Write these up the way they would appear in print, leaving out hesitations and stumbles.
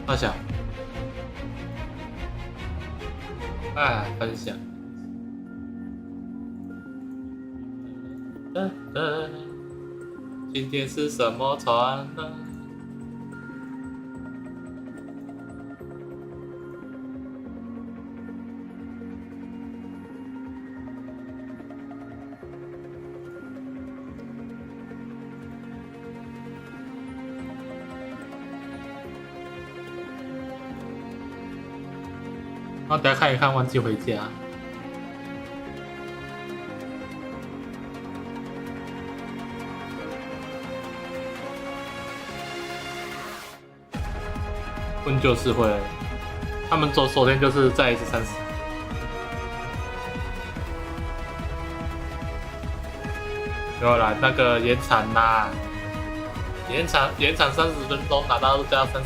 大小，哎，分享。今天是什么船呢？然后等下看一看，忘记回家。问就是会，他们昨天就是在130。有啦，那个延长啦，延长30分钟，打到加30。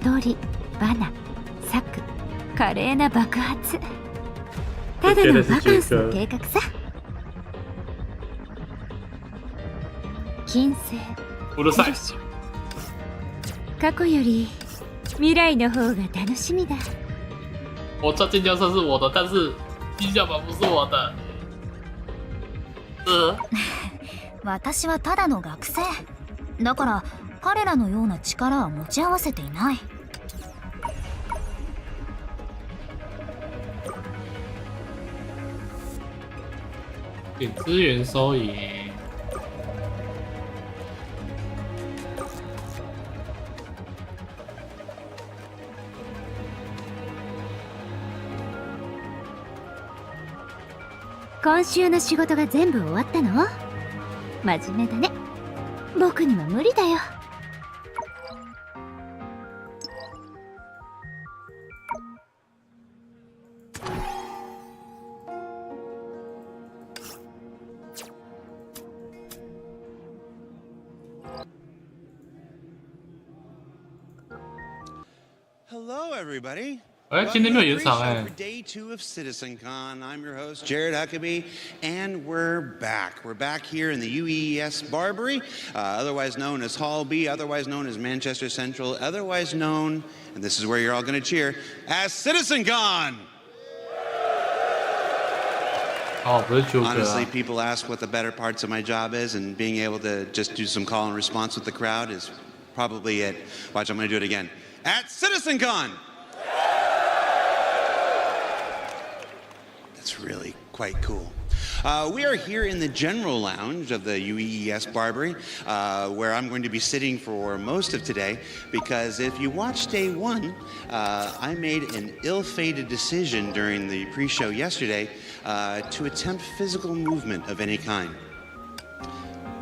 鳥、バナ、サク、華麗な爆発。ただのバカンスの計画さ。金星、うるさい。過去より未来の方が楽しみだ。我这尖叫声是我的，但是音效板不是我的。私はただの学生。だから彼らのような力は持ち合わせていない。请资源收银。今週の仕事が全部終わったの？真面目だね。僕には無理だよ。Hello, everybody. 哎，今天没有延长哎。 Day 2 of CitizenCon. I'm your host, Jared Huckabee, and we're back. We're back here in the UES Barbary, otherwise known as Hall B, otherwise known as Manchester Central, otherwise known, and this is where you're all going to cheer, as CitizenCon. Oh, honestly, people ask what the better parts of my job is, and being able to just do some call and response with the crowd is probably it. Watch, I'm going to do it again. At CitizenCon. That's really quite cool. We are here in the general lounge of the UES Barbary, where I'm going to be sitting for most of today, because if you watched day 1, I made an ill-fated decision during the pre-show yesterday to attempt physical movement of any kind.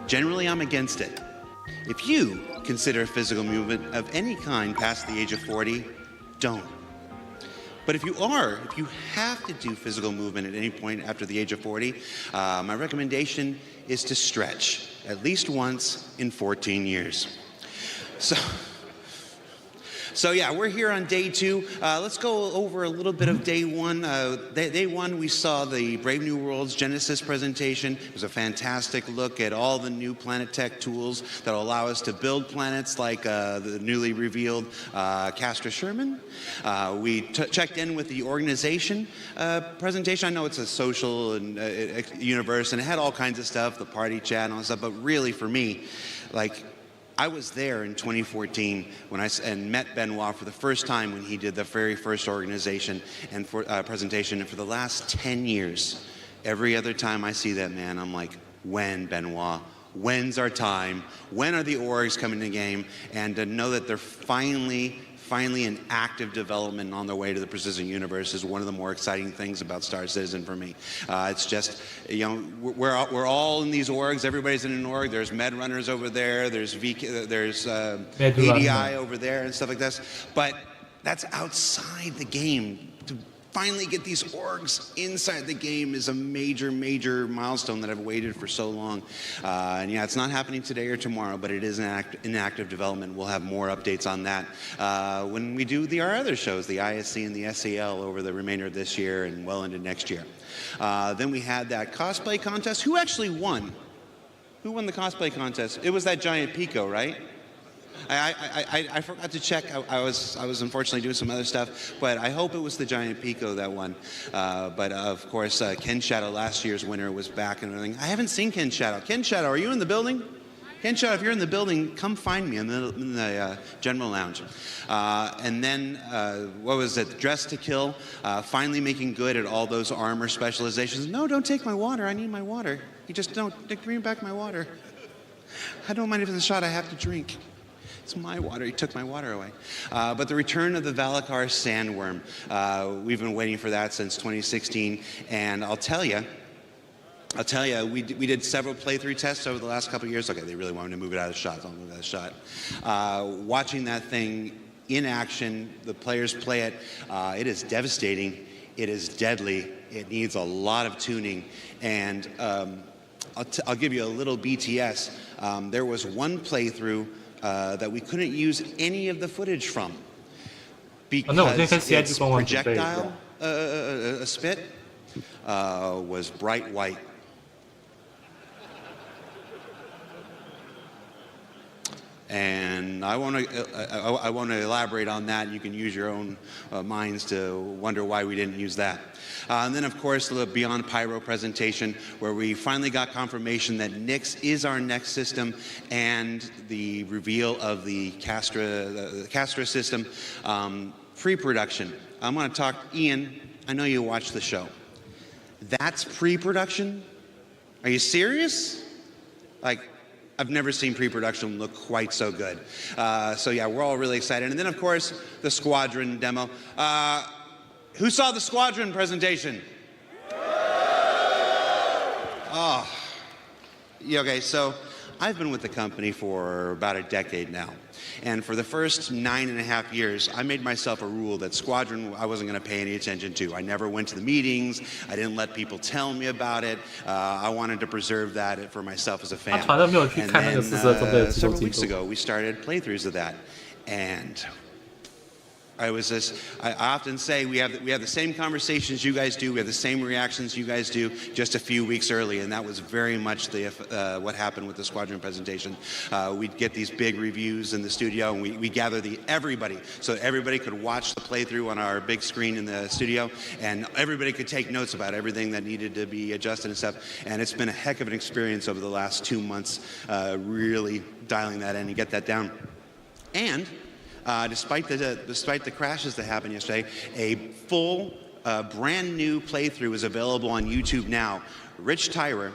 Generally, I'm against it. If you consider physical movement of any kind past the age of 40, don't. But if you have to do physical movement at any point after the age of 40, my recommendation is to stretch at least once in 14 years. So yeah, we're here on day 2. Let's go over a little bit of day 1. Day 1, we saw the Brave New Worlds Genesis presentation. It was a fantastic look at all the new Planet Tech tools that will allow us to build planets like the newly revealed Castor Sherman. We checked in with the organization presentation. I know it's a social and universe, and it had all kinds of stuff, the party chat and all that stuff, but really for me, like, I was there in 2014 when and met Benoit for the first time when he did the very first organization and presentation. And for the last 10 years, every other time I see that man, I'm like, when, Benoit? When's our time? When are the orgs coming to the game? And to know that they're finally finally in active development on their way to the Precision Universe is one of the more exciting things about Star Citizen for me. It's just, you know, we're all in these orgs. Everybody's in an org. There's med runners over there. There's ADI over there and stuff like this. But that's outside the game. To finally get these orgs inside the game is a major, major milestone that I've waited for so long. And yeah, it's not happening today or tomorrow, but it is in active development. We'll have more updates on that when we do our other shows, the ISC and the SAL, over the remainder of this year and well into next year. Then we had that cosplay contest. Who actually won? Who won the cosplay contest? It was that giant Pico, right? I forgot to check. I was unfortunately doing some other stuff, but I hope it was the giant Pico that won. But of course, Ken Shadow, last year's winner, was back and everything. I haven't seen Ken Shadow. Ken Shadow, are you in the building? Ken Shadow, if you're in the building, come find me in the general lounge. And then, what was it? Dress to Kill, finally making good at all those armor specializations. No, don't take my water. I need my water. You just don't bring back my water. I don't mind if it's a shot I have to drink. It's my water. He took my water away. But the return of the Valakar Sandworm. We've been waiting for that since 2016. And I'll tell you, we did several playthrough tests over the last couple of years. Okay, they really wanted to move it out of shot, so I'll move it out of shot. Watching that thing in action, the players play it, it is devastating. It is deadly. It needs a lot of tuning. And I'll give you a little BTS. There was one playthrough that we couldn't use any of the footage from because its projectile spit was bright white. And I won't elaborate on that. You can use your own minds to wonder why we didn't use that. And then, of course, the Beyond Pyro presentation, where we finally got confirmation that Nyx is our next system, and the reveal of the Castra system pre-production. I'm going to talk, Ian, I know you watched the show. That's pre-production? Are you serious? Like, I've never seen pre-production look quite so good. So yeah, we're all really excited. And then, of course, the Squadron demo. Who saw the Squadron presentation? Oh. Yeah, okay, so I've been with the company for about a decade now. And for the first 9.5 years, I made myself a rule that Squadron I wasn't going to pay any attention to. I never went to the meetings. I didn't let people tell me about it. I wanted to preserve that for myself as a fan. And then, several weeks ago, we started playthroughs of that. And I often say we have the same conversations you guys do. We have the same reactions you guys do, just a few weeks early, and that was very much what happened with the Squadron presentation. We'd get these big reviews in the studio, and we gather everybody, so everybody could watch the playthrough on our big screen in the studio, and everybody could take notes about everything that needed to be adjusted and stuff. And it's been a heck of an experience over the last 2 months, really dialing that in and get that down. And despite the crashes that happened yesterday, a full, brand new playthrough is available on YouTube now. Rich Tyrer,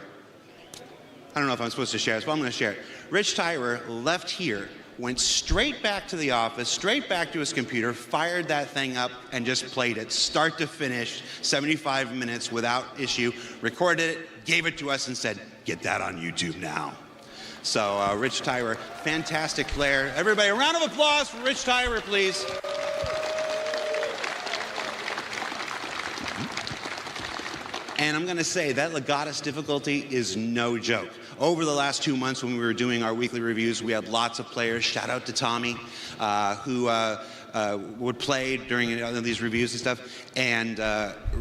I don't know if I'm supposed to share this, but I'm going to share it. Rich Tyrer left here, went straight back to the office, straight back to his computer, fired that thing up, and just played it start to finish, 75 minutes without issue, recorded it, gave it to us, and said, "Get that on YouTube now." So Rich Tyrer, fantastic player. Everybody, a round of applause for Rich Tyrer, please. And I'm going to say that Legatus difficulty is no joke. Over the last 2 months when we were doing our weekly reviews, we had lots of players. Shout out to Tommy, who would play during these reviews and stuff. And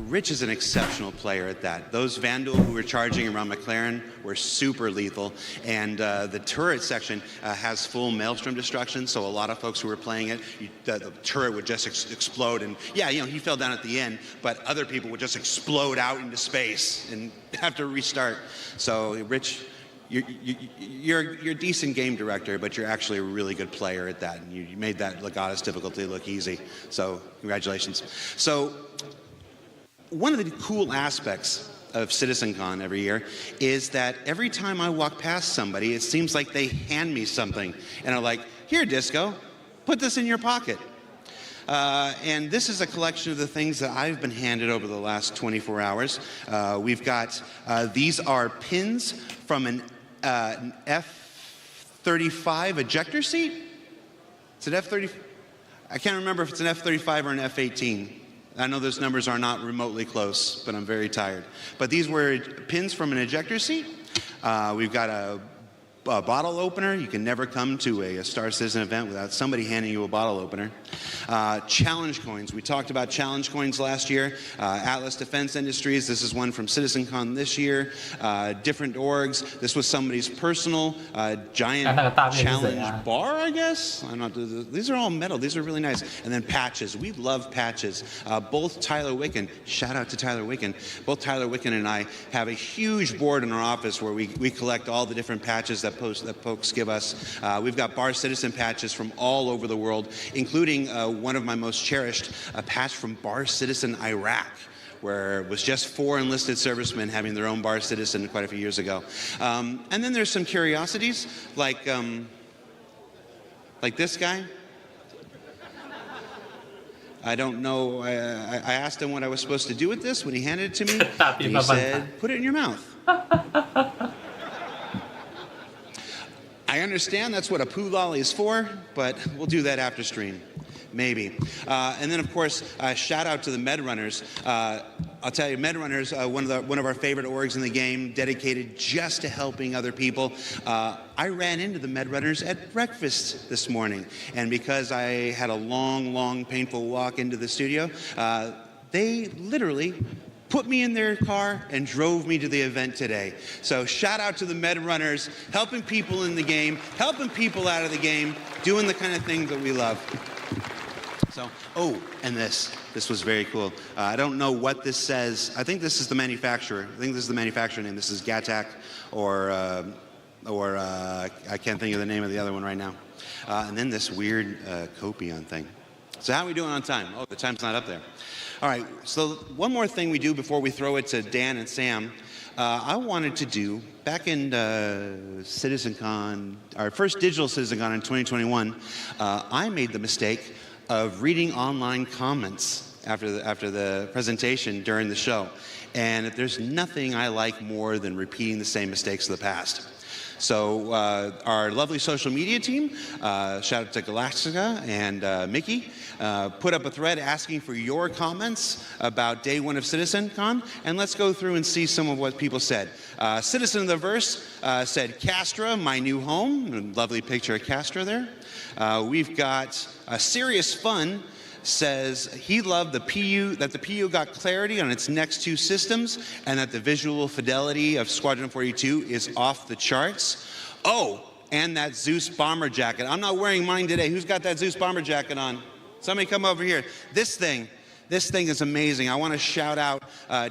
Rich is an exceptional player at that. Those Vandal who were charging around McLaren were super lethal. And the turret section has full Maelstrom destruction, so a lot of folks who were playing it, the turret would just explode. And yeah, he fell down at the end, but other people would just explode out into space and have to restart. So Rich, you're a decent game director, but you're actually a really good player at that, and you made that Legatus difficulty look easy. So congratulations. So one of the cool aspects of CitizenCon every year is that every time I walk past somebody, it seems like they hand me something, and are like, "Here, Disco, put this in your pocket." And this is a collection of the things that I've been handed over the last 24 hours. We've got, these are pins from an F-35 ejector seat. It's an F-30, I can't remember if it's an F-35 or an F-18. I know those numbers are not remotely close, but I'm very tired. But these were pins from an ejector seat. We've got a bottle opener. You can never come to a Star Citizen event without somebody handing you a bottle opener. Challenge coins. We talked about challenge coins last year. Atlas Defense Industries. This is one from CitizenCon this year. Different orgs. This was somebody's personal giant challenge bar, I guess. I'm not. These are all metal. These are really nice. And then patches. We love patches. Both Tyler Wicken. Shout out to Tyler Wicken. Both Tyler Wicken and I have a huge board in our office where we collect all the different patches that folks give us. We've got Bar Citizen patches from all over the world, including one of my most cherished, a patch from Bar Citizen Iraq, where it was just 4 enlisted servicemen having their own Bar Citizen quite a few years ago. And then there's some curiosities, like this guy. I don't know, I asked him what I was supposed to do with this when he handed it to me, and he said, put it in your mouth. I understand that's what a poo lolly is for, but we'll do that after stream. Maybe. And then, of course, shout out to the Med Runners. I'll tell you, Med Runners, one of our favorite orgs in the game, dedicated just to helping other people. I ran into the Med Runners at breakfast this morning, and because I had a long, painful walk into the studio, they literally put me in their car and drove me to the event today. So shout out to the Med Runners, helping people in the game, helping people out of the game, doing the kind of things that we love. So, oh, and this was very cool. I don't know what this says. I think this is the manufacturer. I think this is the manufacturer name. This is Gatak or I can't think of the name of the other one right now. And then this weird Copion thing. So how are we doing on time? Oh, the time's not up there. All right, so one more thing we do before we throw it to Dan and Sam. I wanted to do, back in CitizenCon, our first digital CitizenCon in 2021, I made the mistake of reading online comments after the presentation during the show. And there's nothing I like more than repeating the same mistakes of the past. So our lovely social media team, shout out to Galactica and Mickey, put up a thread asking for your comments about day 1 of CitizenCon, and let's go through and see some of what people said. Citizen of the Verse said, Castra, my new home. A lovely picture of Castra there. We've got Serious Fun says he loved that the PU got clarity on its next 2 systems and that the visual fidelity of Squadron 42 is off the charts. Oh, and that Zeus bomber jacket. I'm not wearing mine today. Who's got that Zeus bomber jacket on? Somebody come over here. This thing is amazing. I want to shout out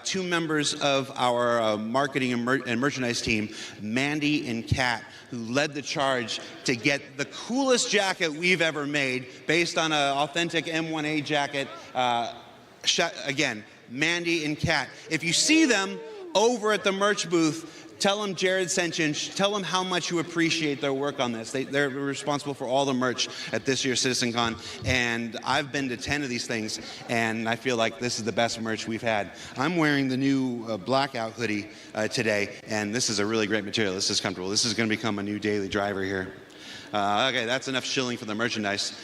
2 members of our marketing and merchandise team, Mandy and Kat, who led the charge to get the coolest jacket we've ever made based on an authentic M1A jacket. Again, Mandy and Kat. If you see them over at the merch booth, tell them Jared sent you, and tell them how much you appreciate their work on this. They're responsible for all the merch at this year's CitizenCon, and I've been to 10 of these things, and I feel like this is the best merch we've had. I'm wearing the new blackout hoodie today, and this is a really great material. This is comfortable. This is going to become a new daily driver here. Okay, that's enough shilling for the merchandise.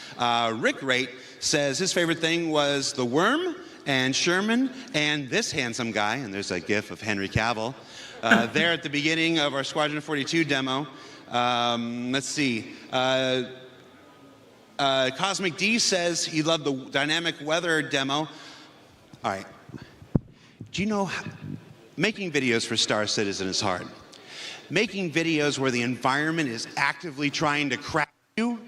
Rick Rate says his favorite thing was the worm and Sherman and this handsome guy, and there's a gif of Henry Cavill. There at the beginning of our Squadron 42 demo. Let's see. Cosmic D says he loved the dynamic weather demo. All right. Do you know, making videos for Star Citizen is hard. Making videos where the environment is actively trying to crack you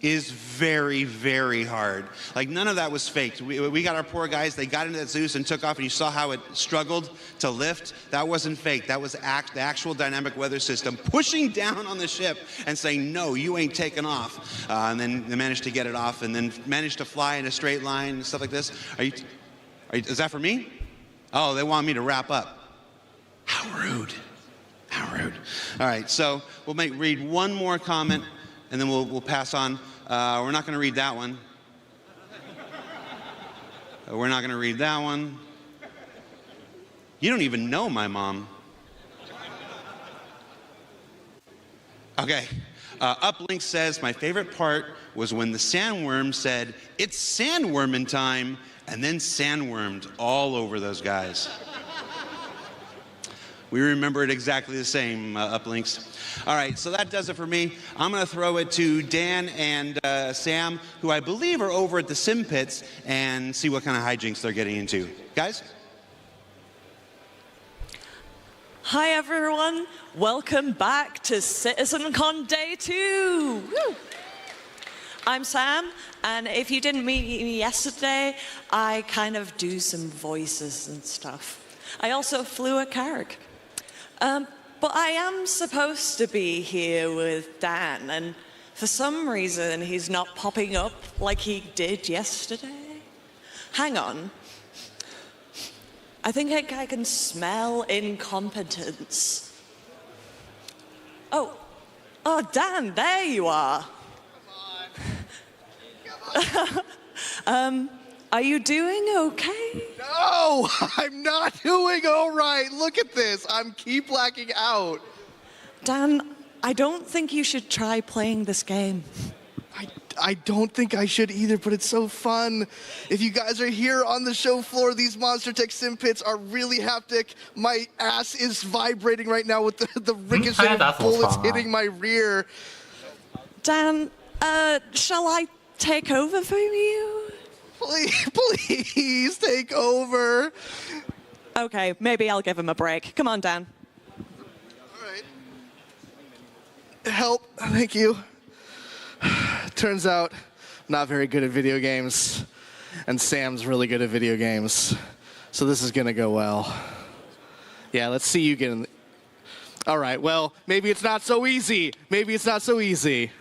is very, very hard. Like, none of that was faked. We got our poor guys, they got into that Zeus and took off, and you saw how it struggled to lift. That wasn't fake. That was the actual dynamic weather system pushing down on the ship and saying, no, you ain't taking off. And then they managed to get it off and then managed to fly in a straight line and stuff like this. Is that for me? Oh, they want me to wrap up. How rude. How rude. All right, so we'll read one more comment, and then we'll pass on. We're not going to read that one. We're not going to read that one. You don't even know my mom. Okay. Uplink says, my favorite part was when the sandworm said, it's sandworming time, and then sandwormed all over those guys. We remember it exactly the same, Uplinks. All right, so that does it for me. I'm going to throw it to Dan and Sam, who I believe are over at the Sim Pits, and see what kind of hijinks they're getting into. Guys? Hi everyone, welcome back to CitizenCon Day 2. Woo. I'm Sam, and if you didn't meet me yesterday, I kind of do some voices and stuff. I also flew a carg. But I am supposed to be here with Dan, and for some reason he's not popping up like he did yesterday. Hang on. I think I can smell incompetence. Oh, Dan, there you are. Are you doing okay? No, I'm not doing all right. Look at this. I'm keep blacking out. Dan, I don't think you should try playing this game. I don't think I should either, but it's so fun. If you guys are here on the show floor, these Monster Tech Sim Pits are really haptic. My ass is vibrating right now with the ricochet of bullets hitting my rear. Dan, shall I take over for you? Please take over. Okay, maybe I'll give him a break. Come on, Dan. All right. Help, thank you. Turns out, I'm not very good at video games, and Sam's really good at video games. So this is gonna go well. Yeah, let's see you get in. All right, well, maybe it's not so easy. Maybe it's not so easy.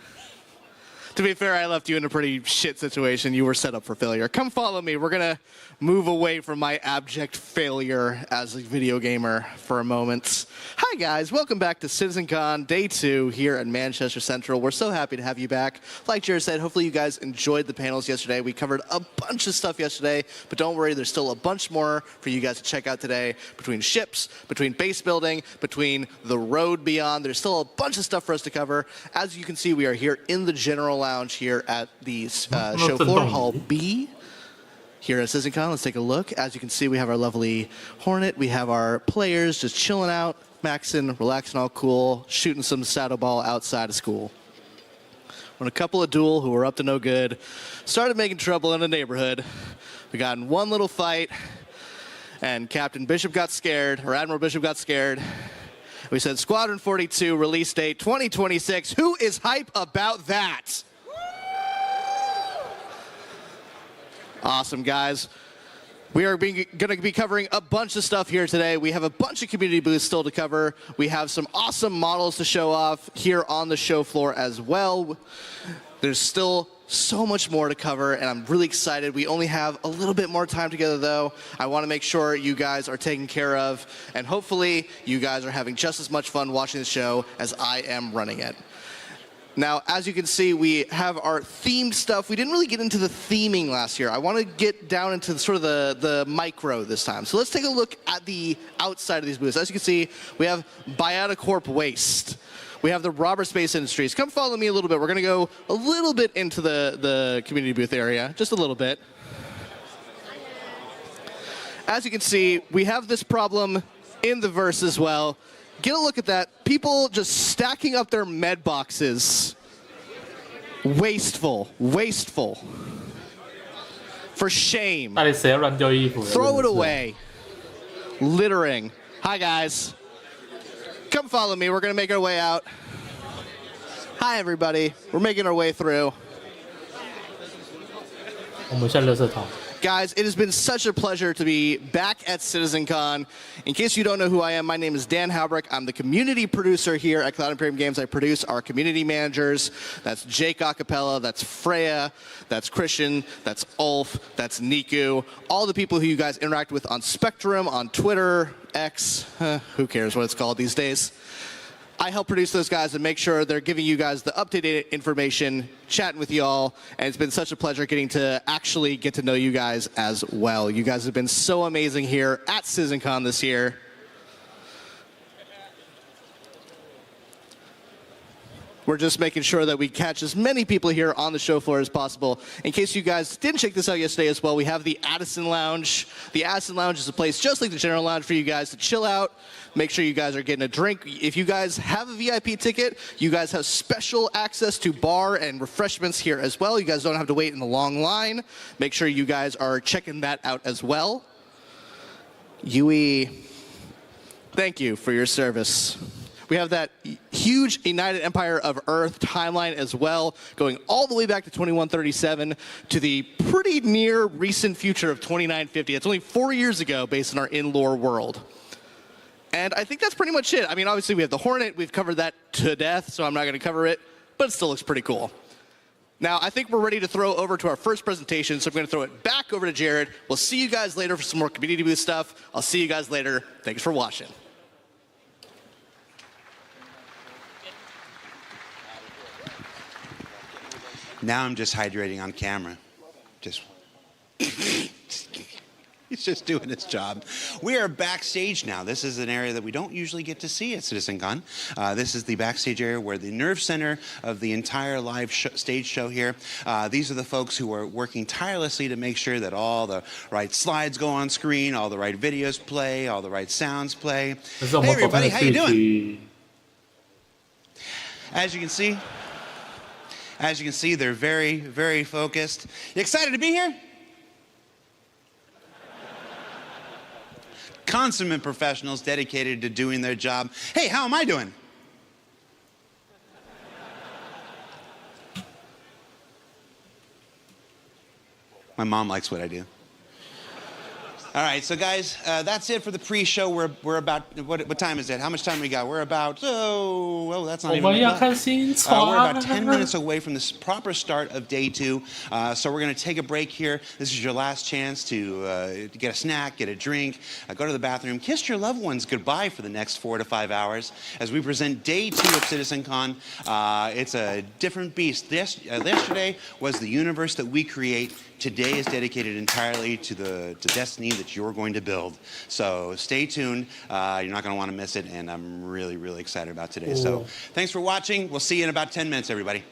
To be fair, I left you in a pretty shit situation. You were set up for failure. Come follow me. We're gonna move away from my abject failure as a video gamer for a moment. Hi guys, welcome back to CitizenCon Day 2 here at Manchester Central. We're so happy to have you back. Like Jared said, hopefully you guys enjoyed the panels yesterday. We covered a bunch of stuff yesterday, but don't worry, there's still a bunch more for you guys to check out today. Between ships, between base building, between the road beyond, there's still a bunch of stuff for us to cover. As you can see, we are here in the general lounge here at the show floor, Hall B. Here at CitizenCon, let's take a look. As you can see, we have our lovely Hornet. We have our players just chilling out, maxing, relaxing, all cool, shooting some saddle ball outside of school. When a couple of duel who were up to no good started making trouble in the neighborhood. We got in one little fight, and Captain Bishop got scared, or Admiral Bishop got scared. We said, Squadron 42, release date 2026. Who is hype about that? Awesome, guys. We are going to be covering a bunch of stuff here today. We have a bunch of community booths still to cover. We have some awesome models to show off here on the show floor as well. There's still so much more to cover, and I'm really excited. We only have a little bit more time together, though. I want to make sure you guys are taken care of, and hopefully you guys are having just as much fun watching the show as I am running it. Now, as you can see, we have our themed stuff. We didn't really get into the theming last year. I want to get down into sort of the micro this time. So let's take a look at the outside of these booths. As you can see, we have Bioticorp Waste. We have the Robber Space Industries. Come follow me a little bit. We're going to go a little bit into the community booth area, just a little bit. As you can see, we have this problem in the verse as well. Get a look at that. People just stacking up their med boxes. Wasteful. Wasteful. For shame. Throw it away. Littering. Hi, guys. Come follow me. We're going to make our way out. Hi, everybody. We're making our way through. Guys, it has been such a pleasure to be back at CitizenCon. In case you don't know who I am, my name is Dan Halbrick. I'm the community producer here at Cloud Imperium Games. I produce our community managers. That's Jake Acapella, that's Freya, that's Christian, that's Ulf, that's Niku. All the people who you guys interact with on Spectrum, on Twitter, X, who cares what it's called these days. I help produce those guys and make sure they're giving you guys the updated information, chatting with you all, and it's been such a pleasure getting to actually get to know you guys as well. You guys have been so amazing here at CitizenCon this year. We're just making sure that we catch as many people here on the show floor as possible. In case you guys didn't check this out yesterday as well, we have the Addison Lounge. The Addison Lounge is a place just like the General Lounge for you guys to chill out. Make sure you guys are getting a drink. If you guys have a VIP ticket, you guys have special access to bar and refreshments here as well. You guys don't have to wait in the long line. Make sure you guys are checking that out as well. Yui, thank you for your service. We have that huge United Empire of Earth timeline as well, going all the way back to 2137 to the pretty near recent future of 2950. It's only 4 years ago based on our in-lore world. And I think that's pretty much it. I mean, obviously we have the Hornet. We've covered that to death, so I'm not going to cover it, but it still looks pretty cool. Now, I think we're ready to throw over to our first presentation, so I'm going to throw it back over to Jared. We'll see you guys later for some more community booth stuff. I'll see you guys later. Thanks for watching. Now I'm just hydrating on camera. Just he's just doing his job. We are backstage now. This is an area that we don't usually get to see at CitizenCon. This is the backstage area where the nerve center of the entire live stage show here. These are the folks who are working tirelessly to make sure that all the right slides go on screen, all the right videos play, all the right sounds play. Hey everybody, how you doing? As you can see, they're very, very focused. You excited to be here? Consummate professionals dedicated to doing their job. Hey, how am I doing? My mom likes what I do. All right, so guys, that's it for the pre-show. We're about, what time is it? How much time we got? We're about, that's not even we're about 10 minutes away from the proper start of day 2. So we're gonna take a break here. This is your last chance to get a snack, get a drink, go to the bathroom, kiss your loved ones goodbye for the next 4 to 5 hours as we present day 2 of CitizenCon. It's a different beast. Yesterday was the universe that we create. Today is dedicated entirely to the destiny that you're going to build. So stay tuned. You're not going to want to miss it, and I'm really, really excited about today. Ooh. So thanks for watching. We'll see you in about 10 minutes, everybody.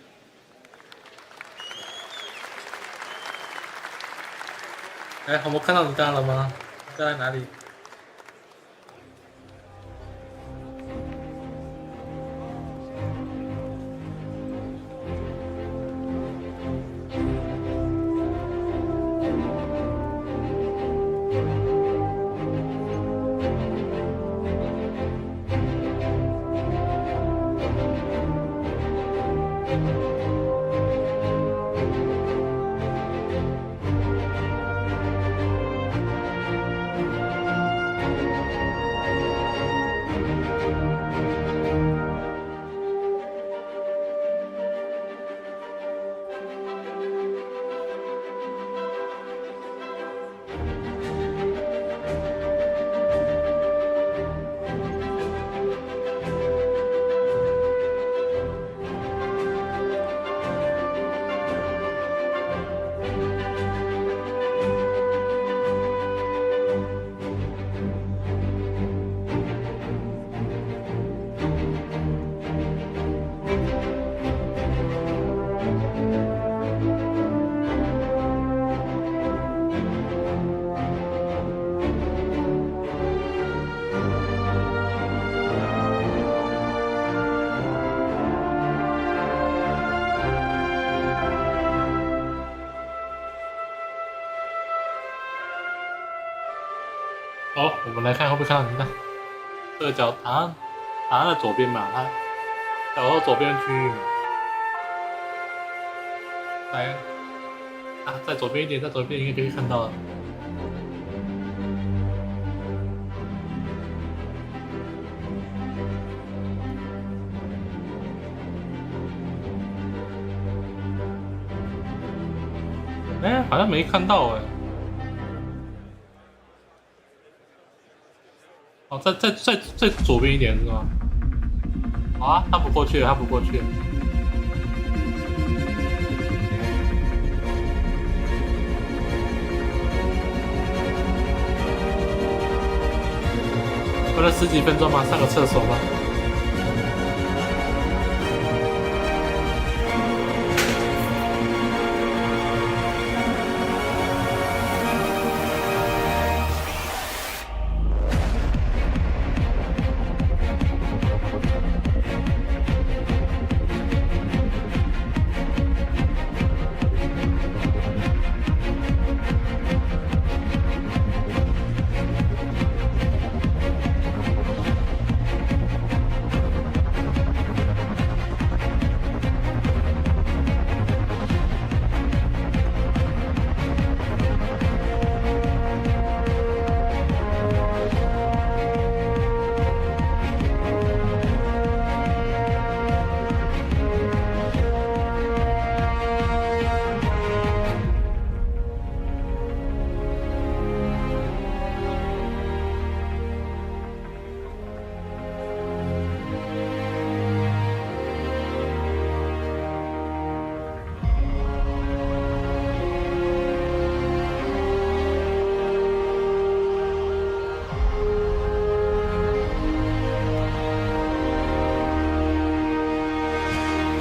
Hey, 我们看到你家了吗？在哪里？好，我们来看会不会看到你看，这个角好像在左边嘛，它角到左边区域嘛，来在左边一点，在左边应该可以看到了。哎，好像没看到哎。哦，在左边一点是吗？好啊，他不过去了，他不过去了。回了10几分钟吧，上个厕所吧。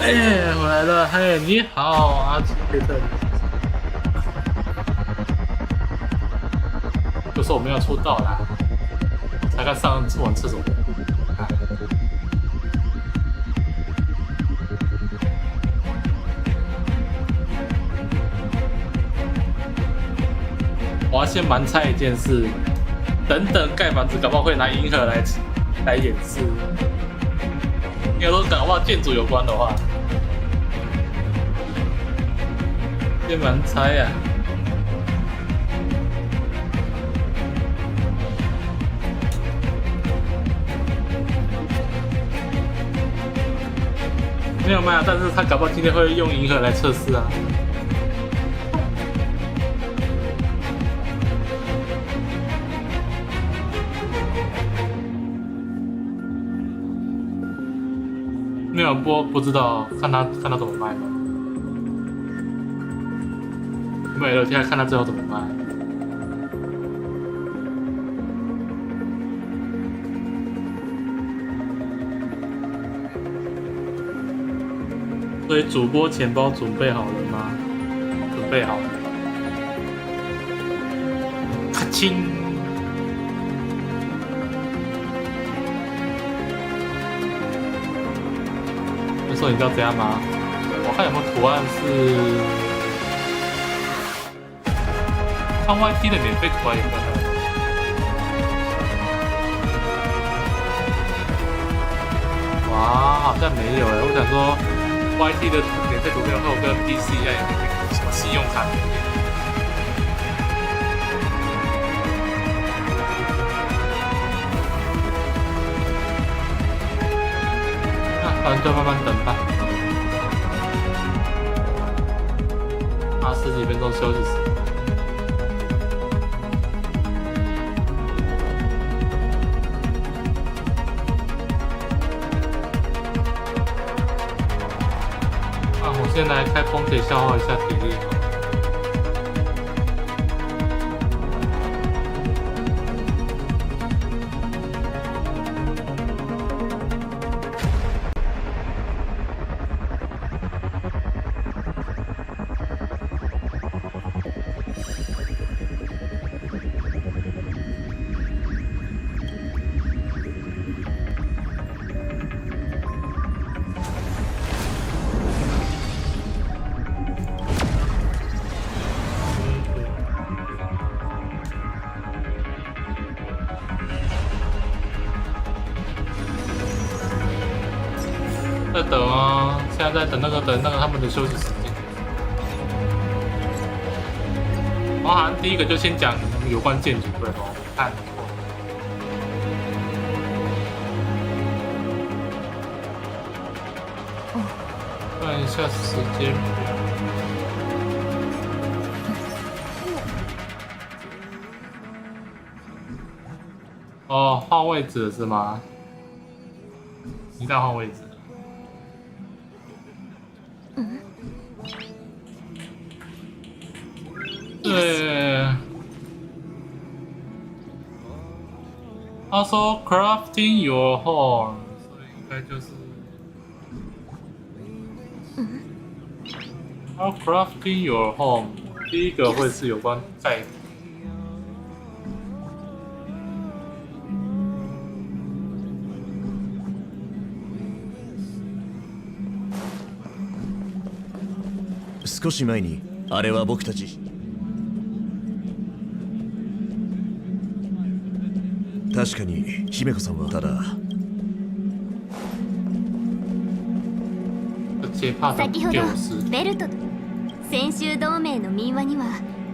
哎，回来了，嘿，你好，阿奇佩特。就说我们要出道啦，才刚上完厕所。我要先盲猜一件事，等盖房子，搞不好会拿银河来演示。你要说搞不好建筑有关的话。先盲猜呀、没有卖啊，但是他搞不好今天会用银河来测试啊。没有不知道，看他怎么卖吧。没了，现在看他最后怎么卖。所以主播钱包准备好了吗？准备好了。咔嚓！就说你知道怎样吗？我看有没有图案是。看 YT 的免费图案有没有？哇，好像没有哎。我想说 ，YT 的免费图片后跟 PC 一样有什么信用卡免费？那反正就慢慢等吧。10几分钟休息时。先来开风铁消耗一下体力。在等啊，现在在等那个他们的休息时间。包含第一个就先讲有关建筑对吗？看错。看一下时间表。哦，换位置了是吗？一旦换位置了。Also crafting your home， 所以应该就是。How crafting your home， 第一个会是有关盖。少し前にあれは僕たち確かに姫子さんはただ先ほどベルト先週同盟の民話には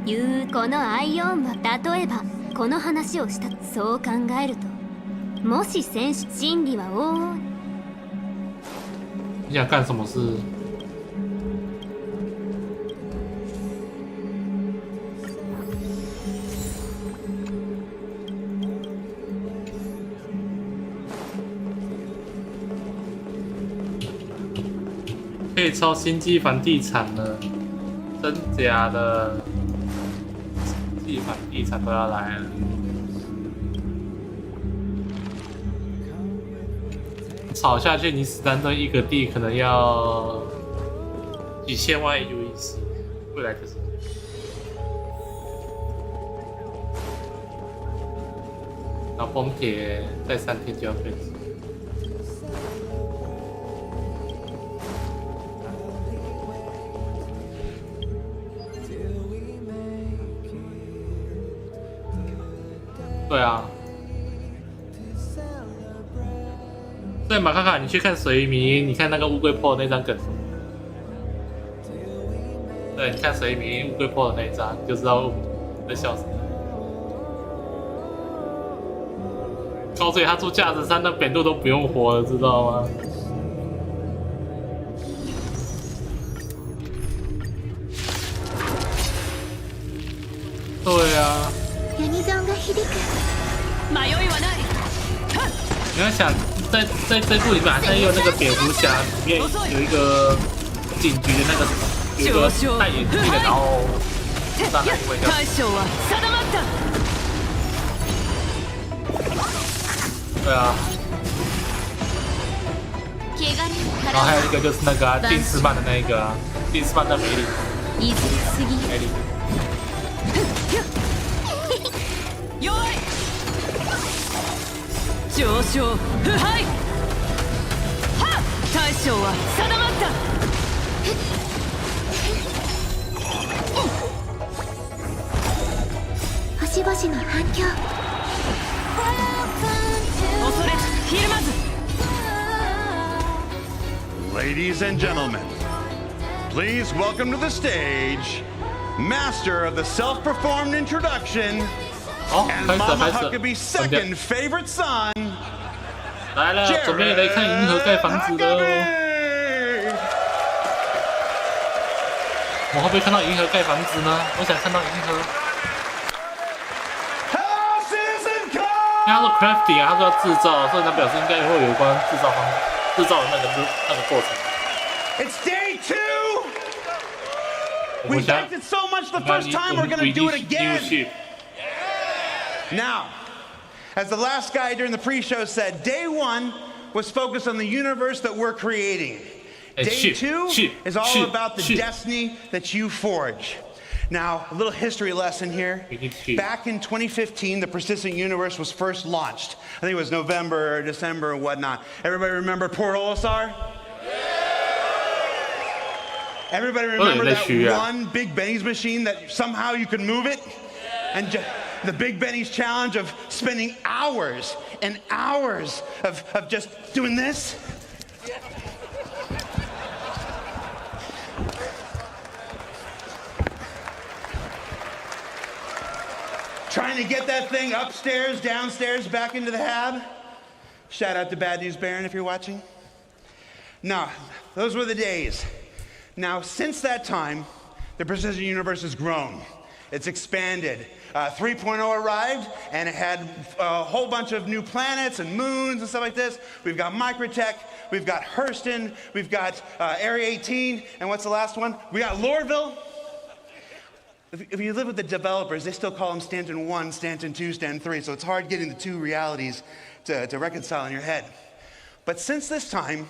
言うこのアイオンは例えばこの話をしたそう考えるともし真理は往々你想干什么事？可以抄星际房地产了，真假的？星际房地产都要来了。炒下去，你史丹顿一个地可能要几千万 UEC， 未来就是。然后崩铁在3天就要废止。对啊。对，马卡卡，你去看水迷，你看那个乌龟破的那张梗。对，你看水迷乌龟破的那一张，你就知道我在笑什么。高嘴他出架子山，那扁度都不用活了，知道吗？对啊。你要想，在这部里面好像也有那个蝙蝠侠，里面有一个警局的那个有一个戴眼镜的，然后上来一位叫。对啊。然后还有一个就是那个丁斯曼的那个丁斯曼的梅里。梅里。上昇腐敗大将は定まった星々の反響恐れひるまず Ladies and gentlemen, please welcome to the stage Master of the Self-Performed Introduction and Mama Huckabee's second favorite son 来了，准备来看银河盖房子的哦。我会不会看到银河盖房子呢？我想看到银河。他说 crafting 啊，他说要制造，所以他表示应该会有关制造的那个过程。It's day 2. We liked it so much the first time. We're gonna do it again. Now, as the last guy during the pre-show said, day 1 was focused on the universe that we're creating. Day 2 is all about the destiny that you forge. Now, a little history lesson here. Back in 2015, the persistent universe was first launched. I think it was November or December or whatnot. Everybody remember Port Olisar? Everybody remember that one Big Benny's machine that somehow you could move it? And the Big Benny's challenge of spending hours and hours of just doing this? Trying to get that thing upstairs, downstairs, back into the hab. Shout out to Bad News Baron if you're watching. No, those were the days. Now, since that time, the precision universe has grown. It's expanded. 3.0 arrived, and it had a whole bunch of new planets and moons and stuff like this. We've got Microtech, we've got Hurston, we've got Area 18, and what's the last one? We got Lordville. 我也在学啊。 We got 2.0 arrived, and it had a whole bunch of new planets and moons and stuff like this. We've got Hurston, we've got Area 18, and what's the last one? We got Lordville. if you live with the developers, they still call them Stanton 1, Stanton 2, Stanton 3, so it's hard getting the two realities to reconcile in your head. But since this time,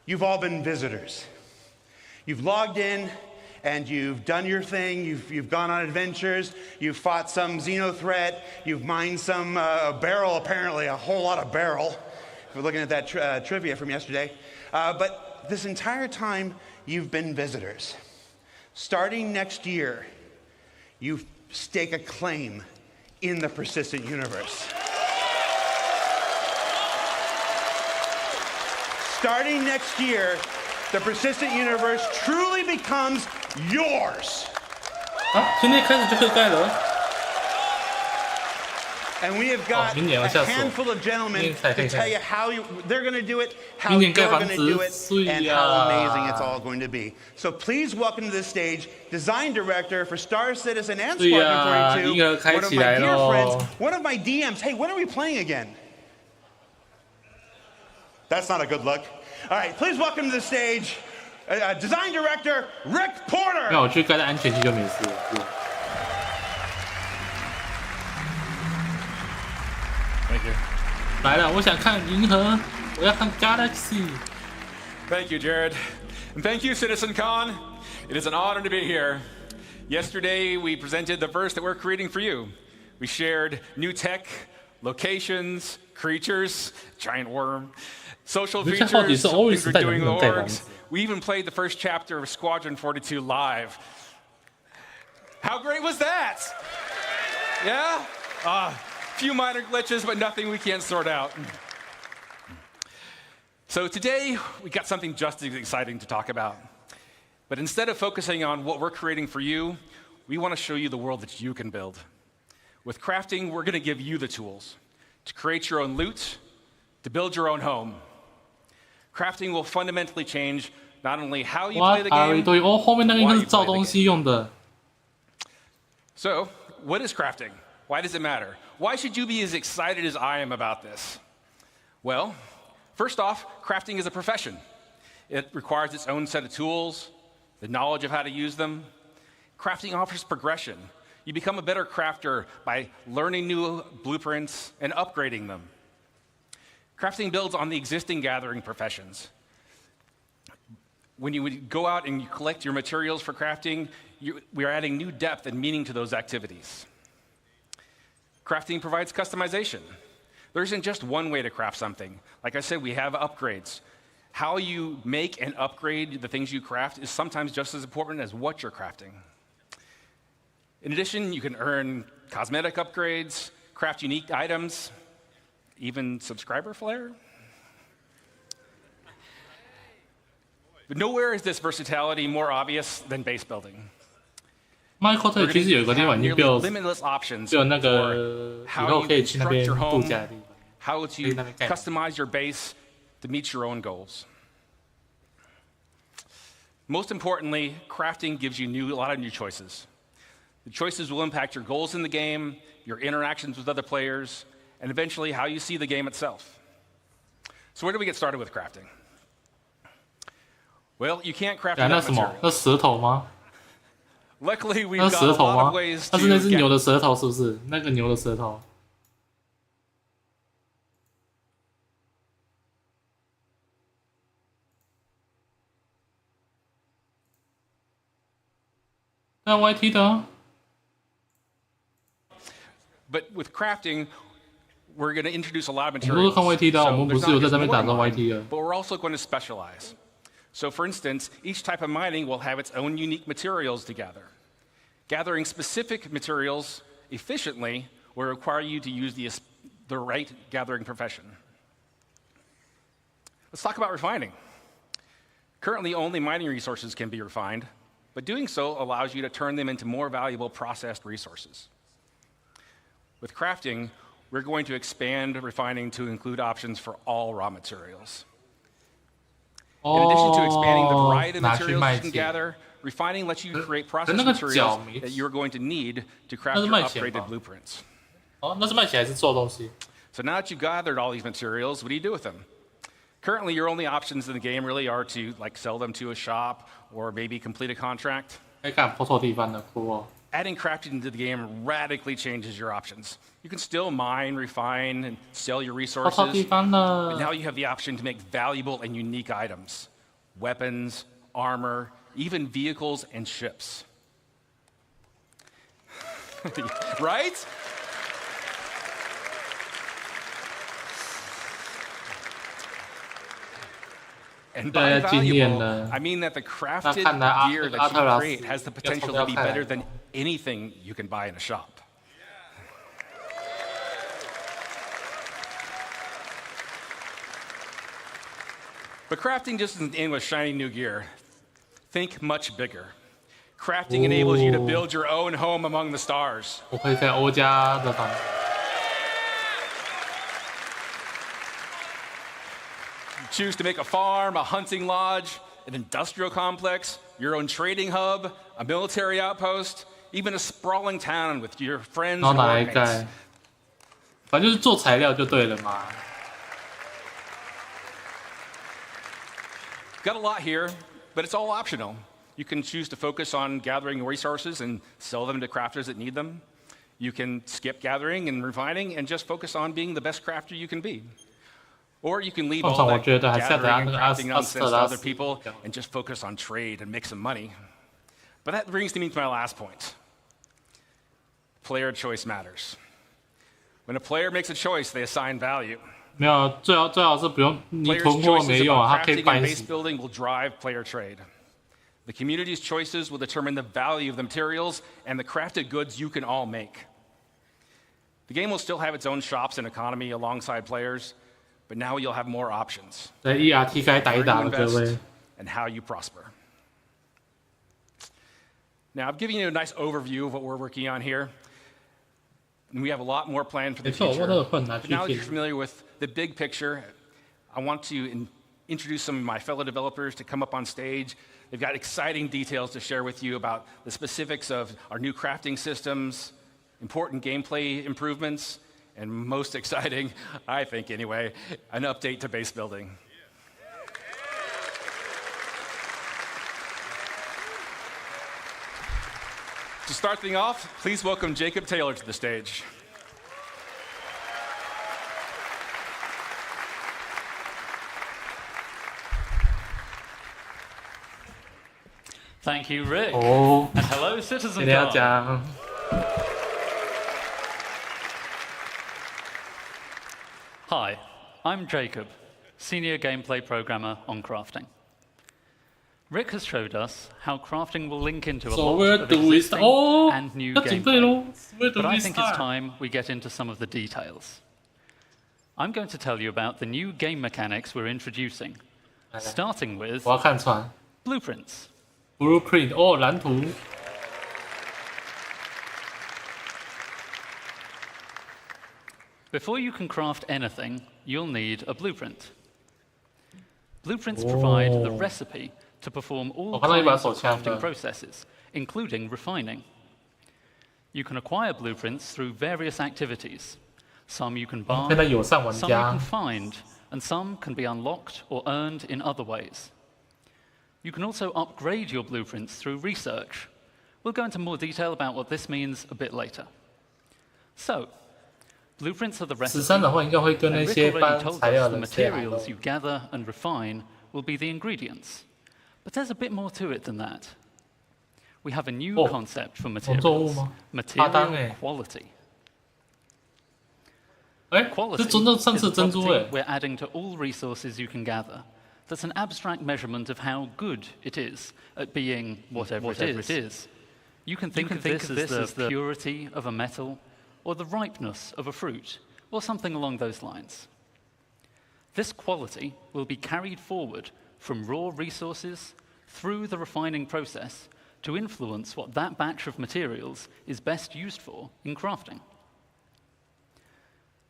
you've all been visitors. You've logged in, and you've done your thing, you've gone on adventures, you've fought some xeno threat, you've mined some barrel, apparently, a whole lot of barrel. If we're looking at that trivia from yesterday. But this entire time, you've been visitors. Starting next year, you stake a claim in the persistent universe. Starting next year, the persistent universe truly becomes yours. 今天开始就可以盖了。 And we have got a handful of gentlemen to tell you how they're going to do it, how you're going to do it, and how amazing it's all going to be. So please welcome to the stage Design Director for Star Citizen and Squadron 42, one of my dear friends, one of my DMs. Hey, when are we playing again? That's not a good look. All right, please welcome to the stage Design Director Rick Porter. 那我去盖在安全期就没事了。来了，我想看银河，我要看 Galaxy。 Thank you, Jared. And thank you, CitizenCon. It is an honor to be here. Yesterday, we presented the verse that we're creating for you. We shared new tech, locations, creatures, giant worm, social features, things we're doing in the orgs. We even played the first chapter of Squadron 42 live. How great was that? Yeah? Few minor glitches, but nothing we can't sort out. So today, we got something just as exciting to talk about. But instead of focusing on what we're creating for you, we want to show you the world that you can build. With crafting, we're going to give you the tools to create your own loot, to build your own home. Crafting will fundamentally change not only how you play the game, but why you play the game. So, what is crafting? Why does it matter? Why should you be as excited as I am about this? Well, first off, crafting is a profession. It requires its own set of tools, the knowledge of how to use them. Crafting offers progression. You become a better crafter by learning new blueprints and upgrading them. Crafting builds on the existing gathering professions. When you go out and you collect your materials for crafting, we are adding new depth and meaning to those activities. Crafting provides customization. There isn't just one way to craft something. Like I said, we have upgrades. How you make and upgrade the things you craft is sometimes just as important as what you're crafting. In addition, you can earn cosmetic upgrades, craft unique items, even subscriber flair. But nowhere is this versatility more obvious than base building. Michael 其实有个地方已经 build 就那个以后可以去那边度假的地方。 How to customize your base to meet your own goals. Most importantly, crafting gives you a lot of new choices. The choices will impact your goals in the game, your interactions with other players, and eventually how you see the game itself. So where do we get started with crafting? Well, you can't craft enough materials. 那舌头吗？ Luckily, we've got a lot of ways to 那是牛的舌头，是不是？那个牛的舌头。那 YT 的。But with crafting, we're going to introduce a lot of 我们都 materials. 是看 YT 的，我们不是有在上面打着 So YT 的。 but we're also going to specialize. So for instance, each type of mining will have its own unique materials to gather. Gathering specific materials efficiently will require you to use the right gathering profession. Let's talk about refining. Currently, only mining resources can be refined, but doing so allows you to turn them into more valuable processed resources. With crafting, we're going to expand refining to include options for all raw materials. In addition to expanding the variety of materials you can gather, refining lets you create process materials that you're going to need to craft your upgraded blueprints. 哦，那是卖钱还是做东西？ So now that you've gathered all these materials, what do you do with them? Currently, your only options in the game really are to sell them to a shop or maybe complete a contract. 可以看破错地方的酷哦。 Adding crafting into the game radically changes your options. You can still mine, refine, and sell your 破错地 resources, 方 but 了。 now you have the option to make valuable and unique items, weapons, armor, even vehicles and ships. Right? And by 对，经验 valuable, 了。 I mean that the crafted 那看来阿- gear that 阿特拉 you 斯 create has the 要 potential 抽 to 掉 be 开来 better than anything you can buy in a shop. But crafting just doesn't end with shiny new gear. Think much bigger. Crafting enables you to build your own home among the stars. 我可以在欧家的房子。 Choose to make a farm, a hunting lodge, an industrial complex, your own trading hub, a military outpost, even a sprawling town with your friends 然后 and 拿来 workmates. 盖，反正就是做材料就对了嘛。 Got a lot here, but it's all optional. You can choose to focus on gathering resources and sell them to crafters that need them. You can skip gathering and refining and just focus on being the best crafter you can be. Or you can leave 通 all 常我 that 觉得还是要等下 gathering 那 and 个阿 crafting 阿 nonsense 斯 to 特拉 other 斯 people and just focus on trade and make some money. But that brings me to my last point. Player choice matters. When a player makes a choice, they assign value. 没有，最好是不用你 Players' 囤货 choices 没用 about 啊，它可以 crafting and 摆 base 死。 building will drive player trade. The community's choices will determine the value of the materials and the crafted goods you can all make. The game will still have its own shops and economy alongside players, but now you'll have more options. 在 ERT 该打一 Where 打 you 了，各 invest 位。 and how you prosper. Now, I've given you a nice overview of what we're working on here. And we have a lot more planned for the 没错，我 future. 都有困难 But 去 now that 进 you're。familiar with the big picture, I want to introduce some of my fellow developers to come up on stage. They've got exciting details to share with you about the specifics of our new crafting systems, important gameplay improvements, and most exciting, I think anyway, an update to base building. To start things off, please welcome Jacob Taylor to the stage. Thank you, Rick. 哦， And hello, 今 Citizen 天要 Con. 讲 Hi, I'm Jacob, Senior Gameplay Programmer on crafting. Rick has showed us how crafting will link into a So lot where of do we existing start? Oh, and new 要准备 gameplay. 喽。Where do But I we think it's start? time we get into some of the details. I'm going to tell you about the new game mechanics we're introducing, starting with 我要看船 blueprints. blueprint 哦，蓝图。 Before you can craft anything, you'll need a blueprint. Blueprints provide the Oh. recipe to perform all 我看到一把 kinds 手 of 枪 crafting 的。 processes, including refining. You can acquire blueprints through various activities. Some you can 现在 buy, 友善玩 some you 家 can，find, and some can be unlocked or earned in other ways. You can also upgrade your blueprints through research. We'll go into more detail about what this means a bit later. So, blueprints are the 13 recipe, 的话应该会跟 and 那 Rick 些 already 搬 told 材料 us the 的 say hello materials you gather and refine will be the ingredients. But there's a bit more to it than that. We have a new Oh, concept for 农作物 materials, 吗？搭档 material 欸 quality. 哎， Quality 这真的上 is 次 the 珍珠 property 哎， we're adding to all resources you can gather. That's an abstract measurement of how good it is at being whatever it is. You can think of this as the purity of a metal, or the ripeness of a fruit, or something along those lines. This quality will be carried forward from raw resources through the refining process to influence what that batch of materials is best used for in crafting.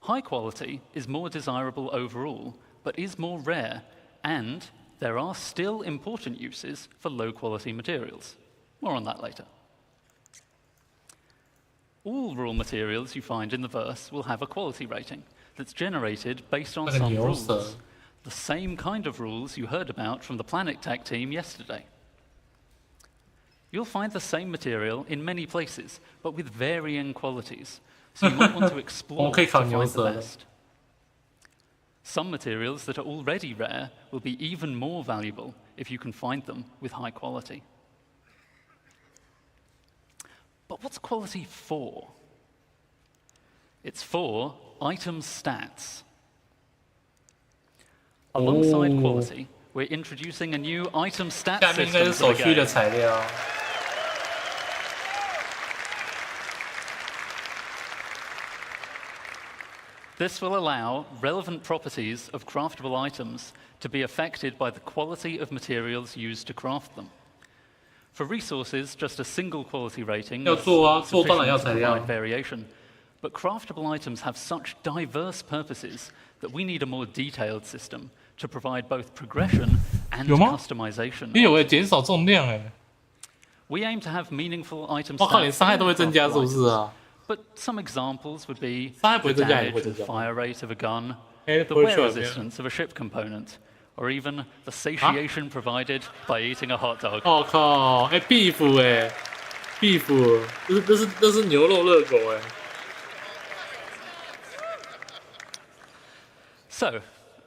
High quality is more desirable overall, but is more rare, and there are still important uses for low quality materials. More on that later. All raw materials you find in the verse will have a quality rating that's generated based on 那个 some 牛 rules. 舌， The same kind of rules you heard about from the Planet Tech team yesterday. You'll find the same material in many places, but with varying qualities. So you might want to explore to find the best. Some materials that are already rare will be even more valuable if you can find them with high quality. But what's quality for? It's for item stats. Alongside quality, we're introducing a new item stats system for the game. This will allow relevant properties of craftable items to be affected by the quality of materials used to craft them. For resources, just a single quality rating is sufficient to provide variation. But craftable items have such diverse purposes that we need a more detailed system to provide both progression and customization. We aim to have meanful item stats. But some examples would be the damage and fire rate of a gun, the wear resistance of a ship component, or even the satiation provided by eating a hot dog. 我靠，beef ，beef， 这是牛肉热狗哎。So,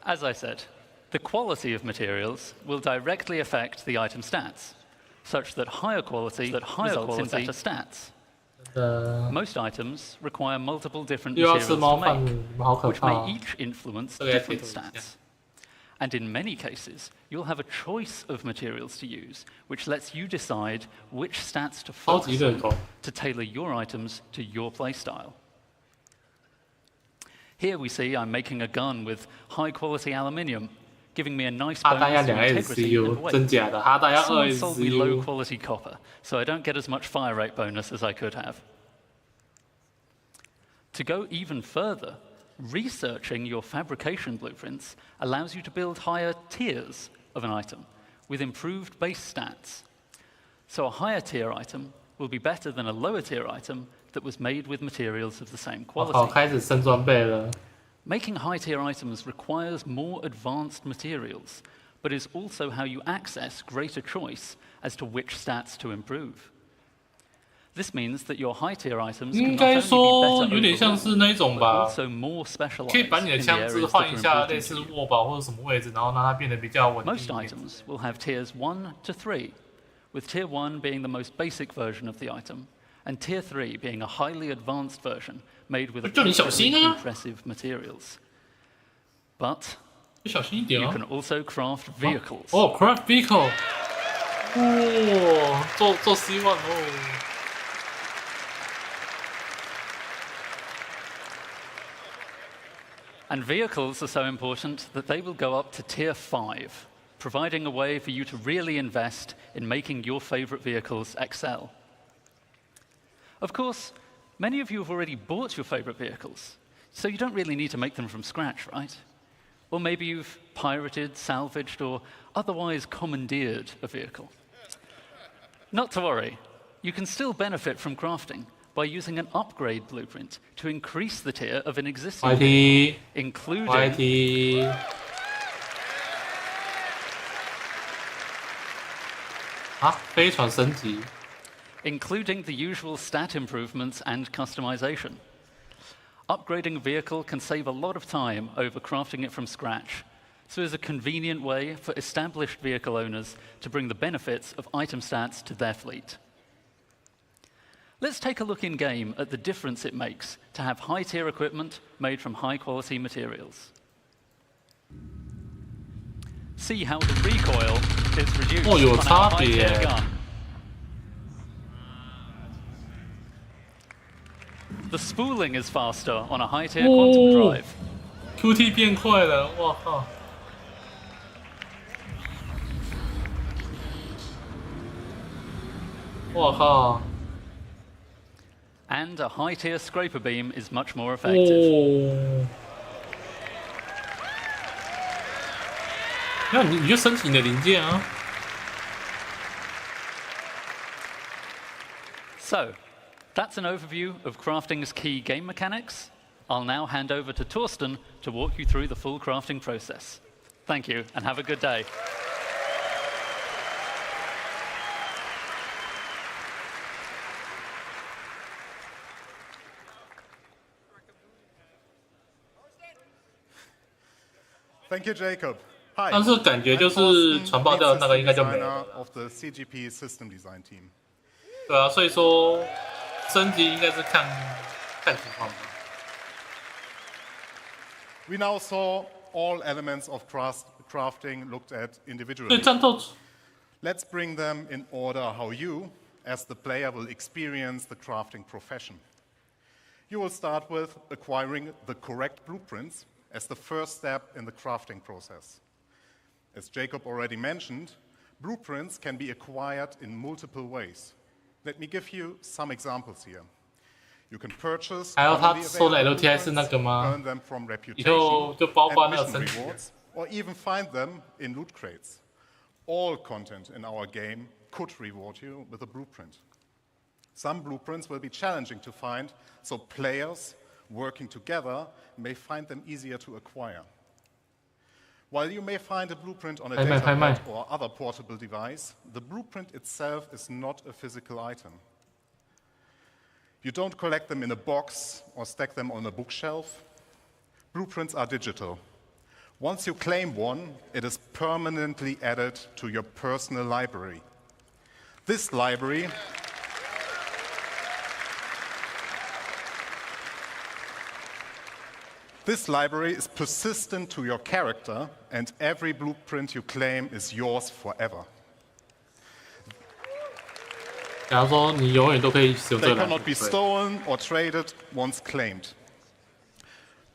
as I said, the quality of materials will directly affect the item stats, such that higher quality results in better stats. Most items require multiple different materials to make, which may each influence different stats. And in many cases, you'll have a choice of materials to use, which lets you decide which stats to focus on to tailor your items to your playstyle. Here we see I'm making a gun with high-quality aluminium, giving me a nice bonus to integrity and weight. Someone sold me low-quality copper, so I don't get as much fire rate bonus as I could have. To go even further, researching your fabrication blueprints allows you to build higher tiers of an item with improved base stats. So a higher tier item will be better than a lower tier item that was made with materials of the same quality. 开始升装备了。 Making high-tier items requires more advanced materials, but is also how you access greater choice as to which stats to improve. This means that your high-tier items can not only be better overall, but also more specialized in the areas that are important to you. Most items will have tiers 1 to 3, with tier 1 being the most basic version of the item, and tier 3 being a highly advanced version made with impressive materials. But you can also craft vehicles. Oh, craft vehicle! 做希望哦。 And vehicles are so important that they will go up to tier 5, providing a way for you to really invest in making your favorite vehicles excel. Of course, many of you have already bought your favorite vehicles, so you don't really need to make them from scratch, right? Or maybe you've pirated, salvaged, or otherwise commandeered a vehicle. Not to worry, you can still benefit from crafting by using an upgrade blueprint to increase the tier of an existing vehicle, including including the usual stat improvements and customization. Upgrading a vehicle can save a lot of time over crafting it from scratch, so it's a convenient way for established vehicle owners to bring the benefits of item stats to their fleet. Let's take a look in-game at the difference it makes to have high-tier equipment made from high-quality materials. See how the recoil is reduced on a high-tier gun. The spooling is faster on a high-tier quantum drive. QT 变快了，哇靠！哇靠！ And a high-tier scraper beam is much more effective. 那你就升级你的零件啊。So, that's an overview of crafting's key game mechanics. I'll now hand over to Torsten to walk you through the full crafting process. Thank you, and have a good day. Thank you, Jacob. Hi. 但是感觉就是传爆掉那个应该就没了。 Of the CGP system design team. 对啊，所以说升级应该是看情况吧。We now saw all elements of crafting looked at 对 individually. 战斗 Let's bring them in order how you, as the player, will experience the crafting profession. You will start with acquiring the correct blueprints as the first step in the crafting process. As Jacob already mentioned, blueprints can be acquired in multiple ways. Let me give you some examples here. You can purchase 还有他 commonly 说的 available LTI 是那个 blueprints, 吗？ earn them from 以后 reputation 就包括 and 那个 mission 升级。 rewards, or even find them in loot crates. All content in our game could reward you with a blueprint. Some blueprints will be challenging to find, so players working together may find them easier to acquire. While you may find a blueprint on a database or other portable device, the blueprint itself is not a physical item. You don't collect them in a box or stack them on a bookshelf. Blueprints are digital. Once you claim one, it is permanently added to your personal library. This library is persistent to your character, and every blueprint you claim is yours forever. 假如说你永远都可以使用这 They 个蓝 cannot be 图， stolen or traded once claimed.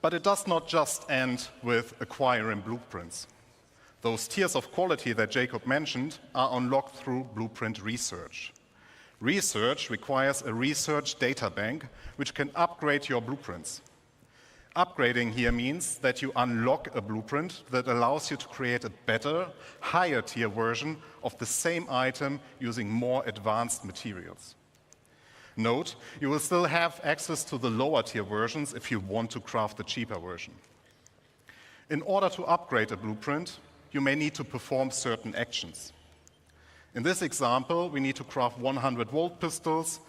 But it does not just end with acquiring blueprints. Those tiers of quality that Jacob mentioned are unlocked through blueprint research. Research requires a research data bank which can upgrade your blueprints. Upgrading here means that you unlock a blueprint that allows you to create a better, higher tier version of the same item using more advanced materials. Note, you will still have access to the lower tier versions if you want to craft the cheaper version. In order to upgrade a blueprint, you may need to perform certain actions. In this example, we need to craft 100-volt pistols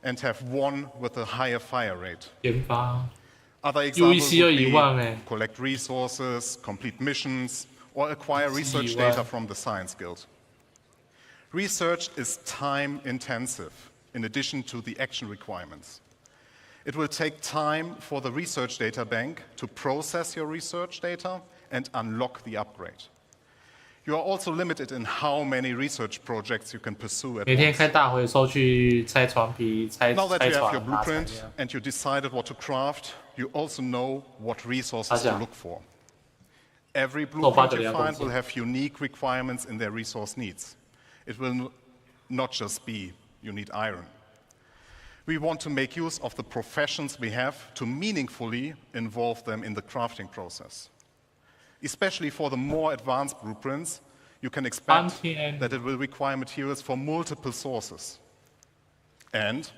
and have one with a higher fire rate. 研发 Other examples UEC would 1万哎 be collect resources, complete missions, or acquire research data from the Science Guild. Research is time-intensive, in addition to the action requirements. It will take time for the research data bank to process your research data and unlock the upgrade. You are also limited in how many research projects you can pursue at 每天 once. 开大回收去拆船皮、拆 Now that 拆 you have 船、 your 拿材 blueprint 料。 and you decided what to craft, you also know what resources to look for. Every blueprint you find will have unique requirements in their resource needs. It will not just be you need iron. We want to make use of the professions we have to meaningfully involve them in the crafting process. Especially for the more advanced blueprints, you can expect that it will require materials from multiple sources. And,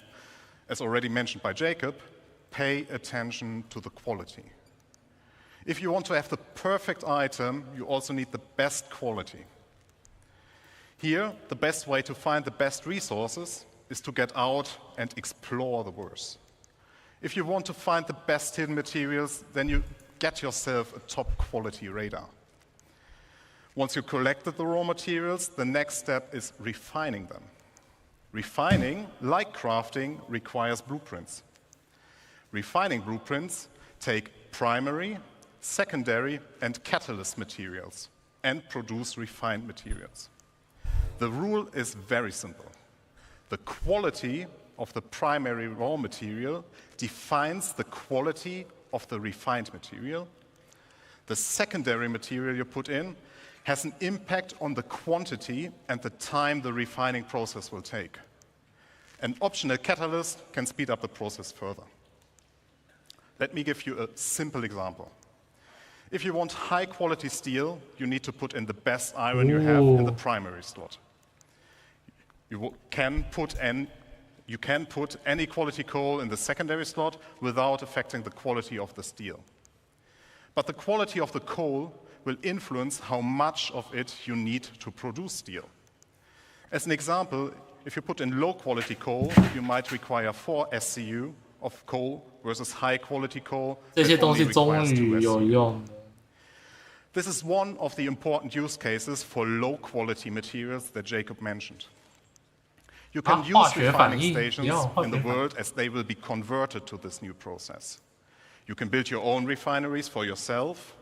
as already mentioned by Jacob, pay attention to the quality. If you want to have the perfect item, you also need the best quality. Here, the best way to find the best resources is to get out and explore the verse. If you want to find the best hidden materials, then you get yourself a top quality radar. Once you collected the raw materials, the next step is refining them. Refining, like crafting, requires blueprints. Refining blueprints take primary, secondary, and catalyst materials and produce refined materials. The rule is very simple. The quality of the primary raw material defines the quality of the refined material. The secondary material you put in has an impact on the quantity and the time the refining process will take. An optional catalyst can speed up the process further. Let me give you a simple example. If you want high-quality steel, you need to put in the best iron you have in the primary slot. You can put any quality coal in the secondary slot without affecting the quality of the steel. But the quality of the coal will influence how much of it you need to produce steel. As an example, if you put in low-quality coal, you might require 4 SCU of coal versus high-quality coal 这些 that 东 only 西终 requires 2 于有 SCU. 用了。This is one of the important use cases for low-quality materials that Jacob mentioned. You can use refining stations in the world as they will be converted to this new process. You can build your own refineries for yourself.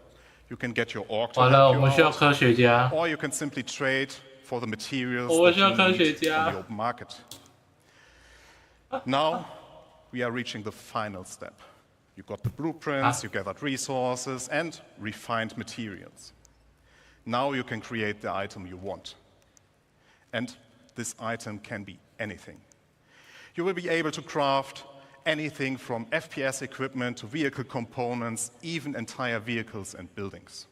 You can get your org to help you out, or you can simply trade for the materials that you need on the open market. Now, we are reaching the final step. You got the blueprints, you gathered resources, and refined materials. Now you can create the item you want. And this item can be anything. You will be able to craft anything from FPS equipment to vehicle components, even entire vehicles and buildings.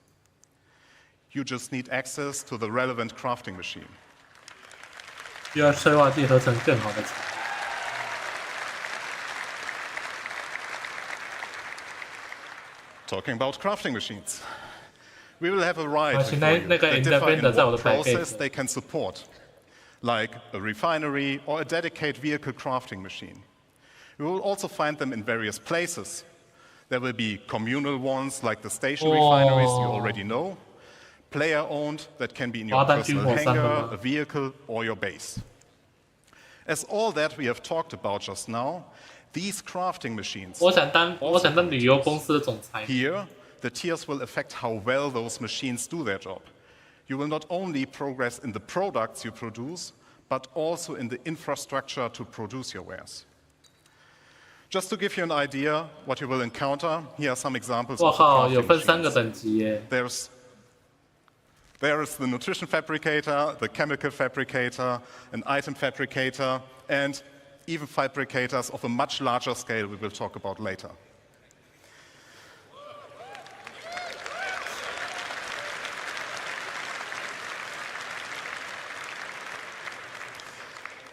You just need access to the relevant crafting machine. Talking about crafting machines, we will have a variety for you that differ in what process they can support, like a refinery or a dedicated vehicle crafting machine. We will also find them in various places. There will be communal ones like the station refineries you already know, player-owned that can be in your personal hangar, a vehicle, or your base. As all that we have talked about just now, these crafting machines here, the tiers will affect how well those machines do their job. You will not only progress in the products you produce, but also in the infrastructure to produce your wares. Just to give you an idea what you will encounter, here are some examples of the crafting machines. There is the nutrition fabricator, the chemical fabricator, an item fabricator, and even fabricators of a much larger scale we will talk about later.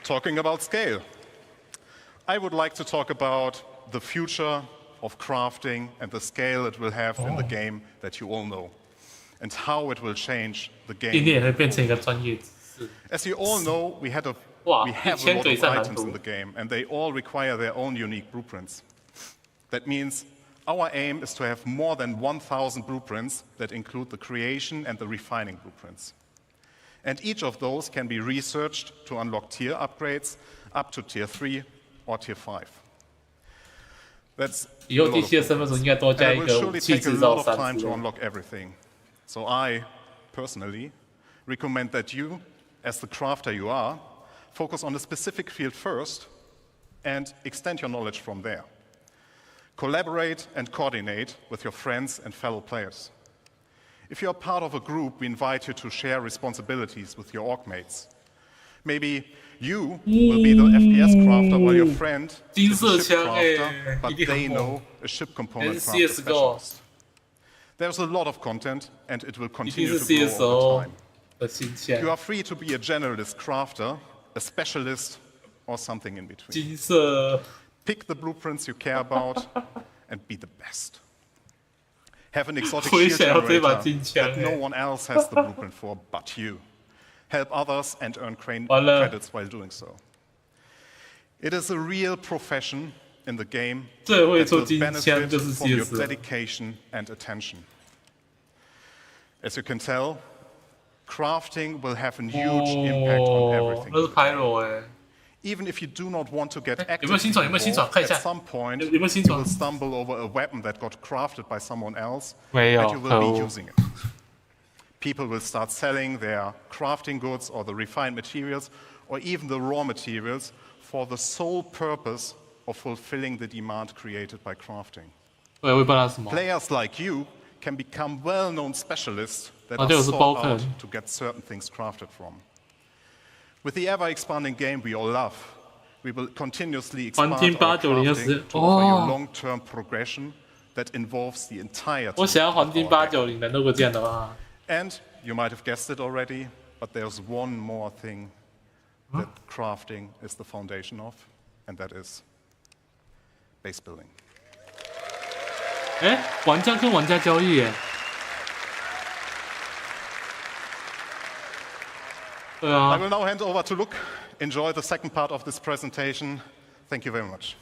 Talking about scale, I would like to talk about the future of crafting and the scale it will have in the game that you all know, and how it will change the game. As you all know, we have a lot of items in the game, and they all require their own unique blueprints. That means our aim is to have more than 1,000 blueprints that include the creation and the refining blueprints. And each of those can be researched to unlock tier upgrades up to tier 3 or tier 5. That's a lot of and it will surely take a lot of time to unlock everything. So I, personally, recommend that you, as the crafter you are, focus on a specific field first and extend your knowledge from there. Collaborate and coordinate with your friends and fellow players. If you are part of a group, we invite you to share responsibilities with your org mates. Maybe you will be the FPS crafter while your friend is a ship crafter, but they know a ship component crafter specialist. There's a lot of content, and it will continue to grow over time. You are free to be a generalist crafter, a specialist, or something in between. Pick the blueprints you care about, and be the best. Have an exotic shield generator that no one else has the blueprint for but you. Help others and earn credits while doing so. It is a real profession in the game that will benefit from your dedication and attention. As you can tell, crafting will have a huge impact on everything. Even if you do not want to get active anymore, at some point you will stumble over a weapon that got crafted by someone else and you will be using it. People will start selling their crafting goods or the refined materials or even the raw materials for the sole purpose of fulfilling the demand created by crafting. Players like you can become well-known specialists that are sought out to get certain things crafted from. With the ever-expanding game we all love, we will continuously expand our crafting to offer you long-term progression that involves the entirety of our game. And you might have guessed it already, but there's one more thing that crafting is the foundation of, and that is base building. 玩家跟玩家交易耶。I will now hand over to Luke. Enjoy the second part of this presentation. Thank you very much.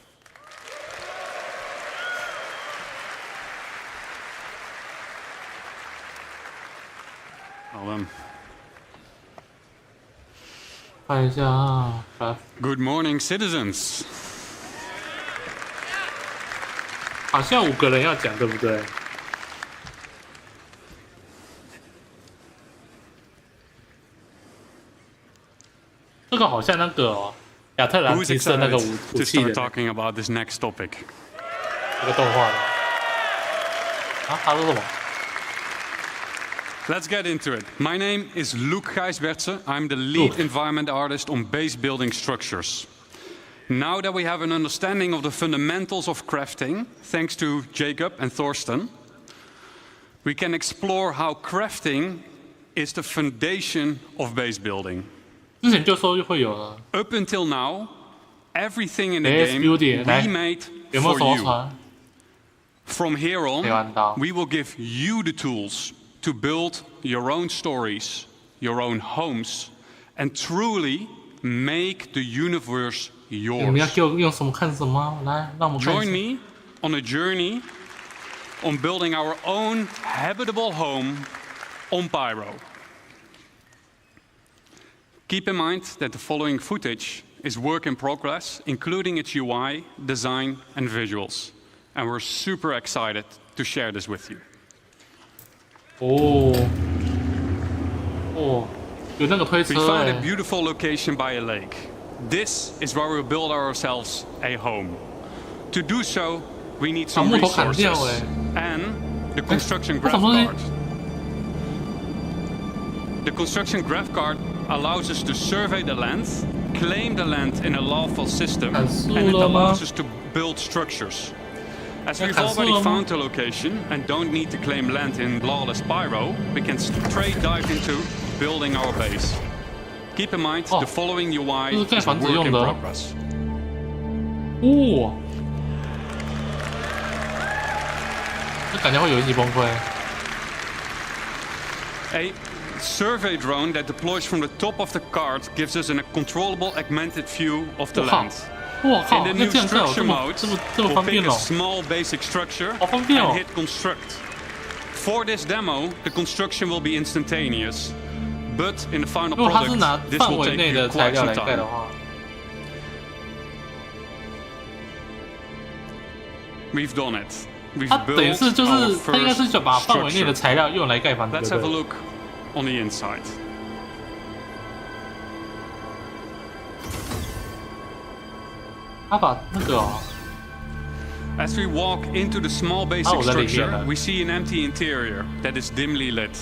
看一下啊 Good morning, citizens. 好像5个人要讲，对不对？这个好像那个哦，亚特兰 Who's 提斯的那个 excited 武 to 器 start 的 talking about this next topic? 这个动画的啊，他说什么？ Let's get into it. My name is Luc Gijsbertse. I'm the lead environment artist on base building structures. Now that we have an understanding of the fundamentals of crafting, thanks to Jacob and Thorsten, we can explore how crafting is the foundation of base building. 之前就说会有了。 Up until now, everything in the game we made for you. From here on, we will give you the tools to build your own stories, your own homes, and truly make the universe yours. 你们要给我用什么看什么？来，让我们看一下。 Join me on a journey on building our own habitable home on Pyro. Keep in mind that the following footage is work in progress, including its UI, design, and visuals. And we're super excited to share this with you. 有那个推车 We found a beautiful location by a lake. This is where we'll build ourselves a home. To do so, we need some resources and the construction graph card. The construction graph card allows us to survey the land, claim the land in a lawful system, and it allows us to build structures. As we've already found the location and don't need to claim land in lawless Pyro, we can straight dive into building our base. Keep in mind, the following UI is a work in progress. 这感觉会有一起崩溃。 A survey drone that deploys from the top of the card gives us a controllable augmented view of the land. In the new structure mode, we'll pick a small basic structure and hit construct. For this demo, the construction will be instantaneous, but in the final product, this will take you quite some time. We've done it. We've built our first structure. Let's have a look on the inside. As we walk into the small basic structure, we see an empty interior that is dimly lit.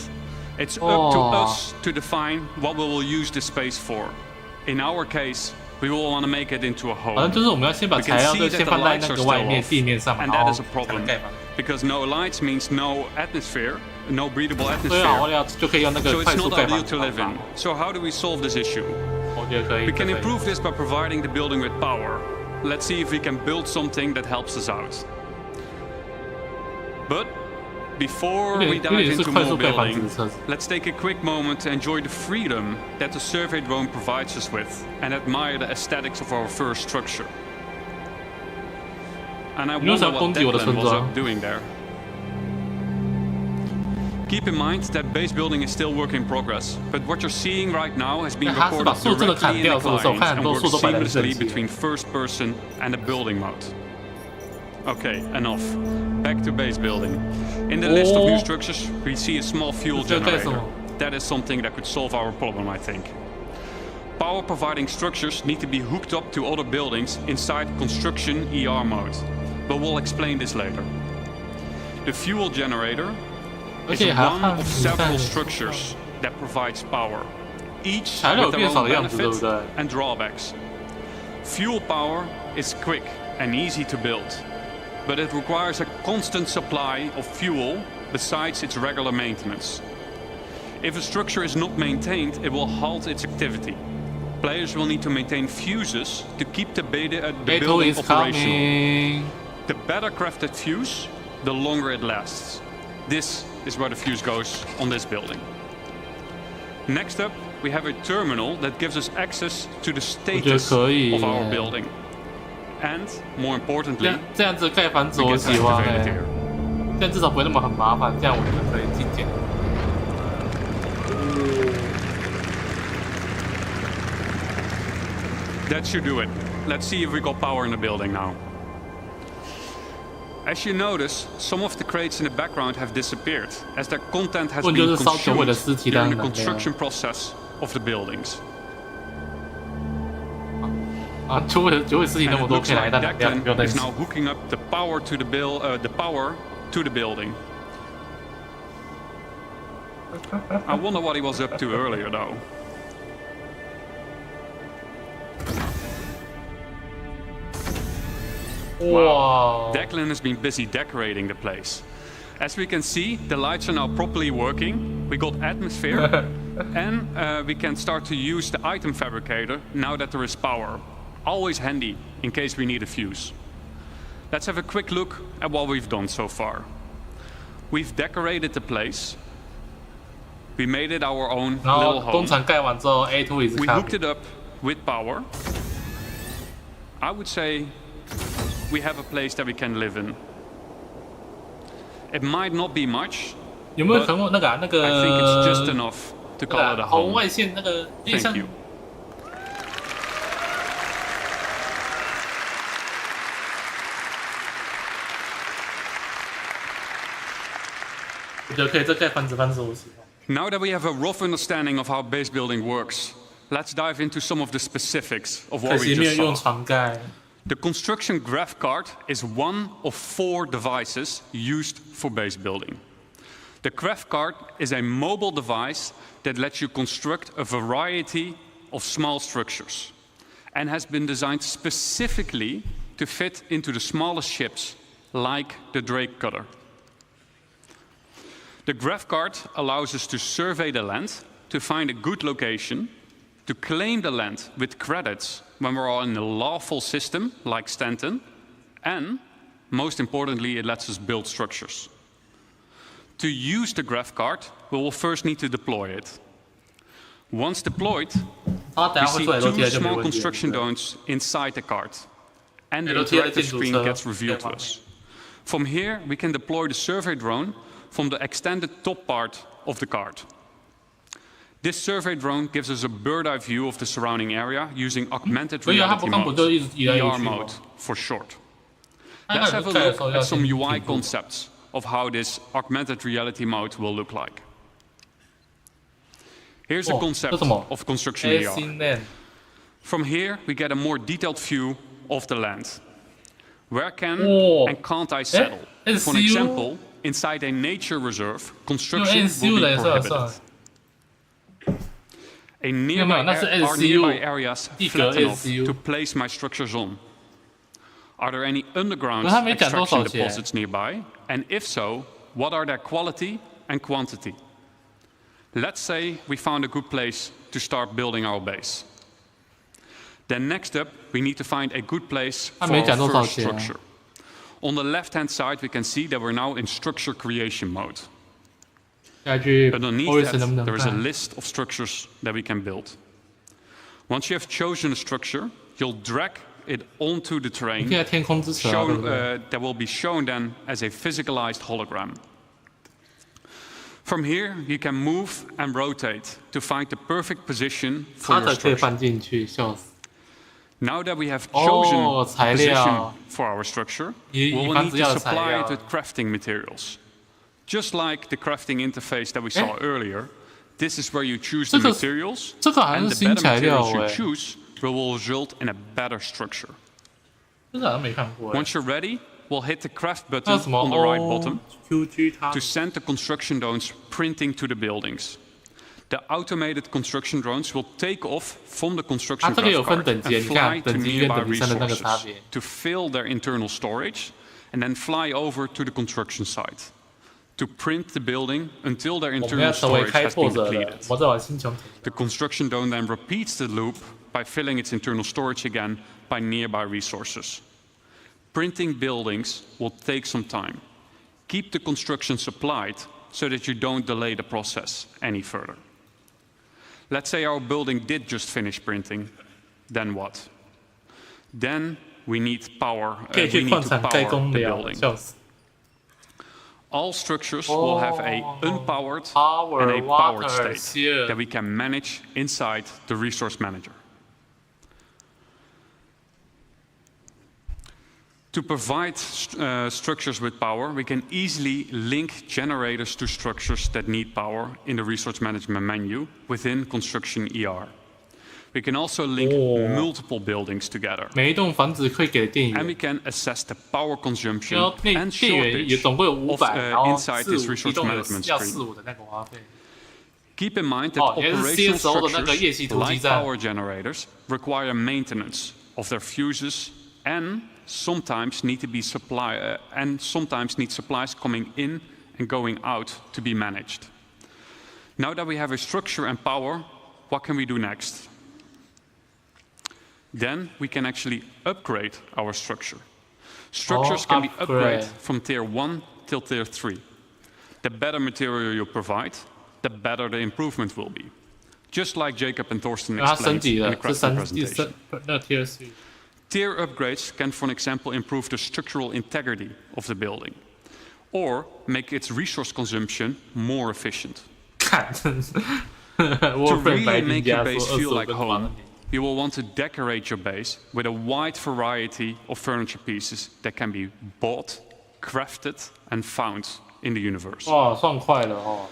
It's up to us to define what we will use this space for. In our case, we will want to make it into a home. We can see that the lights are still off, and that is a problem, because no lights means no atmosphere, no breathable atmosphere. So it's not ideal to live in. So how do we solve this issue? We can improve this by providing the building with power. Let's see if we can build something that helps us out. But before we dive into more building, let's take a quick moment to enjoy the freedom that the survey drone provides us with and admire the aesthetics of our first structure. And I wonder what Declan was up doing there. Keep in mind that base building is still work in progress, but what you're seeing right now has been recorded directly in the client and works seamlessly between first person and the building mode. Okay, enough. Back to base building. In the list of new structures, we see a small fuel generator. That is something that could solve our problem, I think. Power providing structures need to be hooked up to other buildings inside construction ER mode, but we'll explain this later. The fuel generator is one of several structures that provides power, each with their own benefits and drawbacks. Fuel power is quick and easy to build, but it requires a constant supply of fuel besides its regular maintenance. If a structure is not maintained, it will halt its activity. Players will need to maintain fuses to keep the building operational. The better crafted fuse, the longer it lasts. This is where the fuse goes on this building. Next up, we have a terminal that gives us access to the status of our building. And, more importantly, we get to activate it here. That should do it. Let's see if we got power in the building now. As you notice, some of the crates in the background have disappeared, as their content has been consumed during the construction process of the buildings. It looks like Declan is now hooking up the power to the building. I wonder what he was up to earlier, though. Wow. Declan has been busy decorating the place. As we can see, the lights are now properly working. We got atmosphere, and we can start to use the item fabricator now that there is power. Always handy in case we need a fuse. Let's have a quick look at what we've done so far. We've decorated the place. We made it our own little home. We hooked it up with power. I would say we have a place that we can live in. It might not be much, but I think it's just enough to call it a home. Thank you. 我觉得可以，这盖房子我喜欢。 Now that we have a rough understanding of how base building works, let's dive into some of the specifics of what we just saw. The construction graph card is one of 4 devices used for base building. The graph card is a mobile device that lets you construct a variety of small structures and has been designed specifically to fit into the smallest ships, like the Drake cutter. The graph card allows us to survey the land, to find a good location, to claim the land with credits when we're all in a lawful system like Stanton, and most importantly, it lets us build structures. To use the graph card, we will first need to deploy it. Once deployed, we see 2 small construction domes inside the card, and the interactive screen gets revealed to us. From here, we can deploy the survey drone from the extended top part of the card. This survey drone gives us a bird's-eye view of the surrounding area using augmented reality mode, VR mode for short. Let's have a look at some UI concepts of how this augmented reality mode will look like. Here's a concept of construction VR. From here, we get a more detailed view of the land. Where can and can't I settle? For example, inside a nature reserve, construction will be prohibited. Are nearby areas flat enough to place my structures on? Are there any underground extraction deposits nearby? And if so, what are their quality and quantity? Let's say we found a good place to start building our base. Then next up, we need to find a good place for our first structure. On the left-hand side, we can see that we're now in structure creation mode. Underneath that, there is a list of structures that we can build. Once you have chosen a structure, you'll drag it onto the terrain, that will be shown then as a physicalized hologram. From here, you can move and rotate to find the perfect position for your structure. Now that we have chosen a position for our structure, we will need to supply it with crafting materials. Just like the crafting interface that we saw earlier, this is where you choose the materials, and the better materials you choose will result in a better structure. Once you're ready, we'll hit the craft button on the right bottom to send the construction drones printing to the buildings. The automated construction drones will take off from the construction graph card and fly to nearby resources to fill their internal storage and then fly over to the construction site to print the building until their internal storage has been depleted. The construction drone then repeats the loop by filling its internal storage again by nearby resources. Printing buildings will take some time. Keep the construction supplied so that you don't delay the process any further. Let's say our building did just finish printing, then what? Then we need power, we need to power the building. All structures will have a unpowered and a powered state that we can manage inside the resource manager. To provide structures with power, we can easily link generators to structures that need power in the resource management menu within Construction ER. We can also link multiple buildings together. 每一栋房子可以给电源 And we can assess the power consumption 然后 and 电源也 shortage 总共有 of, 500，然后 inside this 4-5 一 resource 栋有 management 要 stream. 4-5的那个花费。 Keep in mind that 也是 operational CSO 的那个夜袭 structures 突击 like 站 power generators require maintenance of their fuses and sometimes need supplies coming in and going out to be managed. Now that we have a structure and power, what can we do next? Then we can actually upgrade our structure. Structures can be upgraded from tier 1 till tier 3. The better material you provide, the better the improvement will be. Just like Jacob and Thorsten explained in the crafting presentation. Tier upgrades can, for example, improve the structural integrity of the building or make its resource consumption more efficient. To really make your base feel like home, you will want to decorate your base with a wide variety of furniture pieces that can be bought, crafted, and found in the universe. 哇，算快了哦。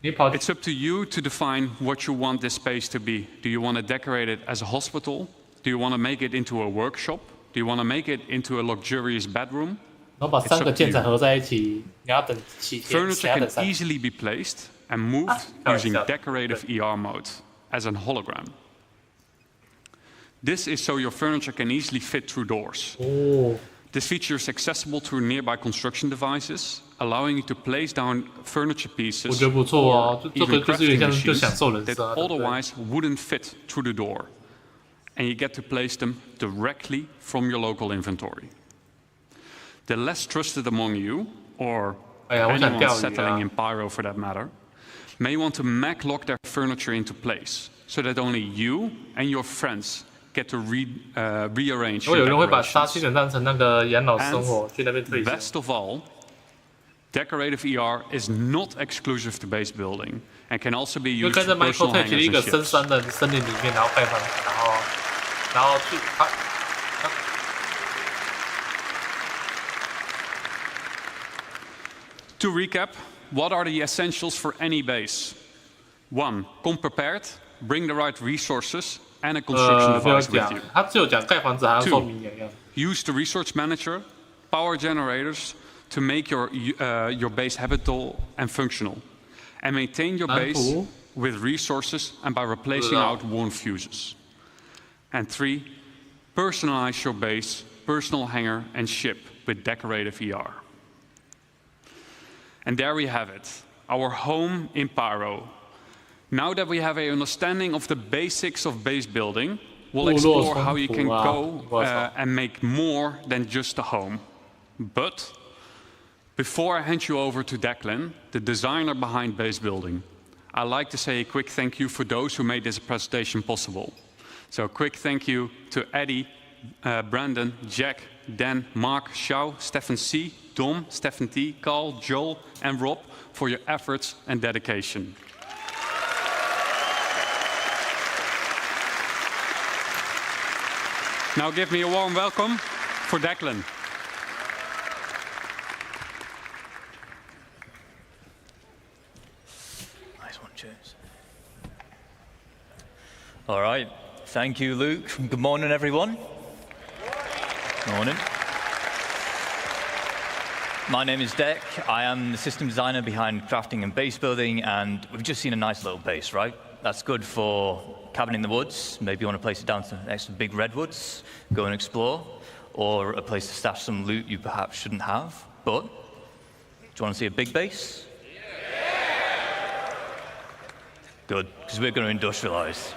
It's up to you to define what you want this space to be. Do you want to decorate it as a hospital? Do you want to make it into a workshop? Do you want to make it into a luxurious bedroom? 然后把3个建材合在一起，你要等7天。 Furniture can easily be placed and moved using decorative ER mode as an hologram. This is so your furniture can easily fit through doors. This feature is accessible to nearby construction devices, allowing you to place down furniture pieces or even crafting machines that otherwise wouldn't fit through the door. And you get to place them directly from your local inventory. The less trusted among you, or anyone settling in Pyro for that matter, may want to mag-lock their furniture into place, so that only you and your friends get to rearrange your decorations. And best of all, decorative ER is not exclusive to base building and can also be used for personal hangers and ships. To recap, what are the essentials for any base? 1. Come prepared, bring the right resources and a construction device with you. 2. Use the resource manager, power generators to make your base habitable and functional. And maintain your base with resources and by replacing out worn fuses. And 3. Personalize your base, personal hangar and ship with decorative ER. And there we have it, our home in Pyro. Now that we have an understanding of the basics of base building, we'll explore how you can go and make more than just a home. But before I hand you over to Declan, the designer behind base building, I'd like to say a quick thank you for those who made this presentation possible. So a quick thank you to Eddie, Brandon, Jack, Dan, Mark, Xiao, Stefan C, Dom, Stefan T, Carl, Joel, and Rob for your efforts and dedication. Now give me a warm welcome for Declan. Nice one, cheers. All right, thank you, Luke. Good morning, everyone. Morning. My name is Dec. I am the system designer behind crafting and base building, and we've just seen a nice little base, right? That's good for cabin in the woods. Maybe you want to place it down next to big redwoods, go and explore, or a place to stash some loot you perhaps shouldn't have. But, do you want to see a big base? Yeah. Good, because we're going to industrialize.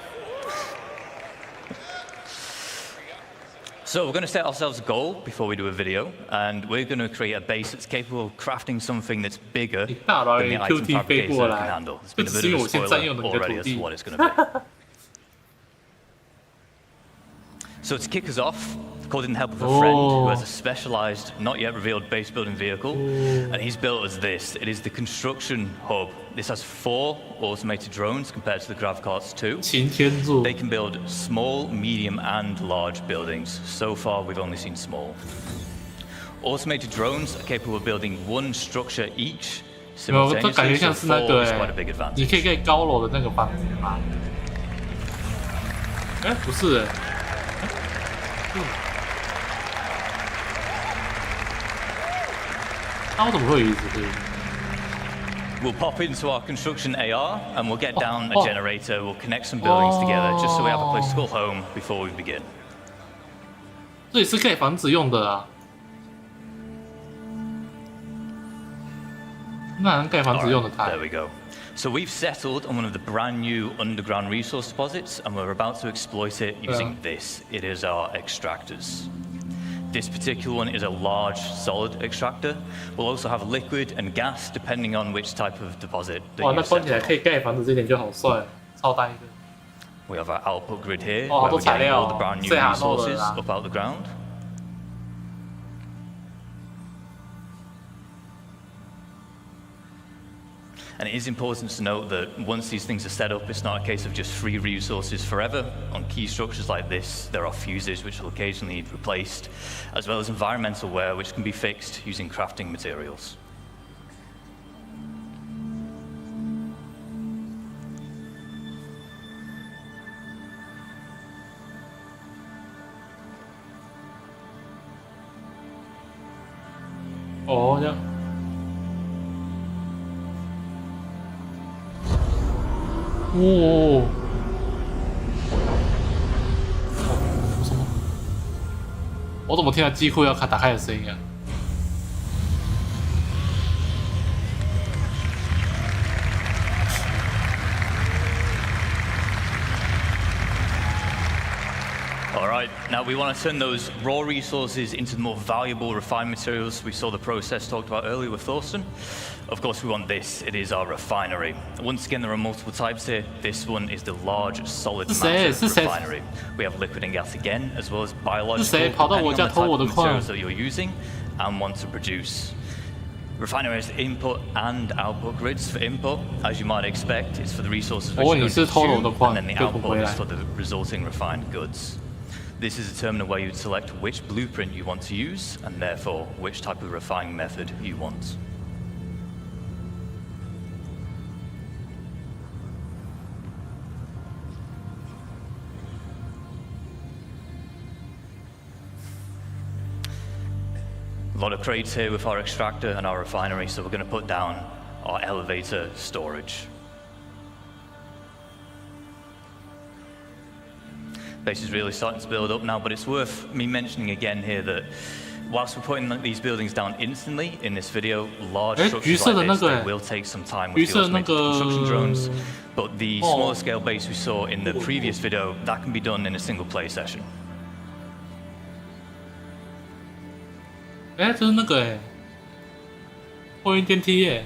So we're going to set ourselves a goal before we do a video, and we're going to create a base that's capable of crafting something that's bigger than the item fabricator can handle. It's been a bit of a spoiler already as to what it's going to be. So to kick us off, called in the help of a friend who has a specialized, not yet revealed base building vehicle, and he's built us this. It is the construction hub. This has 4 automated drones compared to the Gravcart's 2. They can build small, medium, and large buildings. So far, we've only seen small. Automated drones are capable of building 1 structure each simultaneously, so 4 is quite a big advantage. 你可以盖高楼的那个房子吗？哎，不是哎。那我怎么会有椅子可以？ We'll pop into our construction AR and we'll get down a generator. We'll connect some buildings together just so we have a place to call home before we begin. 这也是盖房子用的啊。那能盖房子用的台。 There we go. So we've settled on one of the brand new underground resource deposits and we're about to exploit it using this. It is our extractors. This particular one is a large solid extractor. We'll also have liquid and gas depending on which type of deposit that you set. 哇，那关起来可以盖房子，这点就好帅，超大一个。 We have our output grid here, where we're getting all the brand new resources up out the ground. And it is important to note that once these things are set up, it's not a case of just free resources forever. On key structures like this, there are fuses which will occasionally need replaced, as well as environmental wear which can be fixed using crafting materials. Oh, yeah. Oh. 什么？我怎么听到机库要打开的声音啊？ All right, now we want to turn those raw resources into the more valuable refined materials we saw the process talked about earlier with Thorsten. Of course, we want this. It is our refinery. Once again, there are multiple types here. This one is the large, solid matter refinery. We have liquid and gas again, as well as biological, depending on the type of materials that you're using and want to produce. Refinery has input and output grids. For input, as you might expect, it's for the resources which you're going to consume, and then the output is for the resulting refined goods. This is a terminal where you select which blueprint you want to use, and therefore which type of refining method you want. A lot of crates here with our extractor and our refinery, so we're going to put down our elevator storage. Base is really starting to build up now, but it's worth me mentioning again here that whilst we're putting these buildings down instantly in this video, large structures like this, they will take some time with the automated construction drones, but the smaller scale base we saw in the previous video, that can be done in a single play session. 哎，这是那个哎，货运电梯耶。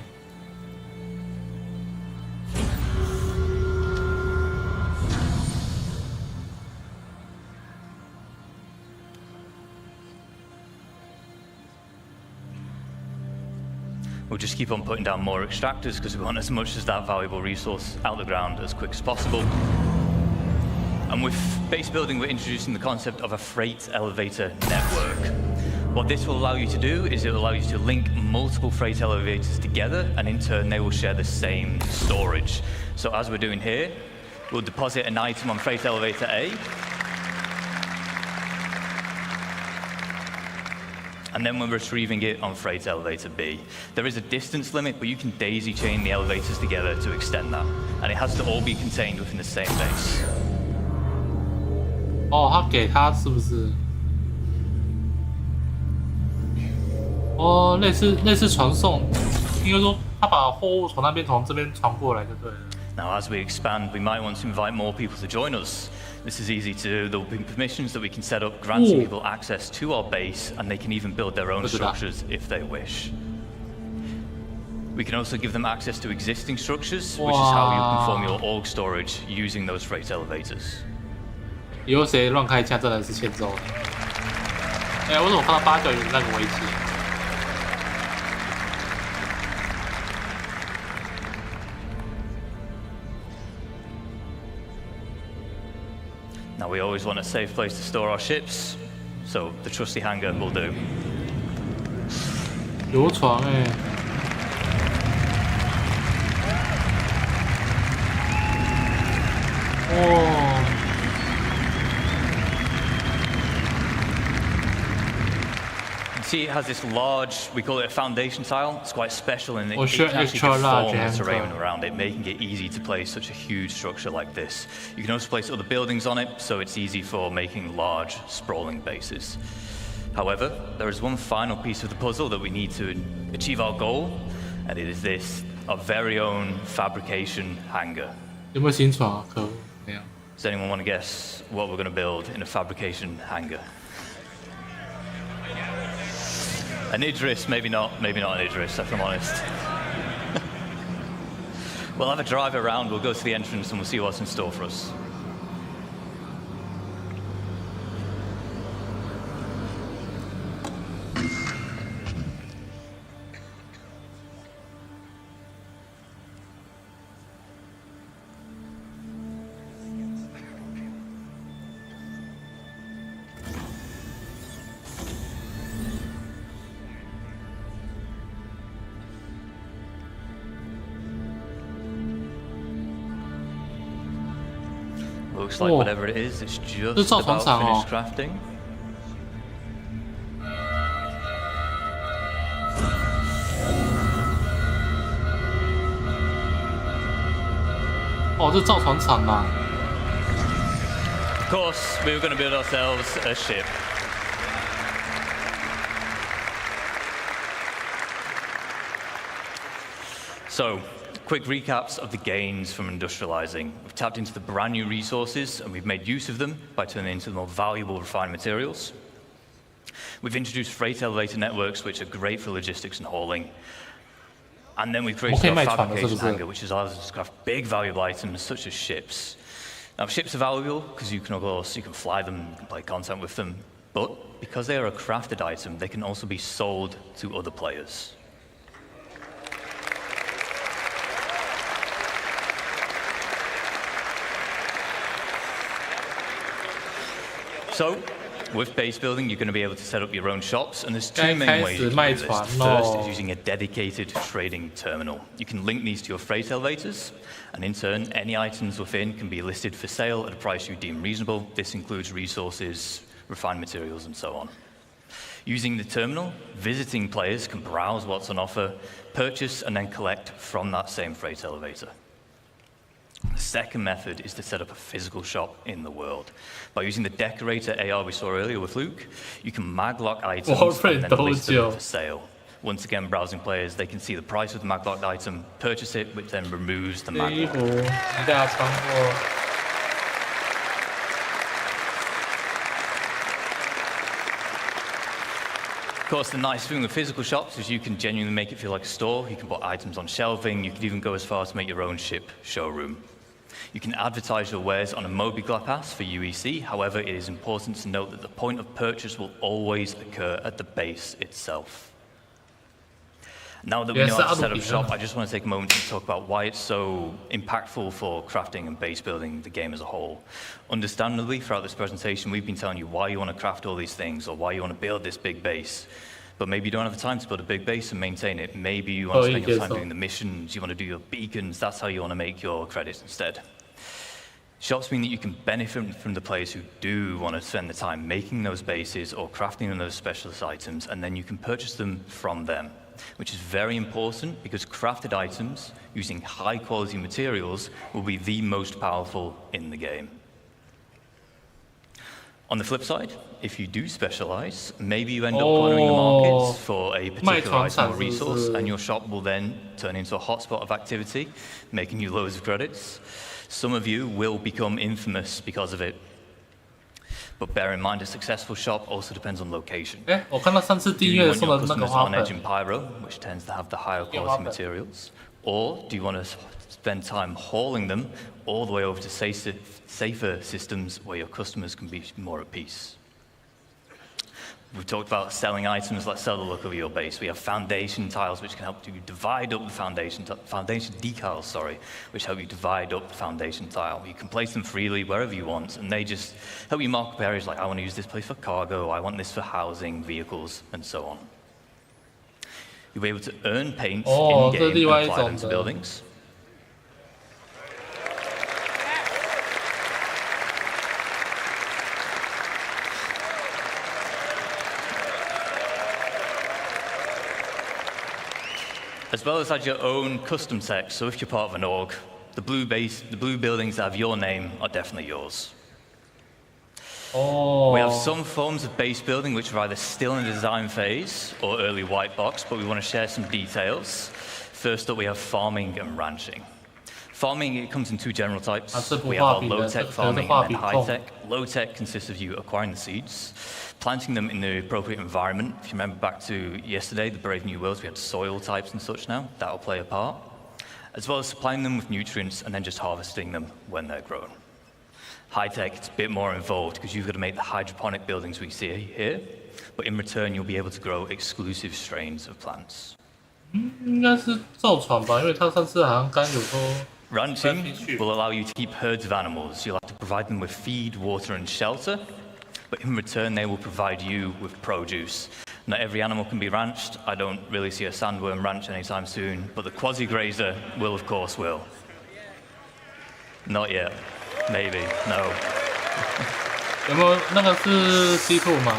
We'll just keep on putting down more extractors because we want as much as that valuable resource out the ground as quick as possible. And with base building, we're introducing the concept of a freight elevator network. What this will allow you to do is it will allow you to link multiple freight elevators together, and in turn they will share the same storage. So as we're doing here, we'll deposit an item on freight elevator A, and then we're retrieving it on freight elevator B. There is a distance limit, but you can daisy chain the elevators together to extend that. And it has to all be contained within the same base. 哦，他给他是不是？哦，类似传送，应该说他把货物从那边从这边传过来就对了。 Now, as we expand, we might want to invite more people to join us. This is easy to do. There will be permissions that we can set up, granting people access to our base, and they can even build their own structures if they wish. We can also give them access to existing structures, which is how you can form your org storage using those freight elevators. 以后谁乱开枪真的是欠揍的。为什么我看到89有那个危机？ Now we always want a safe place to store our ships, so the trusty hangar will do. 游船哎。哦。 See, it has this large, we call it a foundation tile. It's quite special in that it sure, can actually extra large deform the terrain around it, making it easy to place such a huge structure like this. You can also place other buildings on it, so it's easy for making large, sprawling bases. However, there is one final piece of the puzzle that we need to achieve our goal, and it is this, our very own fabrication hangar. 有没有新船啊？可恶，没有。 Does anyone want to guess what we're going to build in a fabrication hangar? An Idris, maybe not an Idris, if I'm honest. We'll have a drive around, we'll go to the entrance and we'll see what's in store for us. Looks like whatever it is, it's just about finished crafting. 哦，这造船厂啊。 Of course, we were going to build ourselves a ship. So, quick recaps of the gains from industrializing. We've tapped into the brand new resources and we've made use of them by turning into the more valuable refined materials. We've introduced freight elevator networks which are great for logistics and hauling. And then we've created our fabrication hangar which allows us to craft big valuable items such as ships. Now ships are valuable because you can fly them, you can play content with them, but because they are a crafted item, they can also be sold to other players. So, with base building, you're going to be able to set up your own shops, and there's two main ways you can do this. The first is using a dedicated trading terminal. You can link these to your freight elevators, and in turn, any items within can be listed for sale at a price you deem reasonable. This includes resources, refined materials, and so on. Using the terminal, visiting players can browse what's on offer, purchase, and then collect from that same freight elevator. The second method is to set up a physical shop in the world. By using the decorator AR we saw earlier with Luke, you can maglock items and then list them for sale. Once again, browsing players, they can see the price of the maglocked item, purchase it, which then removes the maglock. Of course, the nice thing with physical shops is you can genuinely make it feel like a store. You can put items on shelving. You can even go as far as to make your own ship showroom. You can advertise your wares on a mobile pass for UEC. However, it is important to note that the point of purchase will always occur at the base itself. Now that we know how to set up shop, I just want to take a moment to talk about why it's so impactful for crafting and base building the game as a whole. Understandably, throughout this presentation, we've been telling you why you want to craft all these things or why you want to build this big base. But maybe you don't have the time to build a big base and maintain it. Maybe you want to spend your time doing the missions, you want to do your beacons, that's how you want to make your credits instead. Shops mean that you can benefit from the players who do want to spend the time making those bases or crafting those specialist items, and then you can purchase them from them, which is very important because crafted items using high quality materials will be the most powerful in the game. On the flip side, if you do specialize, maybe you end up cornering the markets for a particular item or resource, and your shop will then turn into a hotspot of activity, making you loads of credits. Some of you will become infamous because of it. But bear in mind, a successful shop also depends on location. Do you want your customers on Edge and Pyro, which tends to have the higher quality materials? Or do you want to spend time hauling them all the way over to safer systems where your customers can be more at peace? We've talked about selling items. Let's sell the look of your base. We have foundation tiles, which can help you divide up the foundation decals, which help you divide up the foundation tile. You can place them freely wherever you want, and they just help you mark up areas like, I want to use this place for cargo, I want this for housing, vehicles, and so on. You'll be able to earn paint in-game and apply them to buildings. As well as add your own custom text, so if you're part of an org, the blue buildings that have your name are definitely yours. Oh. We have some forms of base building which are either still in the design phase or early white box, but we want to share some details. First up, we have farming and ranching. Farming, it comes in two general types. We have our low-tech farming and then high-tech. Low-tech consists of you acquiring the seeds, planting them in the appropriate environment. If you remember back to yesterday, the Brave New Worlds, we had soil types and such now. That'll play a part. As well as supplying them with nutrients and then just harvesting them when they're grown. High-tech, it's a bit more involved because you've got to make the hydroponic buildings we see here, but in return, you'll be able to grow exclusive strains of plants. 应该是造船吧，因为它上次好像刚有说。Ranching will allow you to keep herds of animals. You'll have to provide them with feed, water, and shelter, but in return, they will provide you with produce. Not every animal can be ranched. I don't really see a sandworm ranch anytime soon, but the quasi-grazer will, of course, will. Not yet. Maybe. No. 有没有那个是 C2 嘛？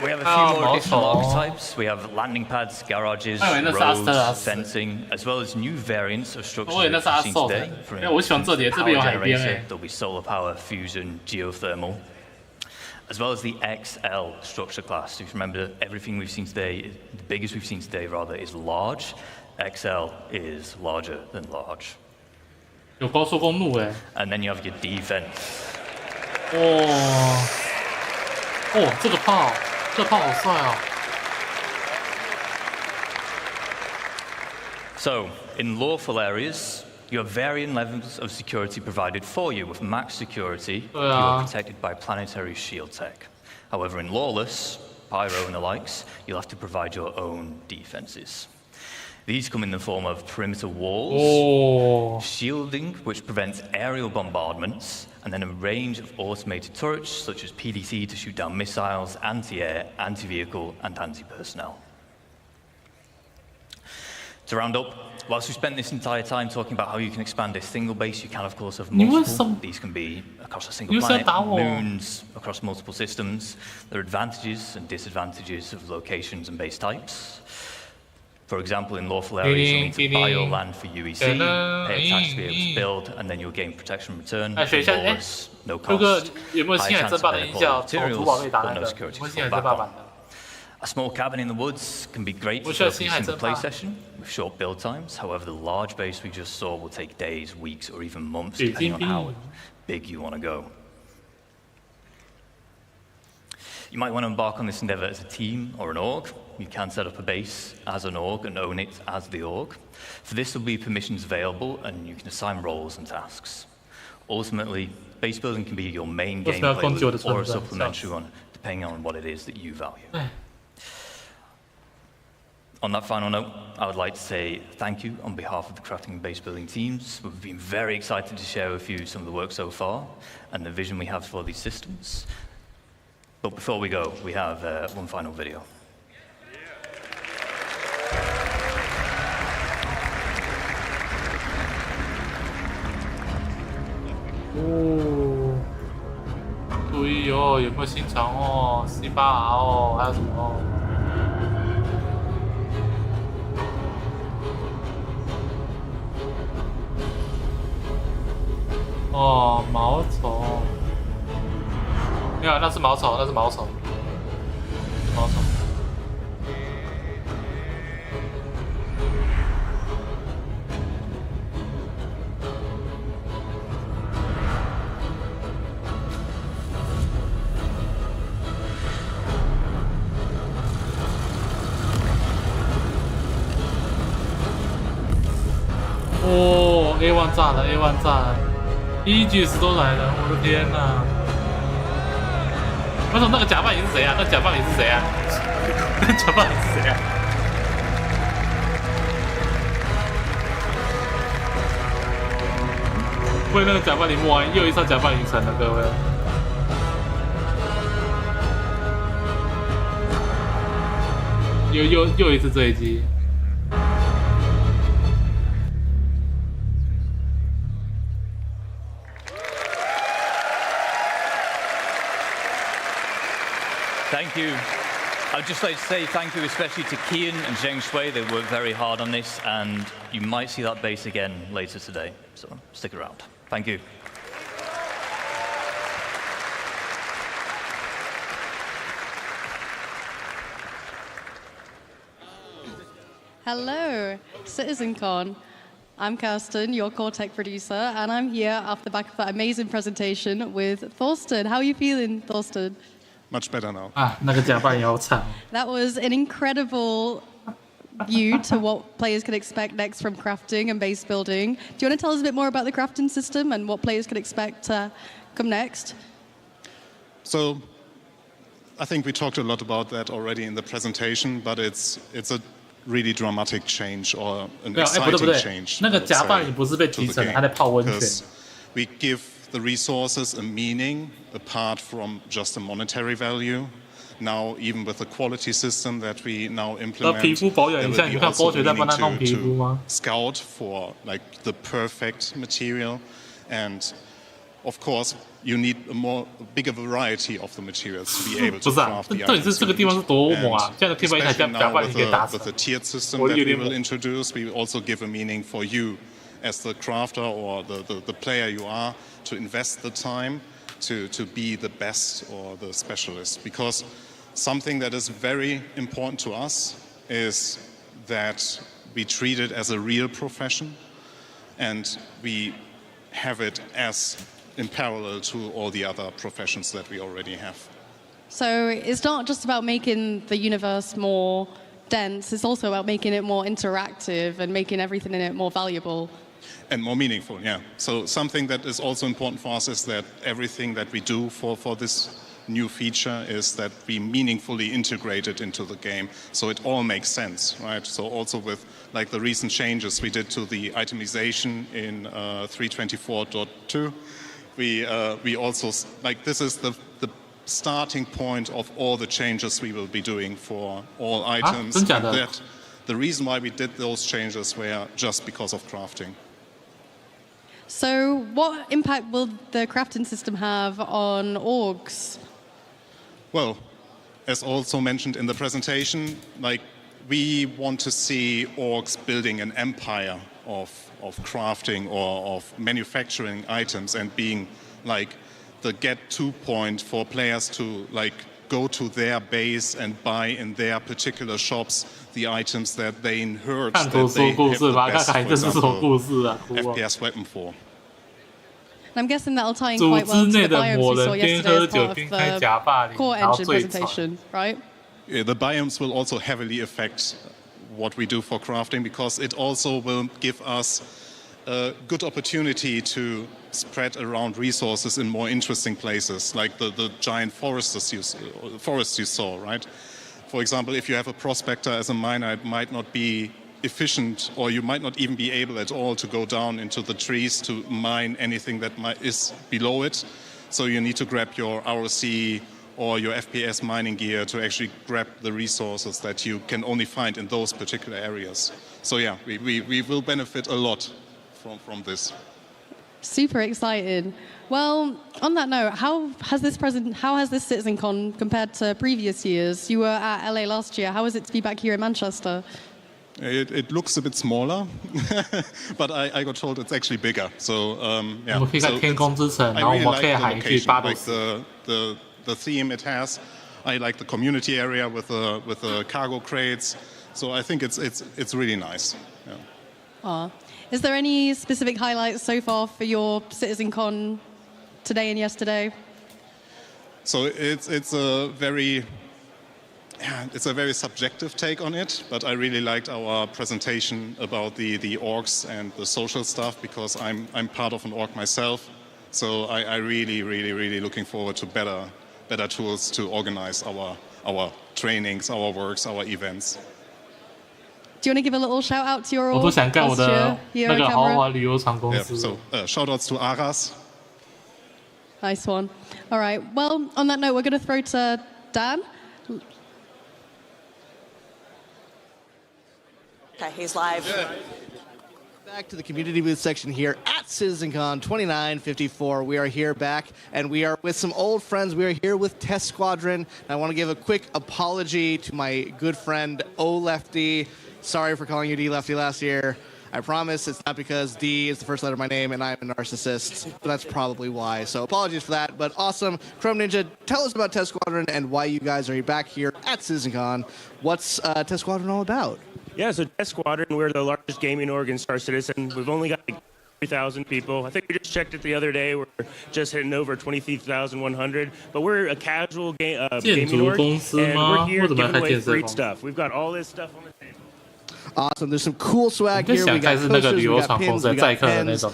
We have a few more additional archetypes. We have landing pads, garages, roads, fencing, as well as new variants of structures we've seen today. Power generation, there'll be solar power, fusion, geothermal, as well as the XL structure class. If you remember, everything we've seen today, the biggest we've seen today rather, is large. XL is larger than large. 有高速公路哎。And then you have your defense. 哦，这个炮。 这炮好帅哦！ So, in lawful areas, you have varying levels of security provided for you. With max security, you are protected by planetary shield tech. However, in lawless, pyro and the likes, you'll have to provide your own defenses. These come in the form of perimeter walls, shielding, which prevents aerial bombardments, and then a range of automated turrets, such as PDC to shoot down missiles, anti-air, anti-vehicle, and anti-personnel. To round up, whilst we spent this entire time talking about how you can expand a single base, you can, of course, have multiple. These can be across a single planet, moons, across multiple systems. There are advantages and disadvantages of locations and base types. For example, in lawful areas, you'll need to buy your land for UEC, pay a tax to be able to build, and then you'll gain protection in return. Lawless, no cost. High chance of better quality materials, but no security to fall back on. A small cabin in the woods can be great for a single play session with short build times. However, the large base we just saw will take days, weeks, or even months, depending on how big you want to go. You might want to embark on this endeavor as a team or an org. You can set up a base as an org and own it as the org. For this, there will be permissions available, and you can assign roles and tasks. Ultimately, base building can be your main gameplay loop or a supplementary one, depending on what it is that you value. On that final note, I would like to say thank you on behalf of the crafting and base building teams. We've been very excited to share with you some of the work so far and the vision we have for these systems. But before we go, we have one final video. Oh, 注意哦，有没有新船哦 ？C8R 哦，还有什么哦？哦，毛虫。 没有，那是毛虫，那是毛虫，毛虫。哦 ，A1 炸了 ，A1 炸了 ，Aegis 都来了，我的天哪！为什么那个假扮你是谁啊？那假扮你是谁啊？那假扮你是谁啊？为那个假扮你默哀，又一场假扮凌晨了，各位。又一次坠机。Thank you. I'd just like to say thank you especially to Kian and Zheng Shui. They worked very hard on this, and you might see that bass again later today. So stick around. Thank you. Hello, CitizenCon. I'm Kirsten, your core tech producer, and I'm here off the back of that amazing presentation with Thorsten. How are you feeling, Thorsten? Much better now. 那个假扮也好惨。 That was an incredible view to what players can expect next from crafting and base building. Do you want to tell us a bit more about the crafting system and what players can expect to come next? So, I think we talked a lot about that already in the presentation, but it's a really dramatic change or an exciting change. 那个假扮你不是被提成，他在泡温泉。 We give the resources a meaning apart from just a monetary value. Now, even with the quality system that we now implement, there will be also meaning to scout for like the perfect material, and of course, you need a bigger variety of the materials to be able to craft the items. Especially now with the tiered system that we will introduce, we will also give a meaning for you as the crafter or the player you are to invest the time to be the best or the specialist. Because something that is very important to us is that we treat it as a real profession and we have it as in parallel to all the other professions that we already have. So it's not just about making the universe more dense, it's also about making it more interactive and making everything in it more valuable. And more meaningful, yeah. So something that is also important for us is that everything that we do for this new feature is that we meaningfully integrate it into the game, so it all makes sense, right? So also with like the recent changes we did to the itemization in 324.2, we also like this is the starting point of all the changes we will be doing for all items. That the reason why we did those changes were just because of crafting. So what impact will the crafting system have on orgs? Well, as also mentioned in the presentation, like we want to see orgs building an empire of crafting or of manufacturing items and being like the get-to point for players to like go to their base and buy in their particular shops the items that they inherit that they have the best, for example, FPS weapon for. And I'm guessing that'll tie in quite well to the biomes we saw yesterday as part of the core engine presentation, right? Yeah, the biomes will also heavily affect what we do for crafting because it also will give us a good opportunity to spread around resources in more interesting places, like the giant forests you saw, right? For example, if you have a prospector as a miner, it might not be efficient, or you might not even be able at all to go down into the trees to mine anything that is below it. So you need to grab your ROC or your FPS mining gear to actually grab the resources that you can only find in those particular areas. So yeah, we will benefit a lot from this. Super exciting. Well, on that note, how has this CitizenCon compared to previous years? You were at LA last year. How is it to be back here in Manchester? It looks a bit smaller, but I got told it's actually bigger. So yeah. So I really like the location, like the theme it has. I like the community area with the cargo crates. So I think it's really nice. Yeah. Is there any specific highlights so far for your CitizenCon today and yesterday? So it's a very subjective take on it, but I really liked our presentation about the orgs and the social stuff because I'm part of an org myself. So I really looking forward to better better tools to organize our trainings, our works, our events. Do you want to give a little shout out to your 我都想干我的那个豪华旅游船公 Yeah, 司。 so shout outs to Aras. Nice one. All right. Well, on that note, we're going to throw to Dan. Okay, he's live. Back to the community booth section here at CitizenCon 2954. We are here back, and we are with some old friends. We are here with Test Squadron. And I want to give a quick apology to my good friend O Lefty. Sorry for calling you D Lefty last year. I promise it's not because D is the first letter of my name and I'm a narcissist, but that's probably why. So apologies for that, but awesome. Chrome Ninja, tell us about Test Squadron and why you guys are back here at CitizenCon. What's Test Squadron all about? Yeah, so Test Squadron, we're the largest gaming org in Star Citizen. We've only got like 3,000 people. I think we just checked it the other day. We're just hitting over 23,100. But we're a casual gaming org, and we're here giving away free stuff. We've got all this stuff on the table. Awesome. There's some cool swag here. We got posters, we got pins, we got pens.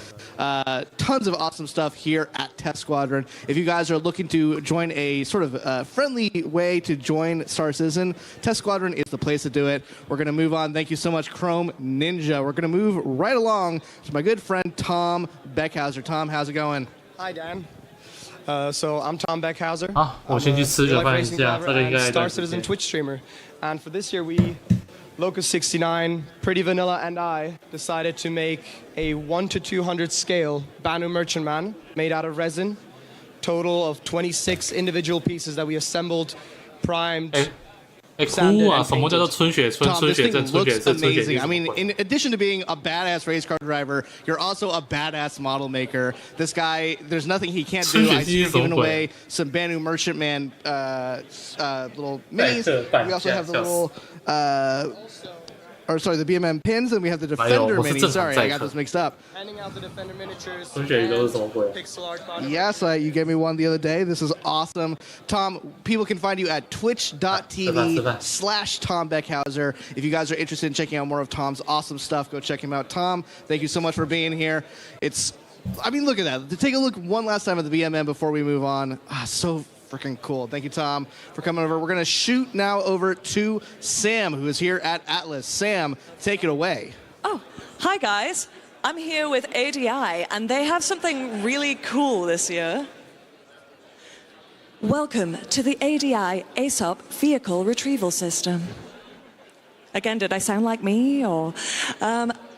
Tons of awesome stuff here at Test Squadron. If you guys are looking to join a sort of friendly way to join Star Citizen, Test Squadron is the place to do it. We're going to move on. Thank you so much, Chrome Ninja. We're going to move right along to my good friend Tom Beckhauser. Tom, how's it going? Hi, Dan. So I'm Tom Beckhauser. 我先去吃个饭一下，这个应该 Star Citizen Twitch streamer. And for this year, Locus 69, Pretty Vanilla, and I decided to make a 1 to 200 scale Banu Merchantman made out of resin. Total of 26 individual pieces that we assembled, primed. cool 啊！什么叫做春雪村？ Tom, 春 this 雪 thing 镇，春雪 looks 镇，春雪 amazing. 地。 I mean, in addition to being a badass race car driver, you're also a badass model maker. This guy, there's nothing he can't do. I see you giving away some Banu Merchantman little minis. We also have the little, or sorry, the BMM pins, and we have the Defender minis. Sorry, I got those mixed up. Handing out the Defender miniatures. 春雪都是什么鬼？ Pixel art bottom. Yes, you gave me one the other day. This is awesome. Tom, people can find you at twitch.tv/Tom Beckhauser. If you guys are interested in checking out more of Tom's awesome stuff, go check him out. Tom, thank you so much for being here. I mean, look at that. To take a look one last time at the BMM before we move on. So freaking cool. Thank you, Tom, for coming over. We're going to shoot now over to Sam, who is here at Atlas. Sam, take it away. Oh, hi, guys. I'm here with ADI, and they have something really cool this year. Welcome to the ADI ASOP Vehicle Retrieval System. Again, did I sound like me, or...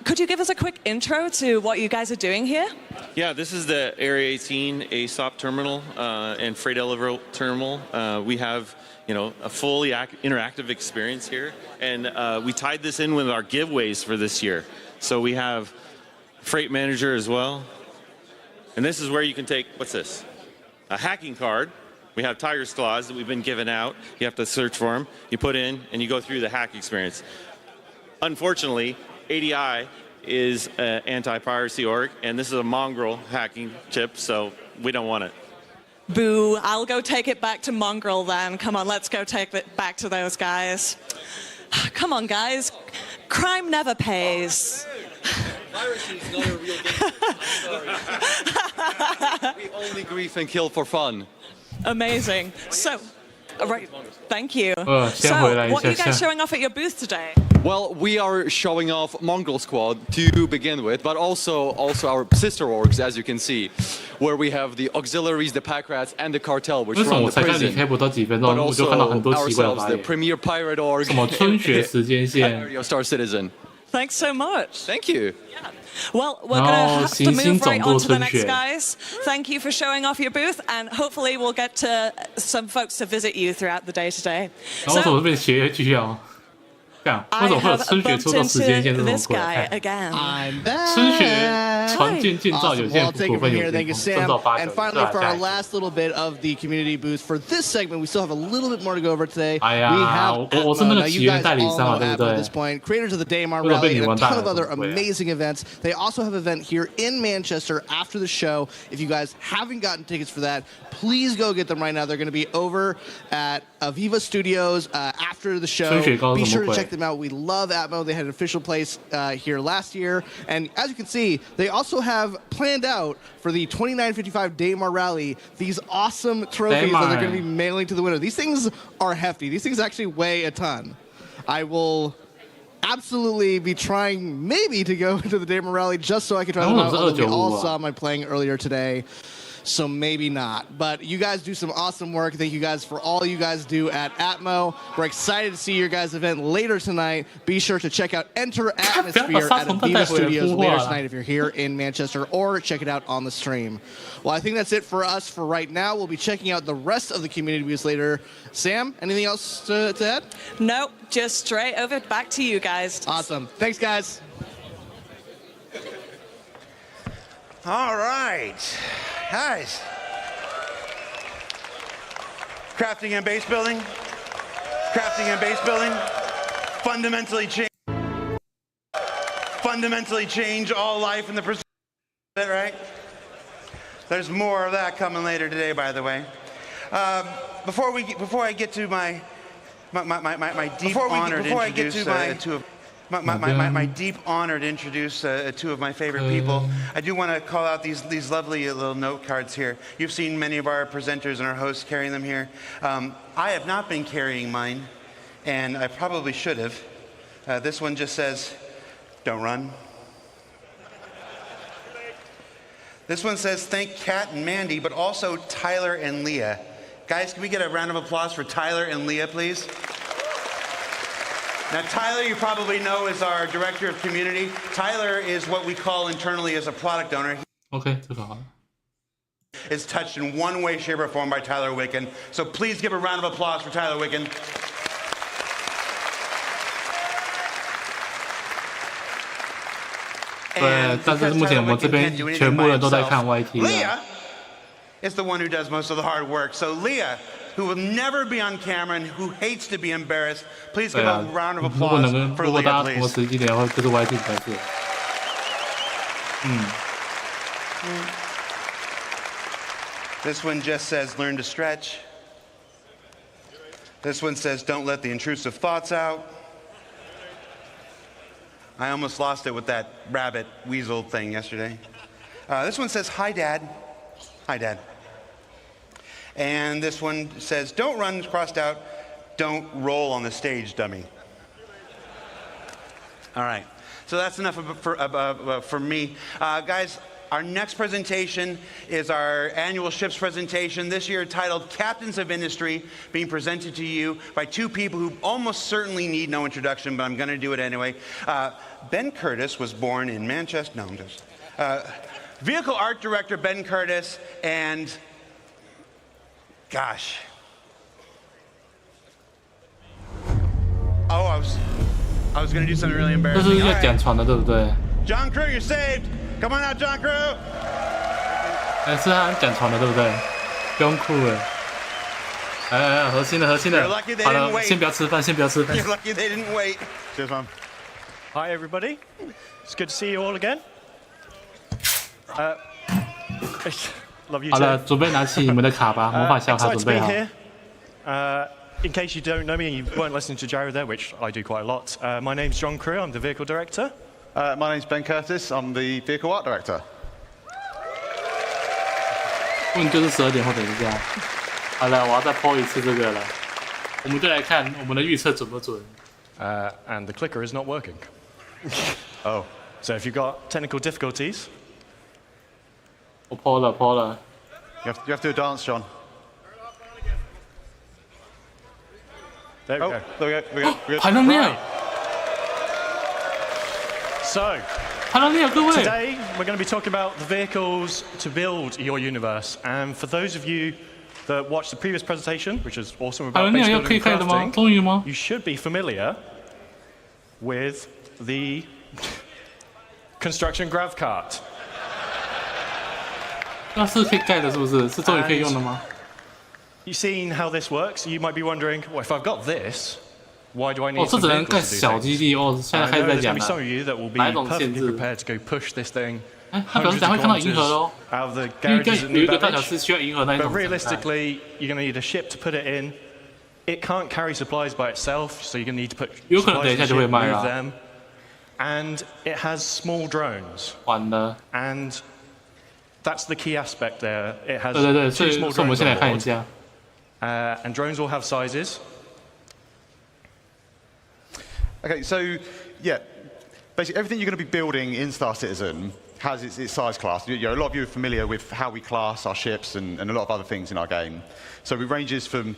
could you give us a quick intro to what you guys are doing here? Yeah, this is the Area 18 ASOP terminal and freight elevator terminal. We have, a fully interactive experience here, and we tied this in with our giveaways for this year. So we have Freight Manager as well, and this is where you can take, what's this? A hacking card. We have Tiger's Claws that we've been giving out. You have to search for them. You put in, and you go through the hack experience. Unfortunately, ADI is an anti-piracy org, and this is a mongrel hacking chip, so we don't want it. Boo, I'll go take it back to Mongrel then. Come on, let's go take it back to those guys. Come on, guys. Crime never pays. Piracy is not a real game. We only grief and kill for fun. Amazing. So, right, thank you. So, what are you guys showing off at your booth today? Well, we are showing off Mongrel Squad to begin with, but also our sister orgs, as you can see, where we have the auxiliaries, the pack rats, and the cartel, which run the prison. But also ourselves, the premier pirate org, Star Citizen. Thanks so much. Thank you. Yeah. Well, we're going to have to move right on to the next guys. Thank you for showing off your booth, and hopefully we'll get to some folks to visit you throughout the day today. I have bumped into this guy again. I'm back. Awesome. Well, I'll take it from here. Thank you, Sam. And finally, for our last little bit of the community booth, for this segment, we still have a little bit more to go over today. We have Atmo. Now, you guys all know Atmo at this point. Creators of the Daymar Rally and a ton of other amazing events. They also have an event here in Manchester after the show. If you guys haven't gotten tickets for that, please go get them right now. They're going to be over at Aviva Studios after the show. Be sure to check them them out. We love Atmo. They had an official place here last year. And as you can see, they also have planned out for the 2955 Daymar Rally these awesome trophies that they're going to be mailing to the winner. These things are hefty. These things actually weigh a ton. I will absolutely be trying maybe to go to the Daymar Rally just so I can try them out. We all saw my playing earlier today. So maybe not. But you guys do some awesome work. Thank you guys for all you guys do at Atmo. We're excited to see your guys' event later tonight. Be sure to check out Enter Atmosphere at Aviva Studios later tonight if you're here in Manchester, or check it out on the stream. Well, I think that's it for us for right now. We'll be checking out the rest of the community booths later. Sam, anything else to add? Nope, just straight over back to you guys. Awesome. Thanks, guys. All right. Guys, crafting and base building, fundamentally change all life in the pursuit of it, right? There's more of that coming later today, by the way. Before I get to my deep honor to introduce two of my favorite people, I do want to call out these lovely little note cards here. You've seen many of our presenters and our hosts carrying them here. I have not been carrying mine, and I probably should have. This one just says, "Don't run." This one says, "Thank Kat and Mandy, but also Tyler and Leah." Guys, can we get a round of applause for Tyler and Leah, please? Now, Tyler, you probably know, is our Director of Community. Tyler is what we call internally as a product owner. Okay, 这个好。 Is touched in one way, shape, or form by Tyler Wicken. So please give a round of applause for Tyler Wicken. And 但是目前我们这边全部人都在看 YT。 Leah is the one who does most of the hard work. So Leah, who will never be on camera and who hates to be embarrassed, please give a round of applause for Leah, please. 同时一点会就是 YT 才是。This one just says, "Learn to stretch." This one says, "Don't let the intrusive thoughts out." I almost lost it with that rabbit weasel thing yesterday. This one says, "Hi, Dad." Hi, Dad. And this one says, "Don't run," crossed out. "Don't roll on the stage, dummy." All right. So that's enough for me. Guys, our next presentation is our annual ships presentation, this year titled Captains of Industry, being presented to you by two people who almost certainly need no introduction, but I'm going to do it anyway. Ben Curtis was born in Manchester. No, I'm just. Vehicle art director Ben Curtis and, gosh. Oh, I was going to do something really embarrassing. 这是要讲船的，对不对？ John Crew, you're saved. Come on out, John Crew. 哎，是他讲船的，对不对？不用哭了。哎，核心的。好了，先不要吃饭，先不要吃饭。 You're lucky they didn't wait. Cheers, man. Hi, everybody. It's good to see you all again. Love you too. 好了，准备拿起你们的卡吧，魔法小卡准备好。 In case you don't know me and you weren't listening to Jared there, which I do quite a lot, my name's John Crew, I'm the vehicle director. My name's Ben Curtis, I'm the vehicle art director. 问就是12点后等一下。好了，我要再 po 一次这个了，我们就来看我们的预测准不准。And the clicker is not working. Oh, so if you've got technical difficulties. 我 po 了。You have to do a dance, John. There we go. There we go. 排量量。 So, today we're going to be talking about the vehicles to build your universe. And for those of you that watched the previous presentation, which is awesome about base building and crafting, you should be familiar with the construction grav cart. 那是可以盖的，是不是？是终于可以用了吗？ You've seen how this works. You might be wondering, well, if I've got this, why do I need 这只能盖小基地哦。现在开始在讲了。 some of you that will be perfectly prepared to go push this thing. 他表示等会看到银河喽。 Out of the 应该 garages 有一个大小是需要银河那一种。 But realistically, you're going to need a ship to put it in. it can't carry supplies by itself, so you're going to need to put 有可能 supplies 等一 in 下 the 就会 ship, 卖 move 了。 them. And it has small drones. 完了。 And that's the key aspect there. It has 对对对， two small 所以我们 drones 先来 on 看一 board. 下。 And drones will have sizes. Okay, so yeah, basically everything you're going to be building in Star Citizen has its size class. A lot of you are familiar with how we class our ships and a lot of other things in our game. So it ranges from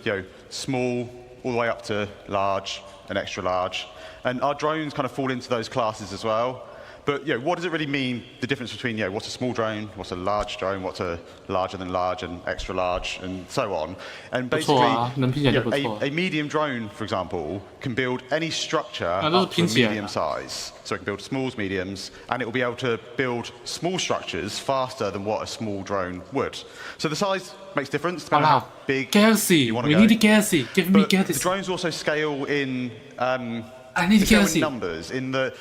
small all the way up to large and extra large. And our drones kind of fall into those classes as well. But what does it really mean, the difference between what's a small drone, what's a large drone, what's a larger than large and extra large, and so on. And basically, a medium drone, for example, can build any structure up to a medium size. So it can build smalls, mediums, and it will be able to build small structures faster than what a small drone would. So the size makes a difference depending on how big you want to go. We need Galaxy. Give me Galaxy. The drones also scale in I need Galaxy. numbers in the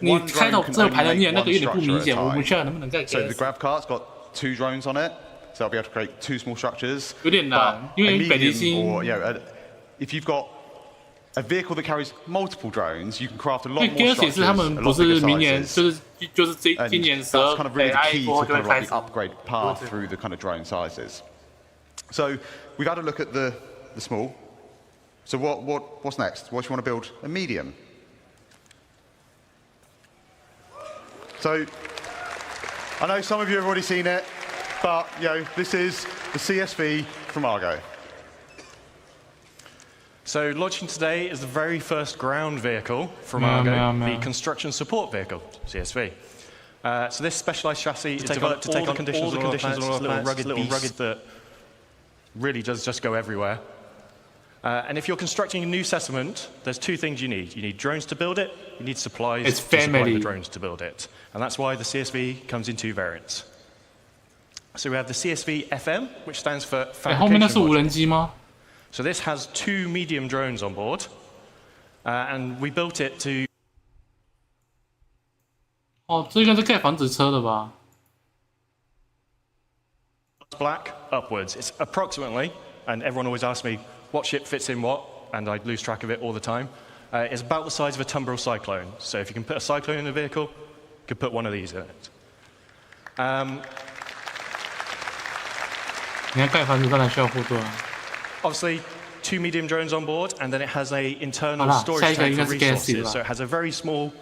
你 one 开到 drone 这个 can 排的 only 念 make 那个 one 有点不 structure 明 at 显， a 我们 time. 需要能不能再 So the Galaxy？ grav cart's got 2 drones on it, so I'll be able to create 2 small structures. 有点难，因为北极星。 Or if you've got a vehicle that carries multiple drones, you can craft a lot more Galaxy structures, 是他 a 们 lot 不是 bigger 明年 sizes. 就是今 And 年 that's kind of really the 12 key to 过后就 kind 会 of 开 like 始 the。upgrade path through the kind of drone sizes. So we've had a look at the small. So what's next? What do you want to build? A medium. So I know some of you have already seen it, but this is the CSV from Argo. So launching today is the very first ground vehicle from Argo, the Construction Support Vehicle, CSV. So this specialized chassis is developed to take on all the conditions, little rugged that really does just go everywhere. And if you're constructing a new settlement, there's 2 things you need. You need drones to build it, you need supplies to supply the drones to build it. And that's why the CSV comes in 2 variants. So we have the CSV FM, which stands for Fabrication Module. So this has 2 medium drones on board, and we built it to... 哦，这个是盖房子车的吧 Black upwards. It's approximately, and everyone always asks me what ship fits in what, and I lose track of it all the time. It's about the size of a Tumbril Cyclone. So if you can put a Cyclone in a vehicle, you could put one of these in it. 你看盖房子当然需要护盾。 Obviously, 2 medium drones on board, and then it has a internal storage tank for resources. So it has a very small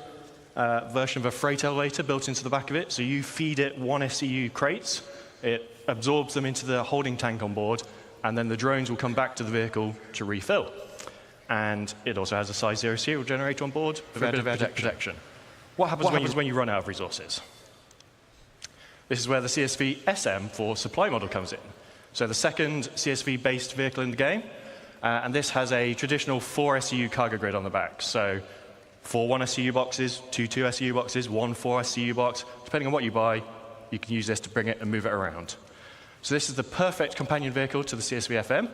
version of a freight elevator built into the back of it. So you feed it 1 SCU crates, it absorbs them into the holding tank on board, and then the drones will come back to the vehicle to refill. And it also has a size 0 serial generator on board for a bit of protection. What happens when you run out of resources? This is where the CSV SM for supply model comes in. So the second CSV-based vehicle in the game, and this has a traditional 4 SCU cargo grid on the back. So 4 1 SCU boxes, 2 2 SCU boxes, 1 4 SCU box. Depending on what you buy, you can use this to bring it and move it around. So this is the perfect companion vehicle to the CSV FM.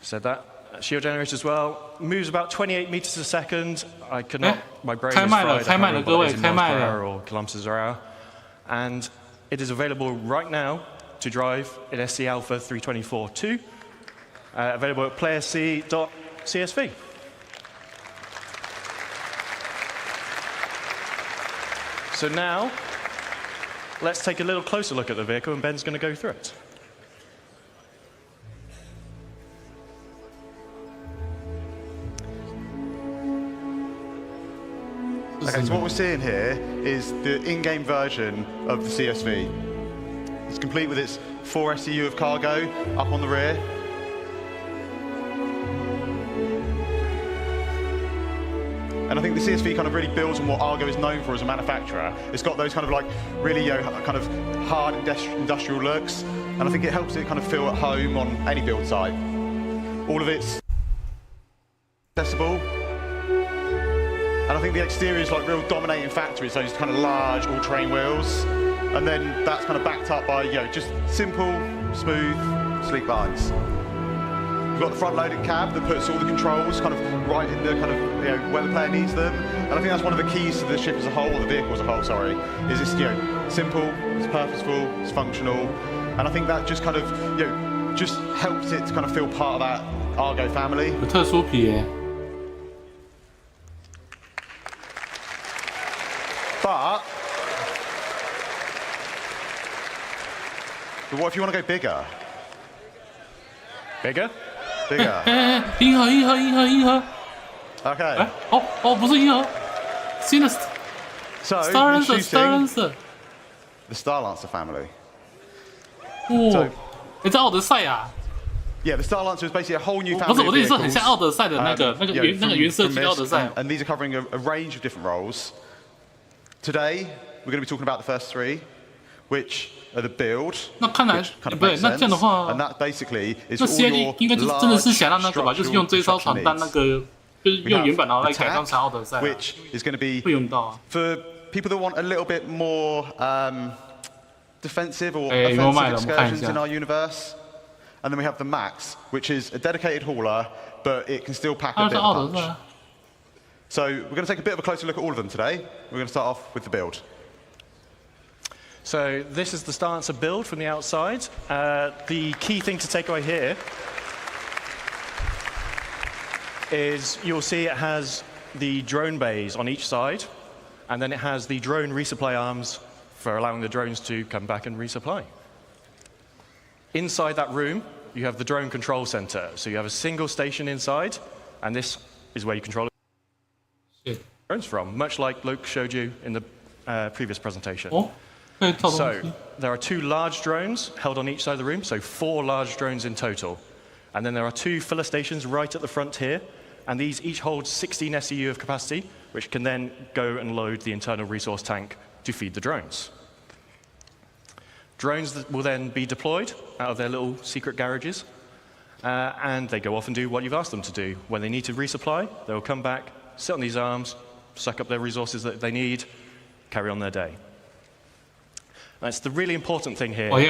Said that. Shield generator as well. Moves about 28 meters a second. I could not, my brain is fried. I can't remember what it is in miles per hour or kilometers per hour. And it is available right now to drive in SC Alpha 324.2. Available at playerc.csv. So now, let's take a little closer look at the vehicle, and Ben's going to go through it. Okay, so what we're seeing here is the in-game version of the CSV. It's complete with its 4 SCU of cargo up on the rear. And I think the CSV kind of really builds on what Argo is known for as a manufacturer. It's got those kind of like really kind of hard industrial looks, and I think it helps it kind of feel at home on any build site. All of it's accessible. And I think the exterior is like real dominating factor. It's those kind of large all-terrain wheels, and then that's kind of backed up by just simple, smooth, sleek lines. We've got the front-loaded cab that puts all the controls kind of right in the kind of where the player needs them, and I think that's one of the keys to the ship as a whole, or the vehicle as a whole. Sorry, is it's simple, it's purposeful, it's functional, and I think that just kind of just helps it to kind of feel part of that Argo family. 有特殊皮耶。But what if you want to go bigger? Bigger? Bigger. 银河。Okay. 不是银河，新的 So, Star the Star Lancer family. 哦，这奥德赛啊。Yeah, the Star Lancer is basically a whole new family. 不是，我的意思很像奥德赛的那个原设计奥德赛。And these are covering a range of different roles. Today, we're going to be talking about the first three, which are the build. 那看来不对，那这样的话， and that basically is 那 all CID 应该就真的是想让那个吧，就是用这艘船当那个，就是用原版然后来改装成奥德赛。Which is going to be 会用到啊。 for people that want a little bit more defensive or offensive excursions in our universe. And then we have the Max, which is a dedicated hauler, but it can still pack a bit of punch. So we're going to take a bit of a closer look at all of them today. We're going to start off with the build. So this is the Star Lancer build from the outside. The key thing to take away here is you'll see it has the drone bays on each side, and then it has the drone resupply arms for allowing the drones to come back and resupply. Inside that room, you have the drone control center. So you have a single station inside, and this is where you control drones from, much like Luke showed you in the previous presentation. So there are 2 large drones held on each side of the room, so 4 large drones in total. And then there are 2 filler stations right at the front here, and these each hold 16 SEU of capacity, which can then go and load the internal resource tank to feed the drones. Drones will then be deployed out of their little secret garages, and they go off and do what you've asked them to do. When they need to resupply, they'll come back, sit on these arms, suck up their resources that they need, carry on their day. That's the really important thing here. All these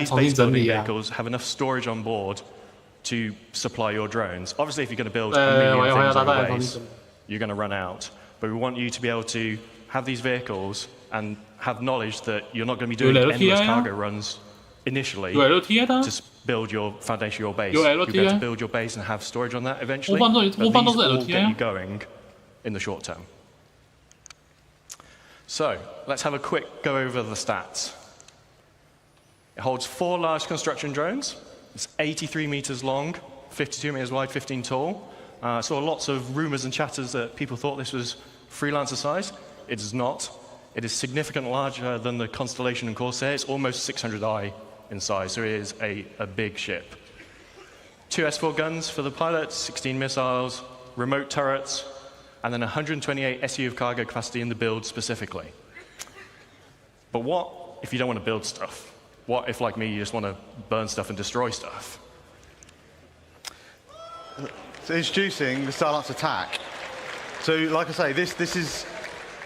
base building vehicles have enough storage on board to supply your drones. Obviously, if you're going to build a million things on the base, you're going to run out. But we want you to be able to have these vehicles and have knowledge that you're not going to be doing endless cargo runs initially to build your foundation, your base. You'll be able to build your base and have storage on that eventually. But these all get you going in the short term. So let's have a quick go over the stats. It holds 4 large construction drones. It's 83 meters long, 52 meters wide, 15 tall. Saw lots of rumors and chatters that people thought this was Freelancer size. It is not. It is significantly larger than the Constellation and Corsair. It's almost 600i in size, so it is a big ship. 2 S4 guns for the pilots, 16 missiles, remote turrets, and then 128 SU of cargo capacity in the build specifically. But what if you don't want to build stuff? What if, like me, you just want to burn stuff and destroy stuff? So introducing the Star Lancer attack. So like I say, this is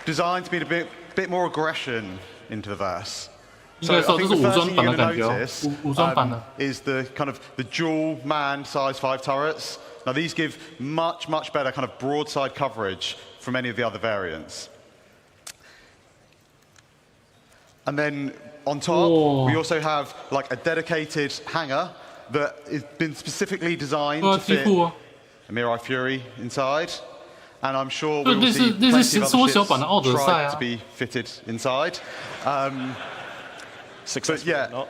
designed to be a bit more aggression into the verse. So I think the first thing you're going to notice is the kind of the dual manned size 5 turrets. Now these give much better kind of broadside coverage from any of the other variants. And then on top, we also have like a dedicated hangar that has been specifically designed to fit a Mirai Fury inside. And I'm sure we will see plenty of other ships try to be fitted inside. Successful, yeah,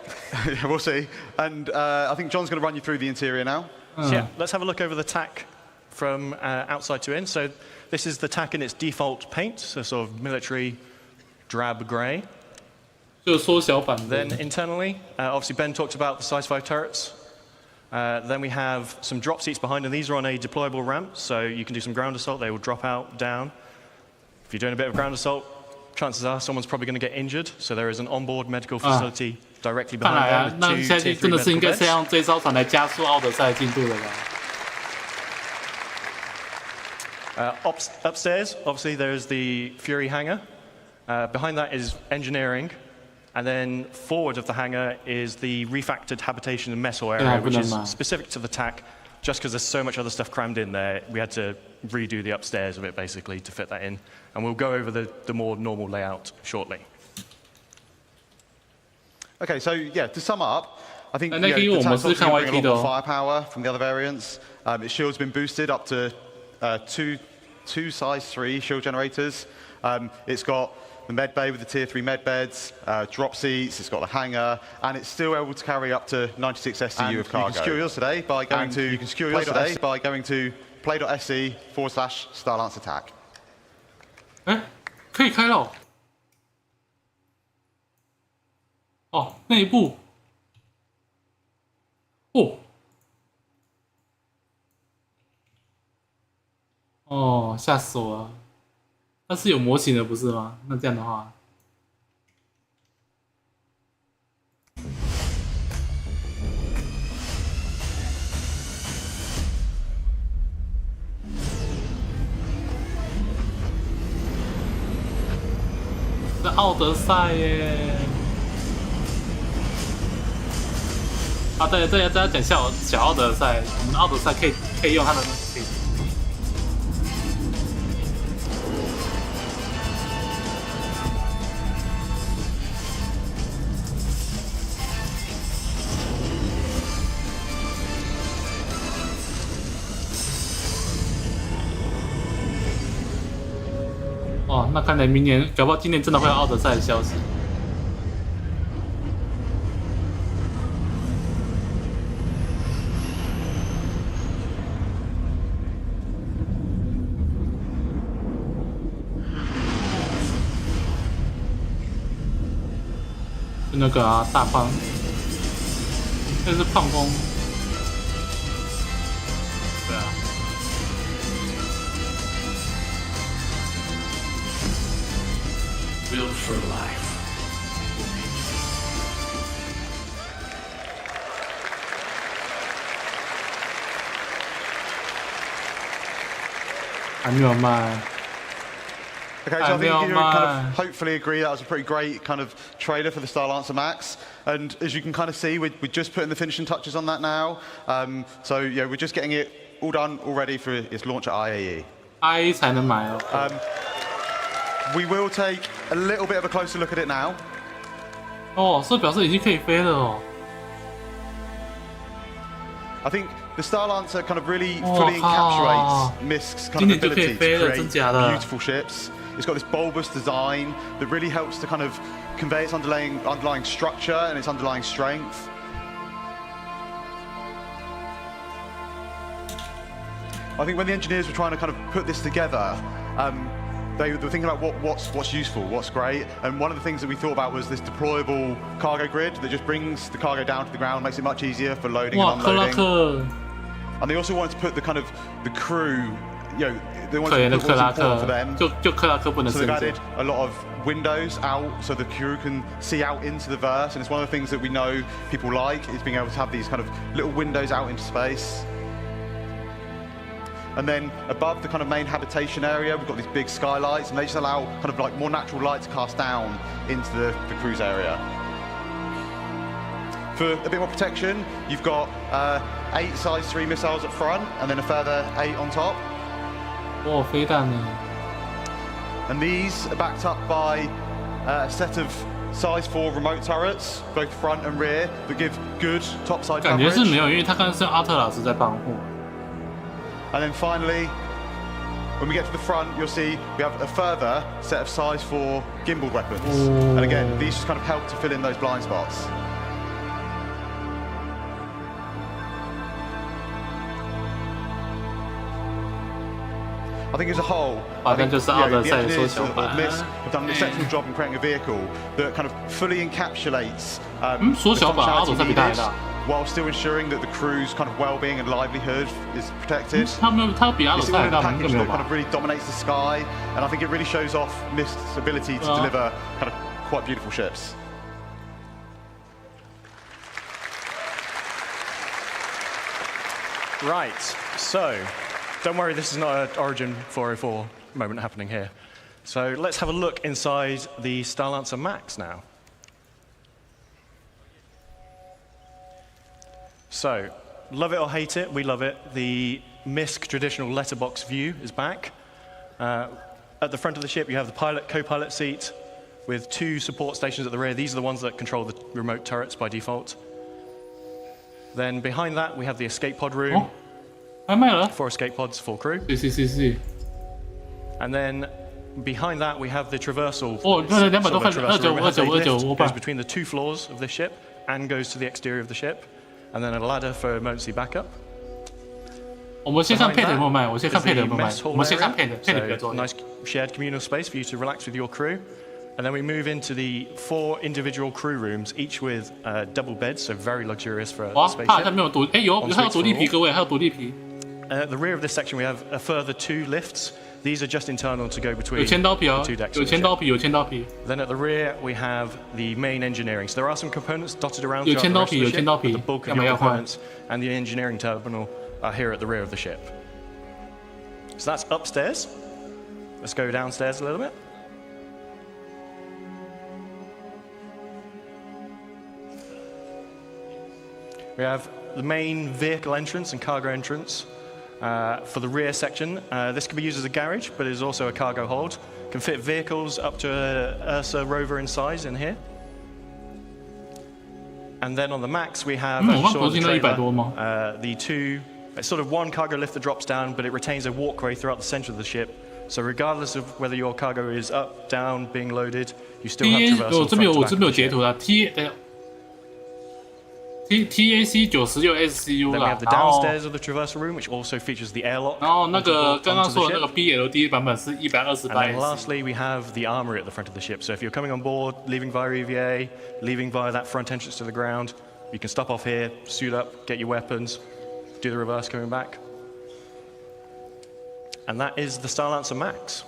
we'll see. And I think John's going to run you through the interior now. So yeah, let's have a look over the tack from outside to in. So this is the tack in its default paint, so sort of military drab grey. Then internally, obviously Ben talked about the size 5 turrets. Then we have some drop seats behind, and these are on a deployable ramp, so you can do some ground assault. They will drop out, down. If you're doing a bit of ground assault, chances are someone's probably going to get injured, so there is an onboard medical facility directly behind them with 2 Tier 3 medical beds. Upstairs, obviously, there's the Fury hangar. Behind that is engineering. And then forward of the hangar is the refactored habitation and mess hall area, which is specific to the TAC. Just because there's so much other stuff crammed in there, we had to redo the upstairs of it, basically, to fit that in. And we'll go over the more normal layout shortly. OK, so yeah, to sum up, I think the tanks obviously bring a lot more firepower from the other variants. Its shield's been boosted up to two size 3 shield generators. It's got the med bay with the tier 3 med beds, drop seats, it's got the hangar, and it's still able to carry up to 96 STU of cargo. You can secure yours today by going to play.se/Star Lance Attack. 可以开了哦，内部哦，吓死我了！那是有模型的不是吗？那这样的话，是奥德赛耶！啊，对，这要大家讲小奥德赛，我们的奥德赛可以用它的。哦，那看来明年，搞不好今年真的会有奥德赛的消息。就那个啊，大胖，那是胖风。对啊。Built for life. 还没有卖。Okay, so I think you can kind of hopefully agree that was a pretty great kind of trailer for the Star Lancer Max. And as you can kind of see, we're just putting the finishing touches on that now. So yeah, we're just getting it all done, all ready for its launch at IAE. IAE 才能买哦。We will take a little bit of a closer look at it now. 哦，这表示已经可以飞了哦。I think the Star Lancer kind of really fully encapsulates Misk's kind of ability to create beautiful ships. It's got this bulbous design that really helps to kind of convey its underlying structure and its underlying strength. I think when the engineers were trying to kind of put this together, they were thinking about what's useful, what's great, and one of the things that we thought about was this deployable cargo grid that just brings the cargo down to the ground, makes it much easier for loading and unloading. And they also wanted to put the kind of the crew, you know, they wanted to put what's important for them. So they've added a lot of windows out so the crew can see out into the verse, and it's one of the things that we know people like is being able to have these kind of little windows out into space. And then above the kind of main habitation area, we've got these big skylights, and they just allow kind of like more natural light to cast down into the cruise area. For a bit more protection, you've got 8 size 3 missiles up front, and then a further 8 on top. Oh, 飞弹呢? And these are backed up by a set of size 4 remote turrets, both front and rear, that give good topside coverage. 感觉是没有，因为他刚刚是阿特老师在帮护。And then finally, when we get to the front, you'll see we have a further set of size 4 gimbal weapons. And again, these just kind of help to fill in those blind spots. I think as a whole, the engineers of Misk have done an exceptional job in creating a vehicle that kind of fully encapsulates while still ensuring that the crew's kind of well-being and livelihood is protected. It's all in a package that kind of really dominates the sky, and I think it really shows off Misk's ability to deliver kind of quite beautiful ships. Right, so don't worry, this is not an Origin 404 moment happening here. So let's have a look inside the Star Lancer Max now. So, love it or hate it, we love it. The Misk traditional letterbox view is back. At the front of the ship, you have the pilot, co-pilot seat with 2 support stations at the rear. These are the ones that control the remote turrets by default. Then behind that, we have the escape pod room. 4 escape pods, 4 crew. And then behind that, we have the traversal. It goes between the 2 floors of this ship and goes to the exterior of the ship. And then a ladder for emergency backup. 我们先看配的有没有卖，我先看配的有没有卖。我们先看配的，配的比较重要。 Nice shared communal space for you to relax with your crew. And then we move into the 4 individual crew rooms, each with double beds, so very luxurious for a spaceship. 它没有独，哎有，它有独立皮，各位，还有独立皮。At the rear of this section, we have a further 2 lifts. These are just internal to go between 有千刀皮哦， the 2 decks. 有千刀皮，有千刀皮。Then at the rear, we have the main engineering. So there are some components dotted around 有 throughout 千 the 刀 rest 皮， of 有 the 千 ship, 刀 but 皮， the bulk 要 of 么 your 要换。 components and the engineering terminal are here at the rear of the ship. So that's upstairs. Let's go downstairs a little bit. We have the main vehicle entrance and cargo entrance for the rear section. This can be used as a garage, but it is also a cargo hold. Can fit vehicles up to a Ursa rover in size in here. And then on the max, we have the 2, it's sort of 1 cargo lift that drops down, but it retains a walkway throughout the center of the ship. So regardless of whether your cargo is up, down, being loaded, you still have traversal from the back of the ship. TAC 96 SCU 啦， Then we have the downstairs of the traversal room, which also features the airlock. 然后那个刚刚说的那个 BLD 版本是128 And then lastly, we have the armory at the front of the ship. So if you're coming on board, leaving via EVA, leaving via that front entrance to the ground, you can stop off here, suit up, get your weapons, do the reverse coming back. And that is the Star Lancer Max.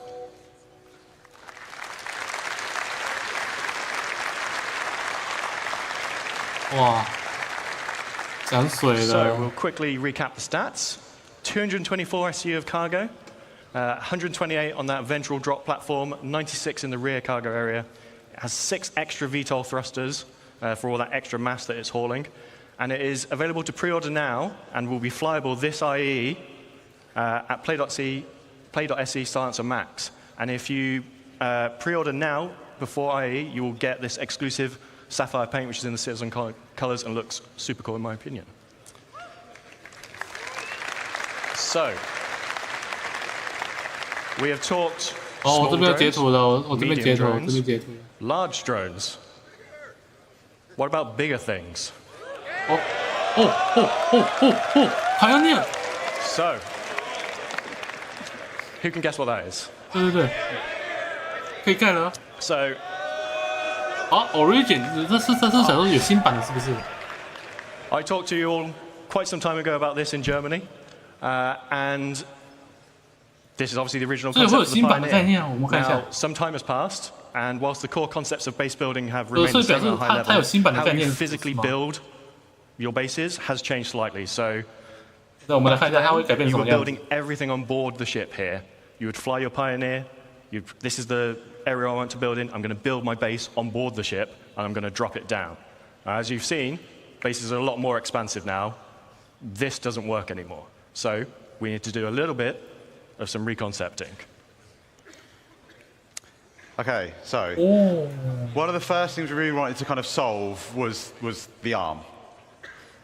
Wow. So we'll quickly recap the stats. 224 SU of cargo, 128 on that ventral drop platform, 96 in the rear cargo area. It has 6 extra VTOL thrusters for all that extra mass that it's hauling. And it is available to pre-order now and will be flyable this IE at play.se Star Lancer Max. And if you pre-order now before IE, you will get this exclusive sapphire paint, which is in the Citizen colors and looks super cool in my opinion. So, we have talked small drones, medium drones, large drones. What about bigger things? Pioneer. So, who can guess what that is? 对对对，可以盖了。 So. 好 ，Origin， 这是想说有新版的，是不是 ？I talked to you all quite some time ago about this in Germany, and this is obviously the original concept of the Pioneer. Now, some time has passed, and whilst the core concepts of base building have remained the same at a high level, how you physically build your bases has changed slightly. So, you were building everything on board the ship here. You would fly your Pioneer. This is the area I want to build in. I'm going to build my base on board the ship, and I'm going to drop it down. As you've seen, bases are a lot more expansive now. This doesn't work anymore. So we need to do a little bit of some reconcepting. Okay, so one of the first things we really wanted to kind of solve was the arm.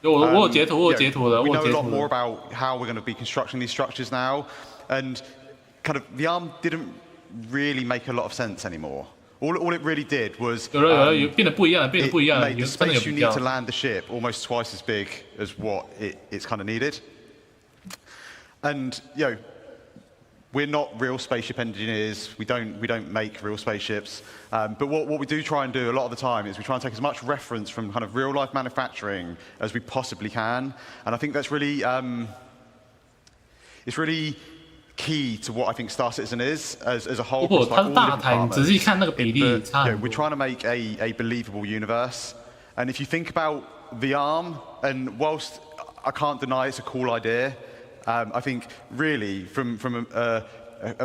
We know a lot more about how we're going to be constructing these structures now, and kind of the arm didn't really make a lot of sense anymore. All it really did was it made the space you need to land the ship almost twice as big as what it's kind of needed. And we're not real spaceship engineers. We don't make real spaceships. But what we do try and do a lot of the time is we try and take as much reference from kind of real life manufacturing as we possibly can. And I think that's really it's really key to what I think Star Citizen is as a whole. We're trying to make a believable universe. And if you think about the arm, and whilst I can't deny it's a cool idea, I think really from a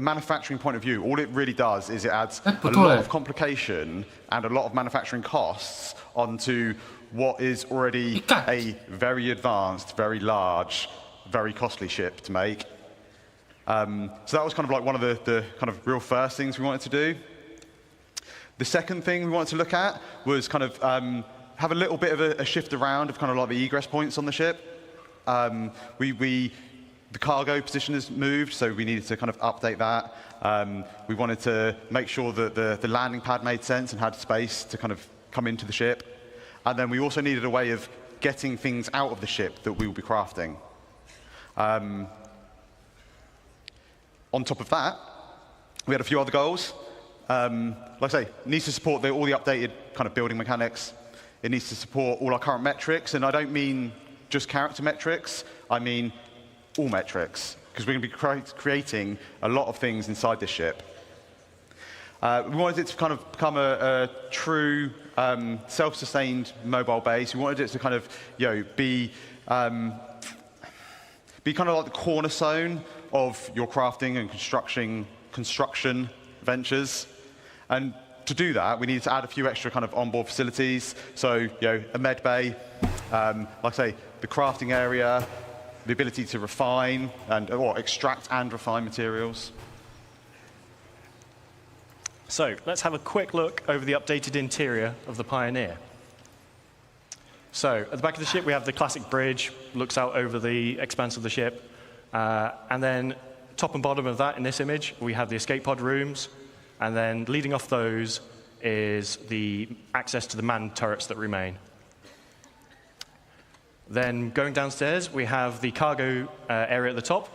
manufacturing point of view, all it really does is it adds a lot of complication and a lot of manufacturing costs onto what is already a very advanced, very large, very costly ship to make. So that was kind of like one of the kind of real first things we wanted to do. The second thing we wanted to look at was kind of have a little bit of a shift around of kind of like the egress points on the ship. The cargo position has moved, so we needed to kind of update that. We wanted to make sure that the landing pad made sense and had space to kind of come into the ship. And then we also needed a way of getting things out of the ship that we will be crafting. On top of that, we had a few other goals. Like I say, it needs to support all the updated kind of building mechanics. It needs to support all our current metrics, and I don't mean just character metrics, I mean all metrics, because we're going to be creating a lot of things inside this ship. We wanted it to kind of become a true self-sustained mobile base. We wanted it to kind of, be kind of like the cornerstone of your crafting and construction ventures. And to do that, we needed to add a few extra kind of onboard facilities. So, a med bay, like I say, the crafting area, the ability to refine or extract and refine materials. So let's have a quick look over the updated interior of the Pioneer. So at the back of the ship, we have the classic bridge, looks out over the expanse of the ship. And then top and bottom of that in this image, we have the escape pod rooms. And then leading off those is the access to the manned turrets that remain. Then going downstairs, we have the cargo area at the top.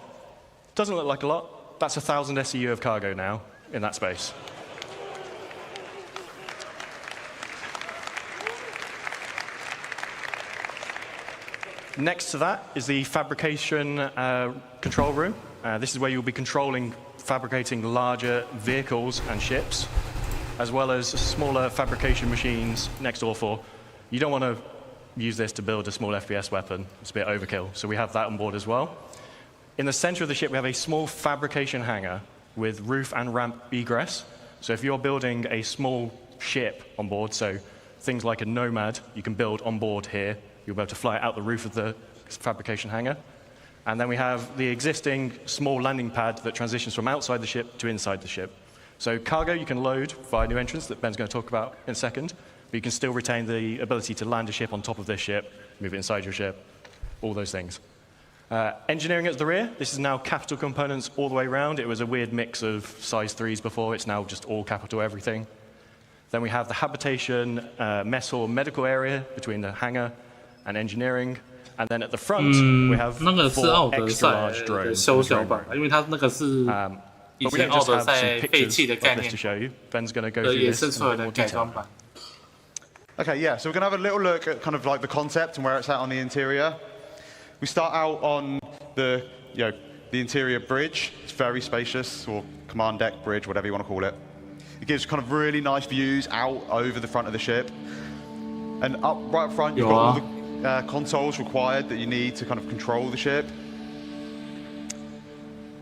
Doesn't look like a lot. That's 1,000 SEU of cargo now in that space. Next to that is the fabrication control room. This is where you'll be fabricating larger vehicles and ships, as well as smaller fabrication machines next door for. You don't want to use this to build a small FPS weapon. It's a bit overkill, so we have that on board as well. In the center of the ship, we have a small fabrication hangar with roof and ramp egress. So if you're building a small ship on board, so things like a Nomad, you can build on board here. You'll be able to fly out the roof of the fabrication hangar. And then we have the existing small landing pad that transitions from outside the ship to inside the ship. So cargo you can load via new entrance that Ben's going to talk about in a second. But you can still retain the ability to land a ship on top of this ship, move it inside your ship, all those things. Engineering at the rear, this is now capital components all the way around. It was a weird mix of size 3s before. It's now just all capital everything. Then we have the habitation, mess hall, medical area between the hangar and engineering. And then at the front, we have 4 extra large drones. 修小版，因为它那个是以前奥德赛废弃的概念，衍生出来的改装版。Okay, yeah, so we're going to have a little look at kind of like the concept and where it's at on the interior. We start out on the interior bridge. It's very spacious, or command deck bridge, whatever you want to call it. It gives kind of really nice views out over the front of the ship. And right up front, you've got all the consoles required that you need to kind of control the ship,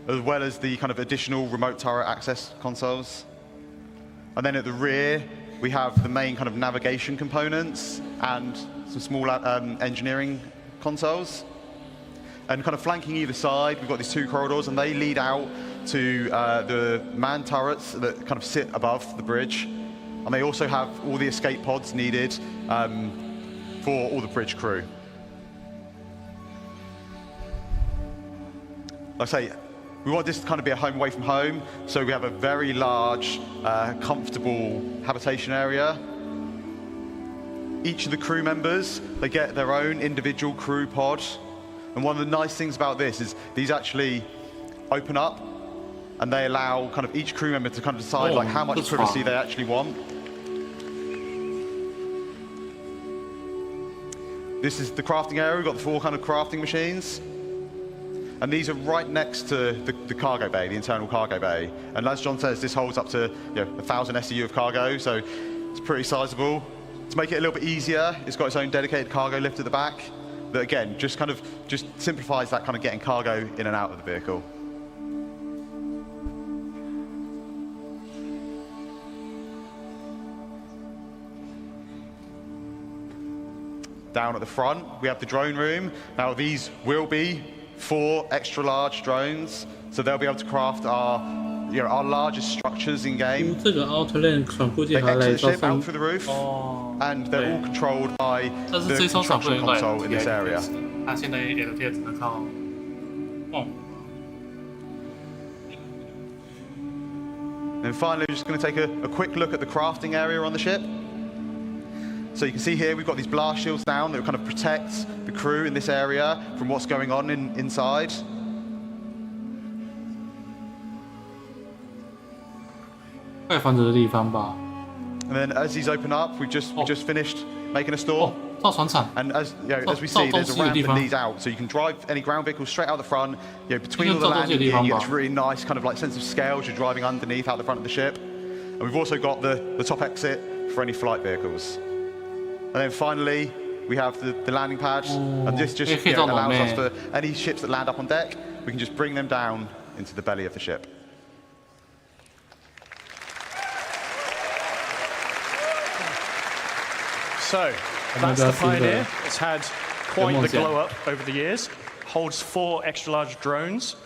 as well as the kind of additional remote turret access consoles. And then at the rear, we have the main kind of navigation components and some small engineering consoles. And kind of flanking either side, we've got these 2 corridors, and they lead out to the manned turrets that kind of sit above the bridge. And they also have all the escape pods needed for all the bridge crew. Like I say, we want this to kind of be a home away from home, so we have a very large, comfortable habitation area. Each of the crew members, they get their own individual crew pod. And one of the nice things about this is these actually open up, and they allow kind of each crew member to kind of decide like how much privacy they actually want. This is the crafting area. We've got the 4 kind of crafting machines. And these are right next to the cargo bay, the internal cargo bay. And as John says, this holds up to 1,000 SEU of cargo, so it's pretty sizable. To make it a little bit easier, it's got its own dedicated cargo lift at the back that, again, just simplifies that kind of getting cargo in and out of the vehicle. Down at the front, we have the drone room. Now, these will be 4 extra large drones, so they'll be able to craft our our largest structures in game. 这个 Outland 船估计 They 还来 exit the 招 ship 商 out through the roof, and they're all controlled by 但是 the 这艘船不 construction 能来 console in this area. 它现在 LT 只能靠And finally, we're just going to take a quick look at the crafting area on the ship. So you can see here we've got these blast shields down that kind of protect the crew in this area from what's going on inside. And then as these open up, we just finished making a store. And as as we see, there's a ramp that leads out, so you can drive any ground vehicles straight out the front. Between all the landing gear, you get this really nice kind of like sense of scale as you're driving underneath out the front of the ship. And we've also got the top exit for any flight vehicles. And then finally, we have the landing pad, and this just allows us for any ships that land up on deck, we can just bring them down into the belly of the ship. So, that's the Pioneer. It's had quite the glow up over the years. Holds 4 extra large drones.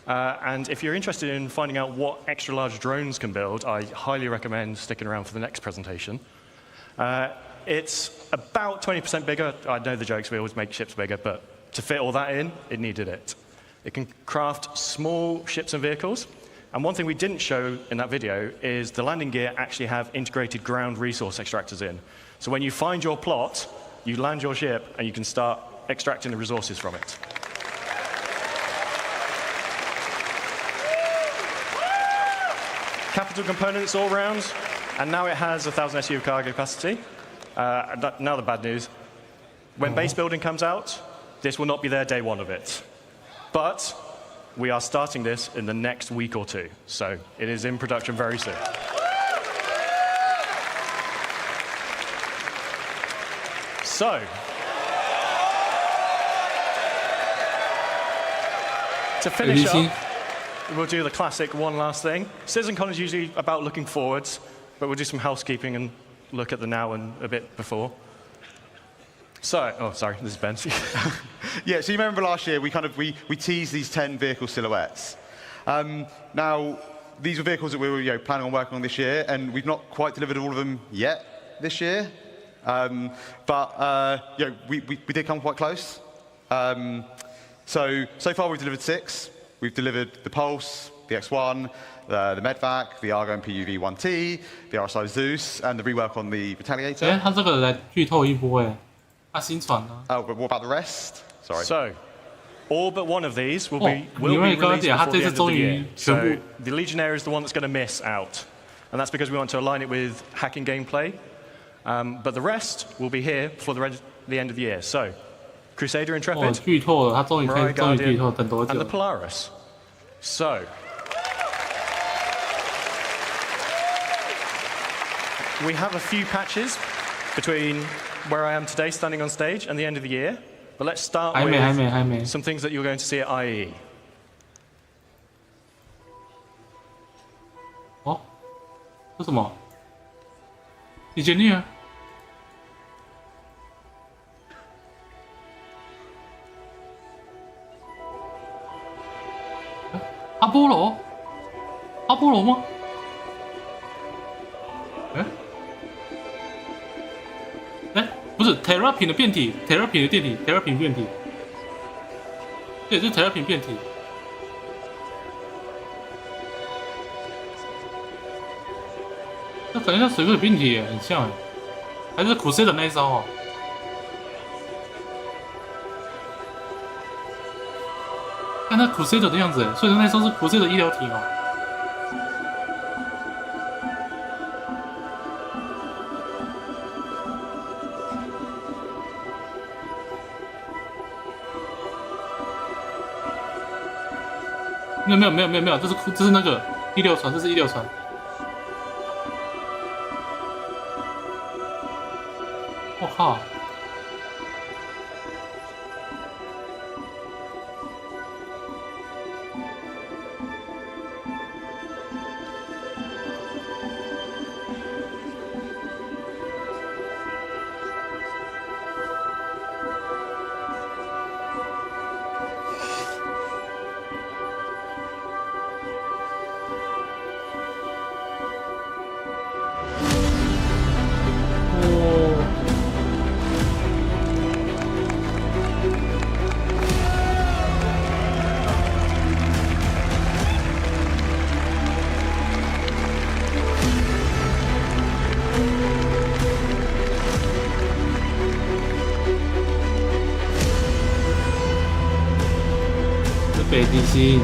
And if you're interested in finding out what extra large drones can build, I highly recommend sticking around for the next presentation. It's about 20% bigger. I know the jokes, we always make ships bigger, but to fit all that in, it needed it. It can craft small ships and vehicles. And one thing we didn't show in that video is the landing gear actually have integrated ground resource extractors in. So when you find your plot, you land your ship and you can start extracting the resources from it. Capital components all round, and now it has 1,000 SU of cargo capacity. Now the bad news. When base building comes out, this will not be there day one of it. But we are starting this in the next week or 2, so it is in production very soon. So, to finish up, we'll do the classic one last thing. CitizenCon is usually about looking forwards, but we'll do some housekeeping and look at the now and a bit before. So, oh, sorry, this is Ben. Yeah, so you remember last year we teased these 10 vehicle silhouettes. Now, these were vehicles that we were planning on working on this year, and we've not quite delivered all of them yet this year. But we did come quite close. So far we've delivered 6. We've delivered the Pulse, the X1, the Medvac, the Argo and PUV 1T, the RSI Zeus, and the rework on the Retaliator. 他这个来剧透一波新船呢 Oh, but what about the rest? Sorry. So, all but one of these will be released before the end of the year. So, the Legionnaire is the one that's going to miss out. And that's because we want to align it with hacking gameplay. But the rest will be here before the end of the year. So, Crusader Intrepid, Mariah Guardian, and the Polaris. So, we have a few patches between where I am today standing on stage and the end of the year. But let's start with some things that you're going to see at IEE. 哦，这什么 ？Engineer。阿波罗？阿波罗吗？不是 Terrapin 的变体 ，Terrapin 的变体 ，Terrapin 变体，对，是 Terrapin 变体。那感觉像水鬼变体耶，很像哎，还是 Crusader 那一招哦。看那 Crusader 的样子哎，所以说那招是 Crusader 医疗体哦。没有，这是那个116船，这是116船。我靠！北极星。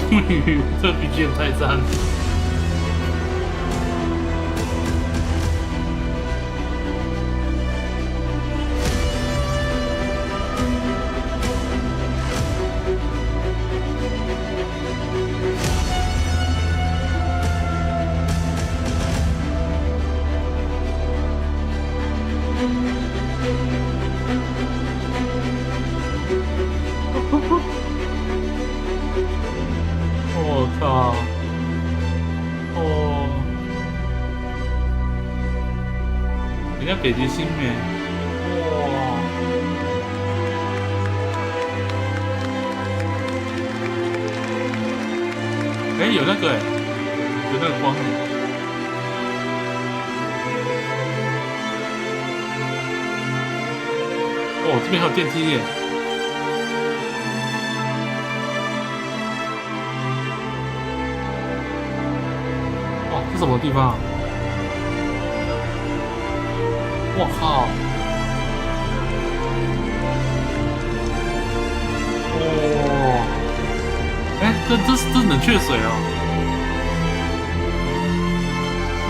终于，这 BGM 太赞了。我靠！哦，人家北极星耶！哇！哎，有那个哎，有那个光哎。哦，这边还有电梯耶！哇，这什么地方啊？我靠！哦，哎，这是冷却水哦，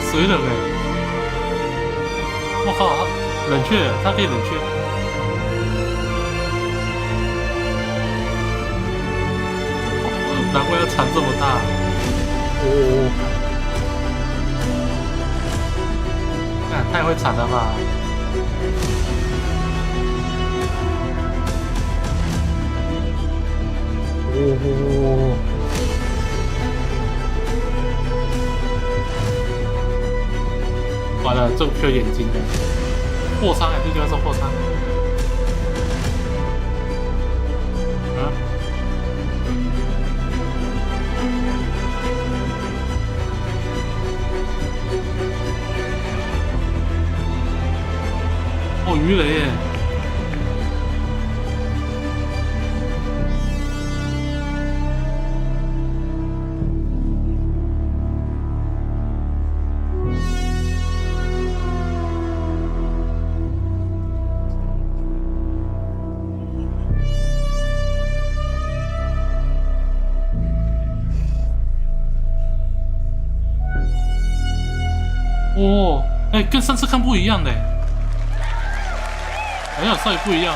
水冷哎！我靠，冷却，它可以冷却。难怪要产这么大。哦，看太会产了吧！哦，完了，这缺眼睛的破伤哎，这地方是破伤。啊？哦，鱼雷耶！哦，哎，跟上次看不一样的，好像稍微不一样。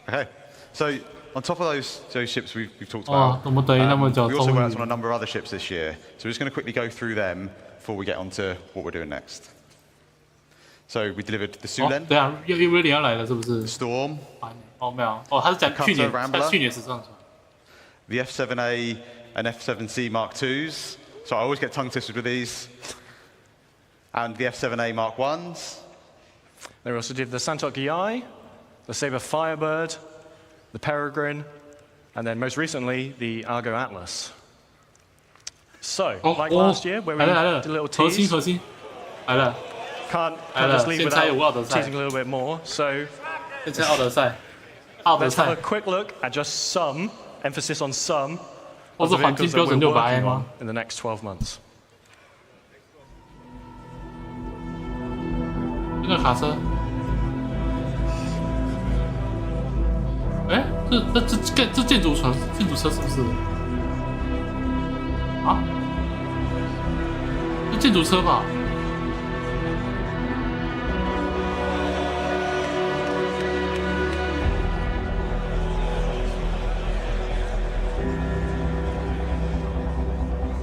Okay, so on top of those ships we've talked about, 我们等于那么久， we also worked on a number of other ships this year. So we're just going to quickly go through them before we get on to what we're doing next. So we delivered the Sulen. 对啊，威廉要来了，是不是 ？Storm. 哦，没有，哦，他是讲去年时尚船。The F7A and F7C Mark IIs. So I always get tongue twisted with these. And the F7A Mark Is. They also did the Santok EI, the Sabre Firebird, the Peregrine, and then most recently the Argo Atlas. So, like last year, where we did a little tease. 核心来了。Can't just leave without teasing a little bit more. So, 现在奥德赛。 Let's have a quick look at just some, emphasis on some, of the vehicles that we're working on in the next 12 months. 这个卡车，哎，这建筑车是不是？啊？这建筑车吧？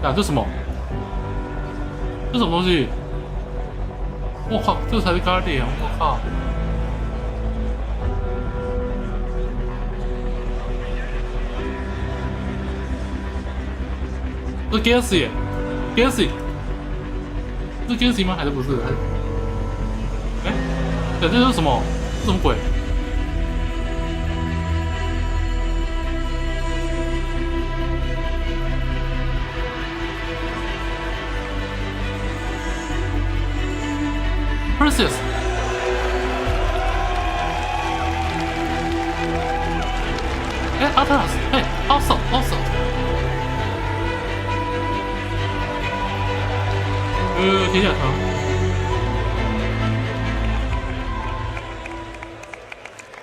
啊，这什么？这什么东西？我靠，这才是 Guardian！ 我靠！这 Galaxy， 是 Galaxy 吗？还是不是？哎，对，这是什么？这什么鬼？ Precious。哎，Atlas，哎 ，awesome。铁甲堂。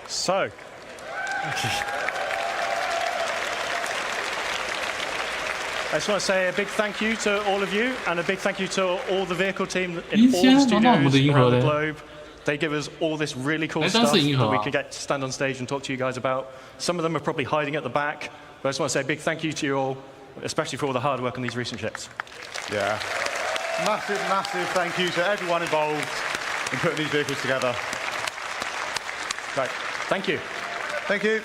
So. I just want to say a big thank you to all of you, and a big thank you to all the vehicle team in all the studios around the globe. They give us all this really cool stuff that we can get to stand on stage and talk to you guys about. Some of them are probably hiding at the back, but I just want to say a big thank you to you all, especially for all the hard work on these recent ships. Yeah. Massive thank you to everyone involved in putting these vehicles together. Right. Thank you. Thank you.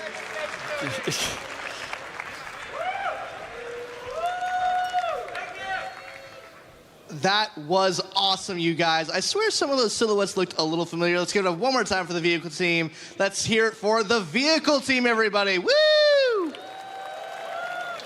That was awesome, you guys. I swear some of those silhouettes looked a little familiar. Let's give it up one more time for the vehicle team. Let's hear it for the vehicle team, everybody. Woo!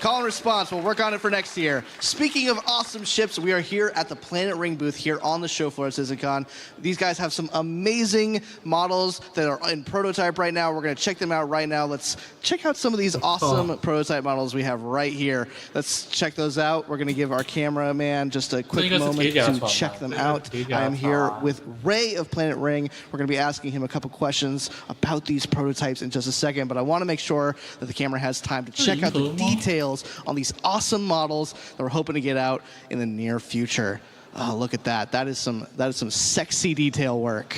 Call and response. We'll work on it for next year. Speaking of awesome ships, we are here at the Planet Ring booth here on the show floor at CitizenCon. These guys have some amazing models that are in prototype right now. We're going to check them out right now. Let's check out some of these awesome prototype models we have right here. Let's check those out. We're going to give our cameraman just a quick moment to check them out. I am here with Ray of Planet Ring. We're going to be asking him a couple questions about these prototypes in just a second, but I want to make sure that the camera has time to check out the details on these awesome models that we're hoping to get out in the near future. Oh, look at that. That is some sexy detail work.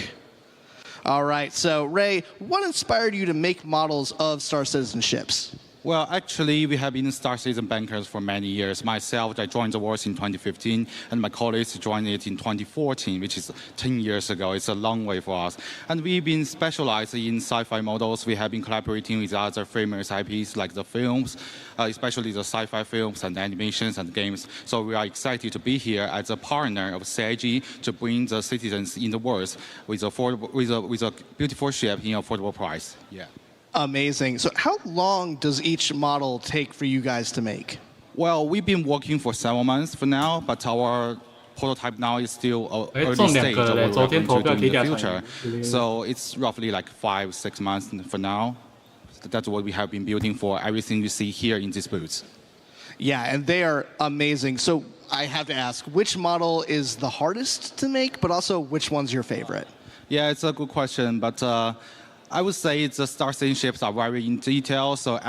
All right, so Ray, what inspired you to make models of Star Citizen ships? Well, actually, we have been Star Citizen bankers for many years. Myself, I joined the wars in 2015, and my colleagues joined it in 2014, which is 10 years ago. It's a long way for us. And we've been specialized in sci-fi models. We have been collaborating with other famous IPs like the films, especially the sci-fi films and animations and games. So we are excited to be here as a partner of CIG to bring the citizens in the world with a beautiful ship in an affordable price. Yeah. Amazing. So how long does each model take for you guys to make? Well, we've been working for 7 months for now, but our prototype now is still early stage of what we're going to do in the future. So it's roughly like 5-6 months for now. That's what we have been building for everything you see here in this booth. Yeah, and they are amazing. So I have to ask, which model is the hardest to make, but also which one's your favorite? Yeah, it's a good question, but I would say the Star Citizen ships are very in detail, so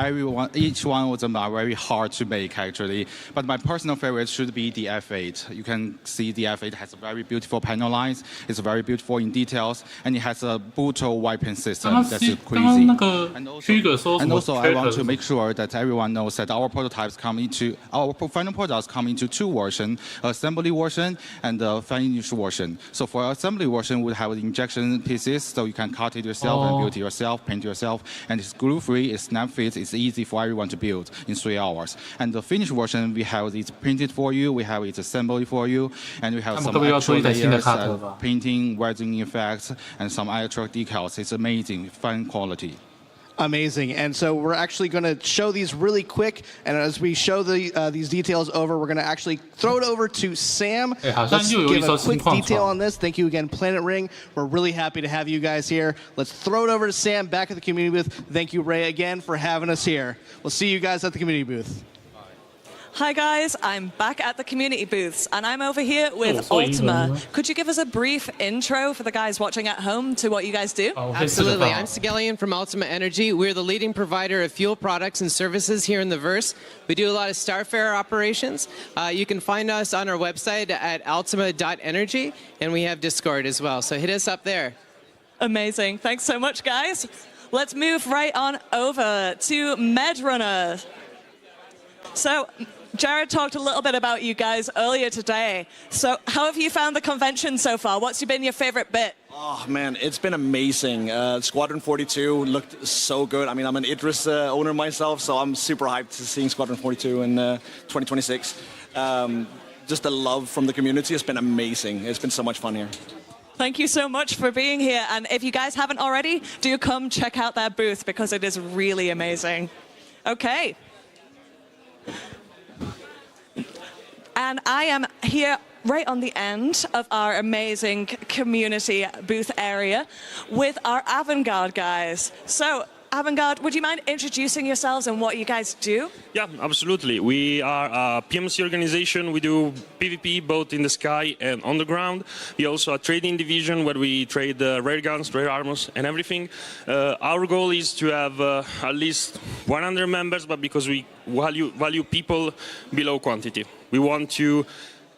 each one of them are very hard to make, actually. But my personal favorite should be the F8. You can see the F8 has a very beautiful panel lines. It's very beautiful in details, and it has a brutal weapon system that's crazy. And also, I want to make sure that everyone knows that our prototypes our final products come into 2 versions: assembly version and the finished version. So for assembly version, we have the injection pieces, so you can cut it yourself and build it yourself, paint yourself, and it's glue-free, it's snap-fit, it's easy for everyone to build in 3 hours. And the finished version, we have it printed for you, we have it assembled for you, and we have some extra layers, painting, welding effects, and some extra decals. It's amazing, fine quality. Amazing. And so we're actually going to show these really quick. And as we show these details over, we're going to actually throw it over to Sam. Let's give a quick detail on this. Thank you again, Planet Ring. We're really happy to have you guys here. Let's throw it over to Sam back at the community booth. Thank you, Ray, again for having us here. We'll see you guys at the community booth. Hi guys, I'm back at the community booths and I'm over here with Ultima. Could you give us a brief intro for the guys watching at home to what you guys do? Absolutely. I'm Sigelian from Ultima Energy. We're the leading provider of fuel products and services here in the Verse. We do a lot of Starfare operations. You can find us on our website at ultima.energy, and we have Discord as well. So hit us up there. Amazing. Thanks so much, guys. Let's move right on over to Medrunner. So, Jared talked a little bit about you guys earlier today. So how have you found the convention so far? What's been your favorite bit? Oh, man, it's been amazing. Squadron 42 looked so good. I mean, I'm an Idris owner myself, so I'm super hyped to seeing Squadron 42 in 2026. Just the love from the community has been amazing. It's been so much fun here. Thank you so much for being here. And if you guys haven't already, do come check out that booth because it is really amazing. Okay. And I am here right on the end of our amazing community booth area with our Avant-Garde guys. So, Avant-Garde, would you mind introducing yourselves and what you guys do? Yeah, absolutely. We are a PMC organization. We do PvP both in the sky and on the ground. We also a trading division where we trade rare guns, rare armors, and everything. Our goal is to have at least 100 members, but because we value people below quantity. We want to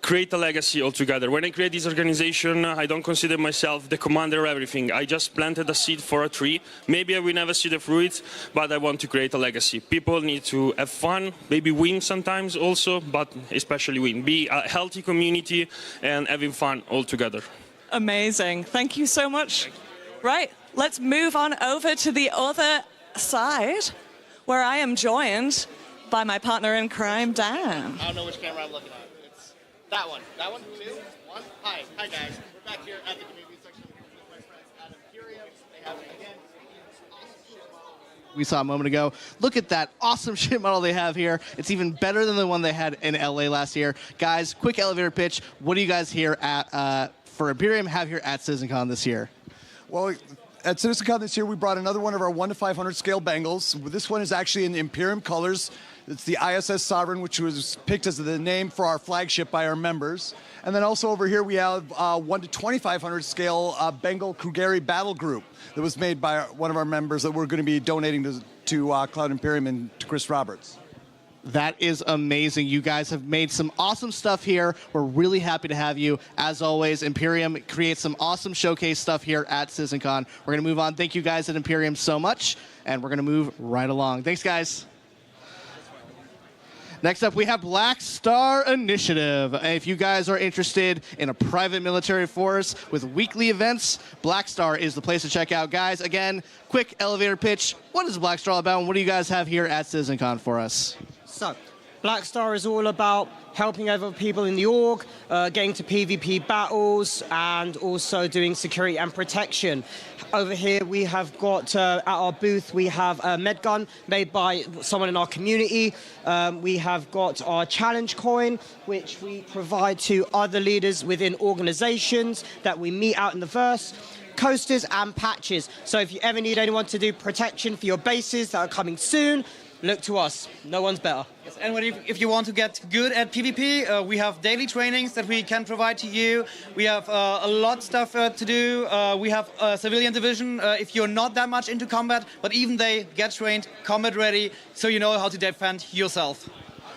create a legacy altogether. When I create this organization, I don't consider myself the commander of everything. I just planted a seed for a tree. Maybe I will never see the fruit, but I want to create a legacy. People need to have fun, maybe win sometimes also, but especially win. Be a healthy community and having fun altogether. Amazing. Thank you so much. Right, let's move on over to the other side, where I am joined by my partner in crime, Dan. I don't know which camera I'm looking at. That one. That one? 2? 1? Hi. Hi, guys. We're back here at the community section with my friends at Imperium. They have, again, awesome ship model we saw a moment ago. Look at that awesome ship model they have here. It's even better than the one they had in LA last year. Guys, quick elevator pitch. What do you guys here at for Imperium have here at CitizenCon this year? Well, at CitizenCon this year, we brought another one of our 1 to 500 scale bangles. This one is actually in Imperium colors. It's the ISS Sovereign, which was picked as the name for our flagship by our members. And then also over here, we have 1 to 2,500 scale Bengal Krugeri Battle Group that was made by one of our members that we're going to be donating to Cloud Imperium and to Chris Roberts. That is amazing. You guys have made some awesome stuff here. We're really happy to have you. As always, Imperium creates some awesome showcase stuff here at CitizenCon. We're going to move on. Thank you guys at Imperium so much, and we're going to move right along. Thanks, guys. Next up, we have Black Star Initiative. If you guys are interested in a private military force with weekly events, Black Star is the place to check out. Guys, again, quick elevator pitch. What is Black Star all about, and what do you guys have here at CitizenCon for us? So, Black Star is all about helping other people in the org, getting to PvP battles, and also doing security and protection. Over here we have got, at our booth, we have a med gun made by someone in our community. We have got our challenge coin, which we provide to other leaders within organizations that we meet out in the verse. Coasters and patches. So if you ever need anyone to do protection for your bases that are coming soon, look to us. No one's better. Yes, and if you want to get good at PvP, we have daily trainings that we can provide to you. We have a lot of stuff to do. We have a civilian division if you're not that much into combat, but even they get trained, combat ready, so you know how to defend yourself.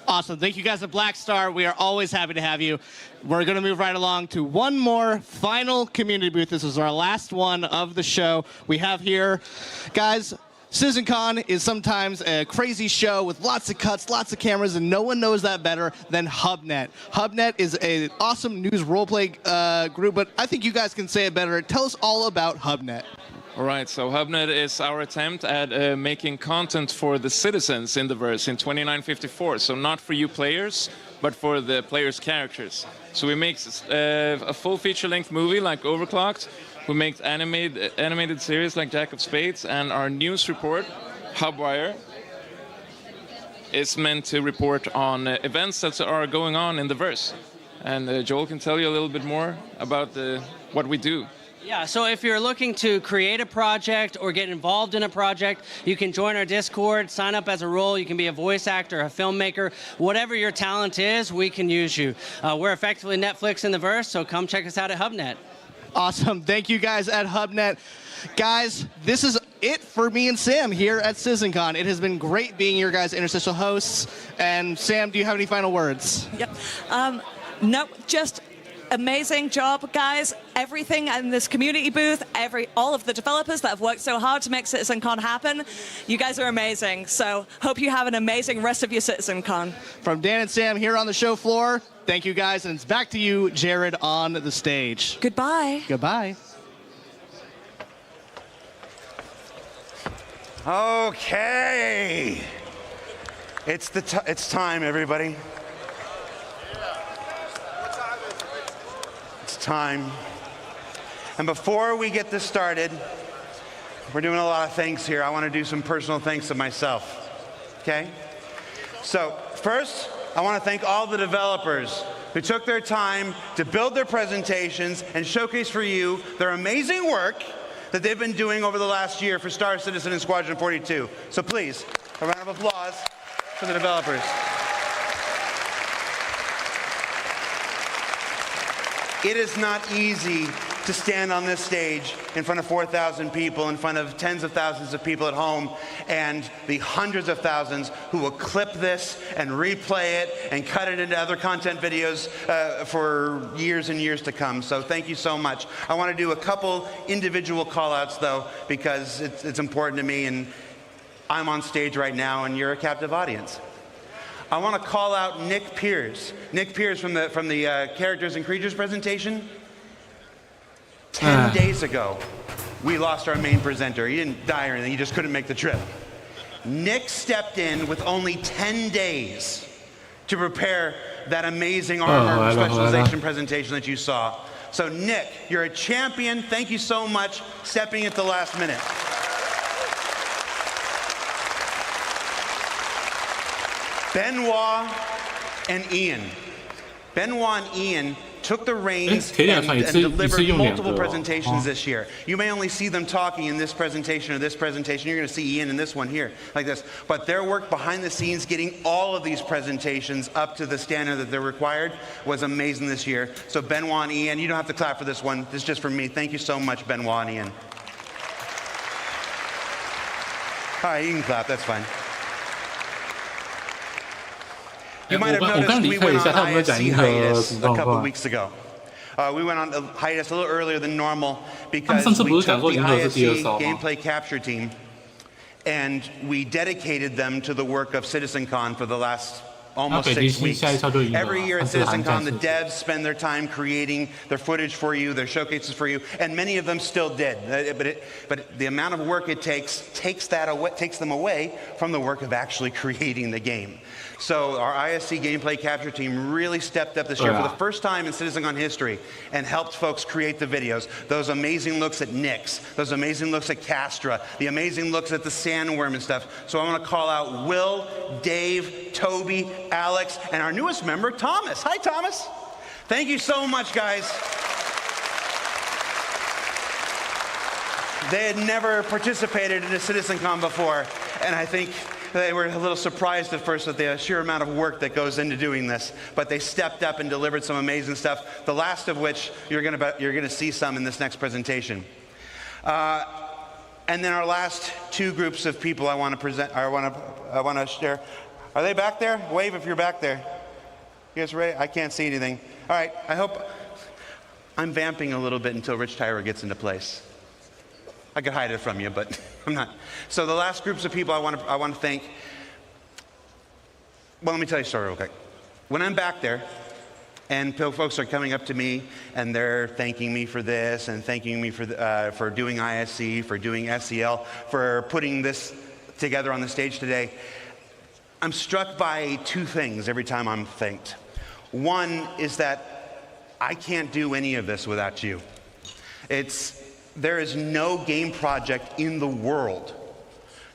Awesome. Thank you guys at Black Star. We are always happy to have you. We're going to move right along to one more final community booth. This is our last one of the show we have here. Guys, CitizenCon is sometimes a crazy show with lots of cuts, lots of cameras, and no one knows that better than HubNet. HubNet is an awesome news roleplay group, but I think you guys can say it better. Tell us all about HubNet. All right, so HubNet is our attempt at making content for the citizens in the verse in 2954. So not for you players, but for the players' characters. So we make a full feature-length movie like Overclocked. We make animated series like Jack of Spades, and our news report, Hubwire, is meant to report on events that are going on in the verse. And Joel can tell you a little bit more about what we do. Yeah, so if you're looking to create a project or get involved in a project, you can join our Discord, sign up as a role. You can be a voice actor, a filmmaker. Whatever your talent is, we can use you. We're effectively Netflix in the verse, so come check us out at HubNet. Awesome. Thank you guys at HubNet. Guys, this is it for me and Sam here at CitizenCon. It has been great being your guys' interstitial hosts. And Sam, do you have any final words? Yep. No, just amazing job, guys. Everything in this community booth, all of the developers that have worked so hard to make CitizenCon happen, you guys are amazing. So hope you have an amazing rest of your CitizenCon. From Dan and Sam here on the show floor, thank you guys, and it's back to you, Jared, on the stage. Goodbye. Goodbye. Okay. It's time, everybody. Time. And before we get this started, we're doing a lot of things here. I want to do some personal thanks to myself. Okay? So first, I want to thank all the developers who took their time to build their presentations and showcase for you their amazing work that they've been doing over the last year for Star Citizen and Squadron 42. So please, a round of applause for the developers. It is not easy to stand on this stage in front of 4,000 people, in front of tens of thousands of people at home, and the hundreds of thousands who will clip this and replay it and cut it into other content videos for years and years to come. So thank you so much. I want to do a couple individual call-outs, though, because it's important to me, and I'm on stage right now, and you're a captive audience. I want to call out Nick Pierce. Nick Pierce from the Characters and Creatures presentation. 10 days ago, we lost our main presenter. He didn't die or anything, he just couldn't make the trip. Nick stepped in with only 10 days to prepare that amazing armor specialization presentation that you saw. So Nick, you're a champion. Thank you so much stepping at the last minute. Benoit and Ian. Benoit and Ian took the reins and delivered multiple presentations this year. You may only see them talking in this presentation or this presentation. You're going to see Ian in this one here, like this. But their work behind the scenes, getting all of these presentations up to the standard that they're required, was amazing this year. So Benoit and Ian, you don't have to clap for this one. This is just for me. Thank you so much, Benoit and Ian. All right, you can clap. That's fine. You might have noticed we went on ISC hiatus a couple weeks ago. We went on hiatus a little earlier than normal because we took the ISC gameplay capture team and we dedicated them to the work of CitizenCon for the last almost 6 weeks. Every year at CitizenCon, the devs spend their time creating their footage for you, their showcases for you, and many of them still did. But the amount of work it takes them away from the work of actually creating the game. So our ISC gameplay capture team really stepped up this year for the first time in CitizenCon history and helped folks create the videos. Those amazing looks at Nyx, those amazing looks at Castra, the amazing looks at the Sandworm and stuff. So I want to call out Will, Dave, Toby, Alex, and our newest member, Thomas. Hi, Thomas. Thank you so much, guys. They had never participated in a CitizenCon before, and I think they were a little surprised at first at the sheer amount of work that goes into doing this, but they stepped up and delivered some amazing stuff, the last of which you're going to see some in this next presentation. And then our last two groups of people I want to present, I want to share. Are they back there? Wave if you're back there. You guys ready? I can't see anything. All right, I hope I'm vamping a little bit until Rich Tyra gets into place. I could hide it from you, but I'm not. So the last groups of people I want to thank. Well, let me tell you a story real quick. When I'm back there, and folks are coming up to me, and they're thanking me for this, and thanking me for doing ISC, for doing SEL, for putting this together on the stage today, I'm struck by two things every time I'm thanked. One is that I can't do any of this without you. There is no game project in the world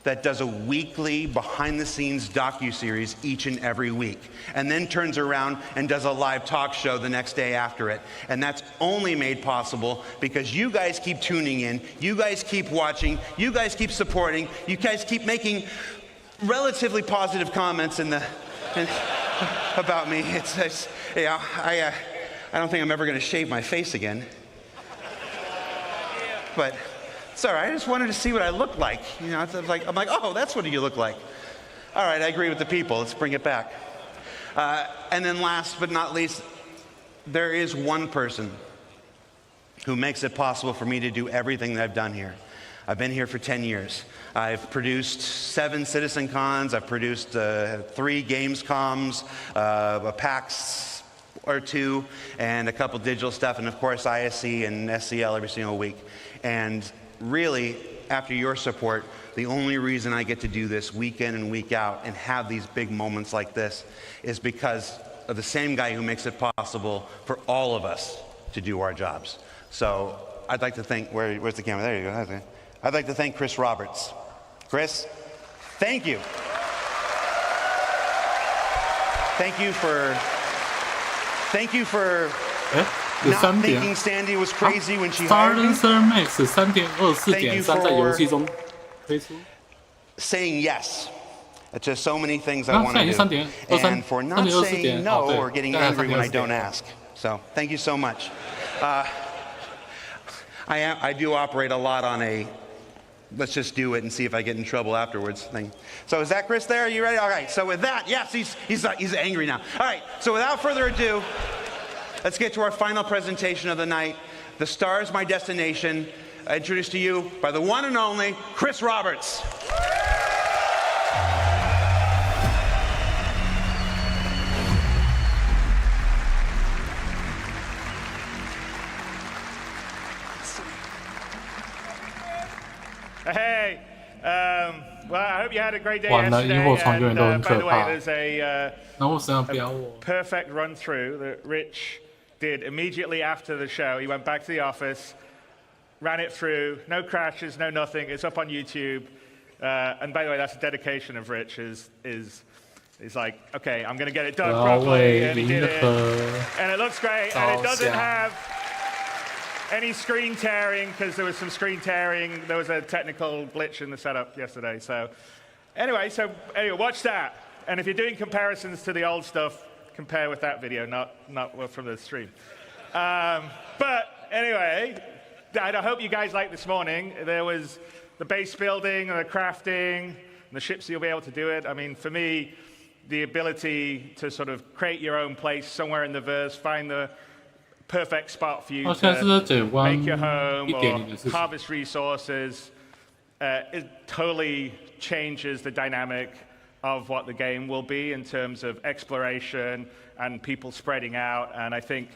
that does a weekly behind-the-scenes docuseries each and every week, and then turns around and does a live talk show the next day after it. And that's only made possible because you guys keep tuning in, you guys keep watching, you guys keep supporting, you guys keep making relatively positive comments about me. I don't think I'm ever going to shave my face again. But it's all right. I just wanted to see what I look like. You know, I'm like, oh, that's what you look like. All right, I agree with the people. Let's bring it back. And then last but not least, there is one person who makes it possible for me to do everything that I've done here. I've been here for 10 years. I've produced 7 CitizenCons. I've produced 3 Gamescoms, a PAX or 2, and a couple digital stuff, and of course ISC and SCL every single week. And really, after your support, the only reason I get to do this week in and week out and have these big moments like this is because of the same guy who makes it possible for all of us to do our jobs. So I'd like to thank, where's the camera? There you go. I'd like to thank Chris Roberts. Chris, thank you. Thank you for thank you for not thinking Sandy was crazy when she hired me. Max 3.24.3.3在游戏中推出。Saying yes to so many things I want to do, and for not saying no or getting angry when I don't ask. So thank you so much. I do operate a lot on a let's just do it and see if I get in trouble afterwards thing. So is that Chris there? Are you ready? All right. So with that, yes, he's angry now. All right. So without further ado, let's get to our final presentation of the night. The Star is My Destination. Introduced to you by the one and only Chris Roberts. Hey, well, I hope you had a great day yesterday. And, by the way, there's a perfect run through that Rich did immediately after the show. He went back to the office, ran it through, no crashes, no nothing. It's up on YouTube. And by the way, that's a dedication of Rich. Is like, okay, I'm going to get it done properly, and he did it, and it looks great, and it doesn't have any screen tearing, because there was some screen tearing. There was a technical glitch in the setup yesterday. So anyway, watch that. And if you're doing comparisons to the old stuff, compare with that video, not from the stream. But anyway, I hope you guys liked this morning. There was the base building and the crafting, and the ships, you'll be able to do it. I mean, for me, the ability to sort of create your own place somewhere in the verse, find the perfect spot for you to make your home or harvest resources, it totally changes the dynamic of what the game will be in terms of exploration and people spreading out, and I think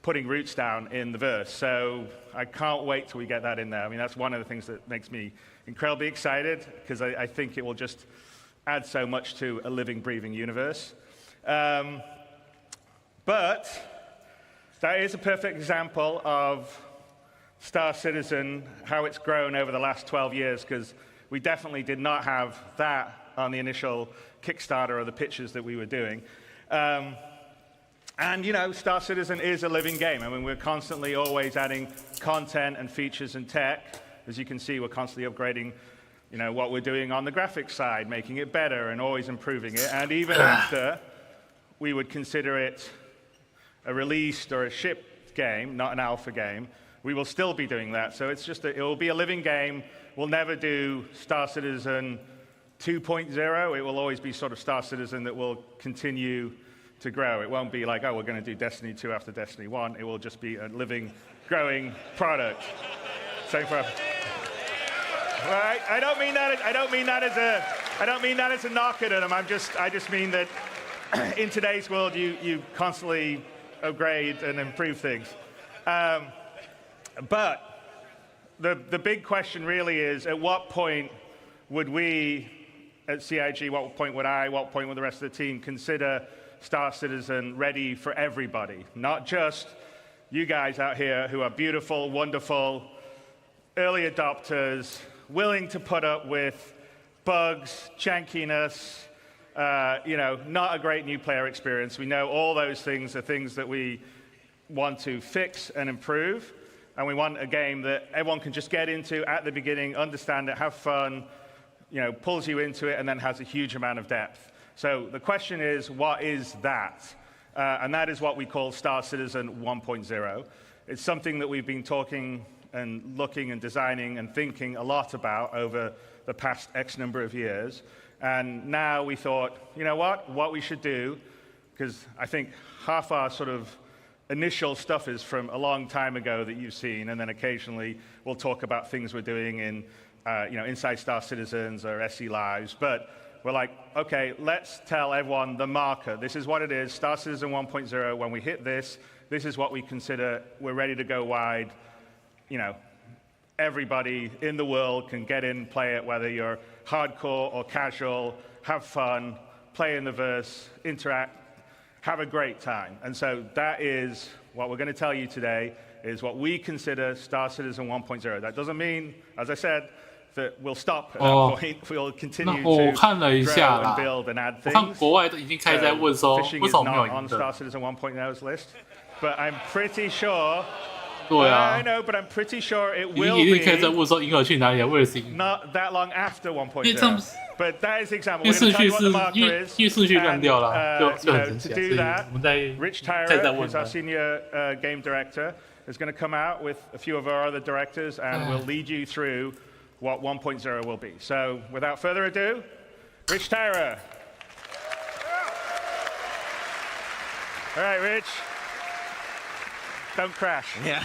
putting roots down in the verse. So I can't wait till we get that in there. I mean, that's one of the things that makes me incredibly excited, because I think it will just add so much to a living, breathing universe. But that is a perfect example of Star Citizen, how it's grown over the last 12 years, because we definitely did not have that on the initial Kickstarter or the pitches that we were doing. And, you know, Star Citizen is a living game. I mean, we're constantly always adding content and features and tech. As you can see, we're constantly upgrading, you know, what we're doing on the graphics side, making it better and always improving it. And even after we would consider it a released or a shipped game, not an alpha game, we will still be doing that. So it's just, it will be a living game. We'll never do Star Citizen 2.0. It will always be sort of Star Citizen that will continue to grow. It won't be like, oh, we're going to do Destiny 2 after Destiny 1. It will just be a living, growing product. Same for. Right? I don't mean that as a knock at them. I just mean that in today's world, you constantly upgrade and improve things. But the big question really is, at what point would we at CIG, what point would the rest of the team consider Star Citizen ready for everybody? Not just you guys out here who are beautiful, wonderful, early adopters, willing to put up with bugs, jankiness, you know, not a great new player experience. We know all those things are things that we want to fix and improve, and we want a game that everyone can just get into at the beginning, understand it, have fun, you know, pulls you into it, and then has a huge amount of depth. So the question is, what is that? And that is what we call Star Citizen 1.0. It's something that we've been talking and looking and designing and thinking a lot about over the past X number of years. And now we thought, you know what we should do, because I think half our sort of initial stuff is from a long time ago that you've seen, and then occasionally we'll talk about things we're doing in, you know, inside Star Citizens or SE Lives. But we're like, okay, let's tell everyone the marker. This is what it is, Star Citizen 1.0. When we hit this, this is what we consider we're ready to go wide. You know, everybody in the world can get in, play it, whether you're hardcore or casual, have fun, play in the verse, interact, have a great time. And so that is what we're going to tell you today, is what we consider Star Citizen 1.0. That doesn't mean, as I said, that we'll stop at that point. We'll continue to 我看了一下 grow 啦 and build and add 我看 things. 国外都已经开始在问说 Fishing 为 is 什么没有 not 赢 on 的 Star Citizen 1.0's list, but I'm pretty sure. 对啊 I know, but I'm pretty sure it 已经 will 已经开始在 be 问说银河去哪里了，为了是赢 not that long after 因为这样 1.0. But that is the example. 因为 We're 顺 going to tell 序 you what 是 the marker 因为 is. 因为顺序乱掉了， And, 就 you 很 know, 神 to 奇啊， do 所以 that, 我们在 Rich 再 Tyra, 问 who's our 他。 senior game director, is going to come out with a few of our other directors and will lead you through what 1.0 will be. So, without further ado, Rich Tyra. All right, Rich. Don't crash. Yeah.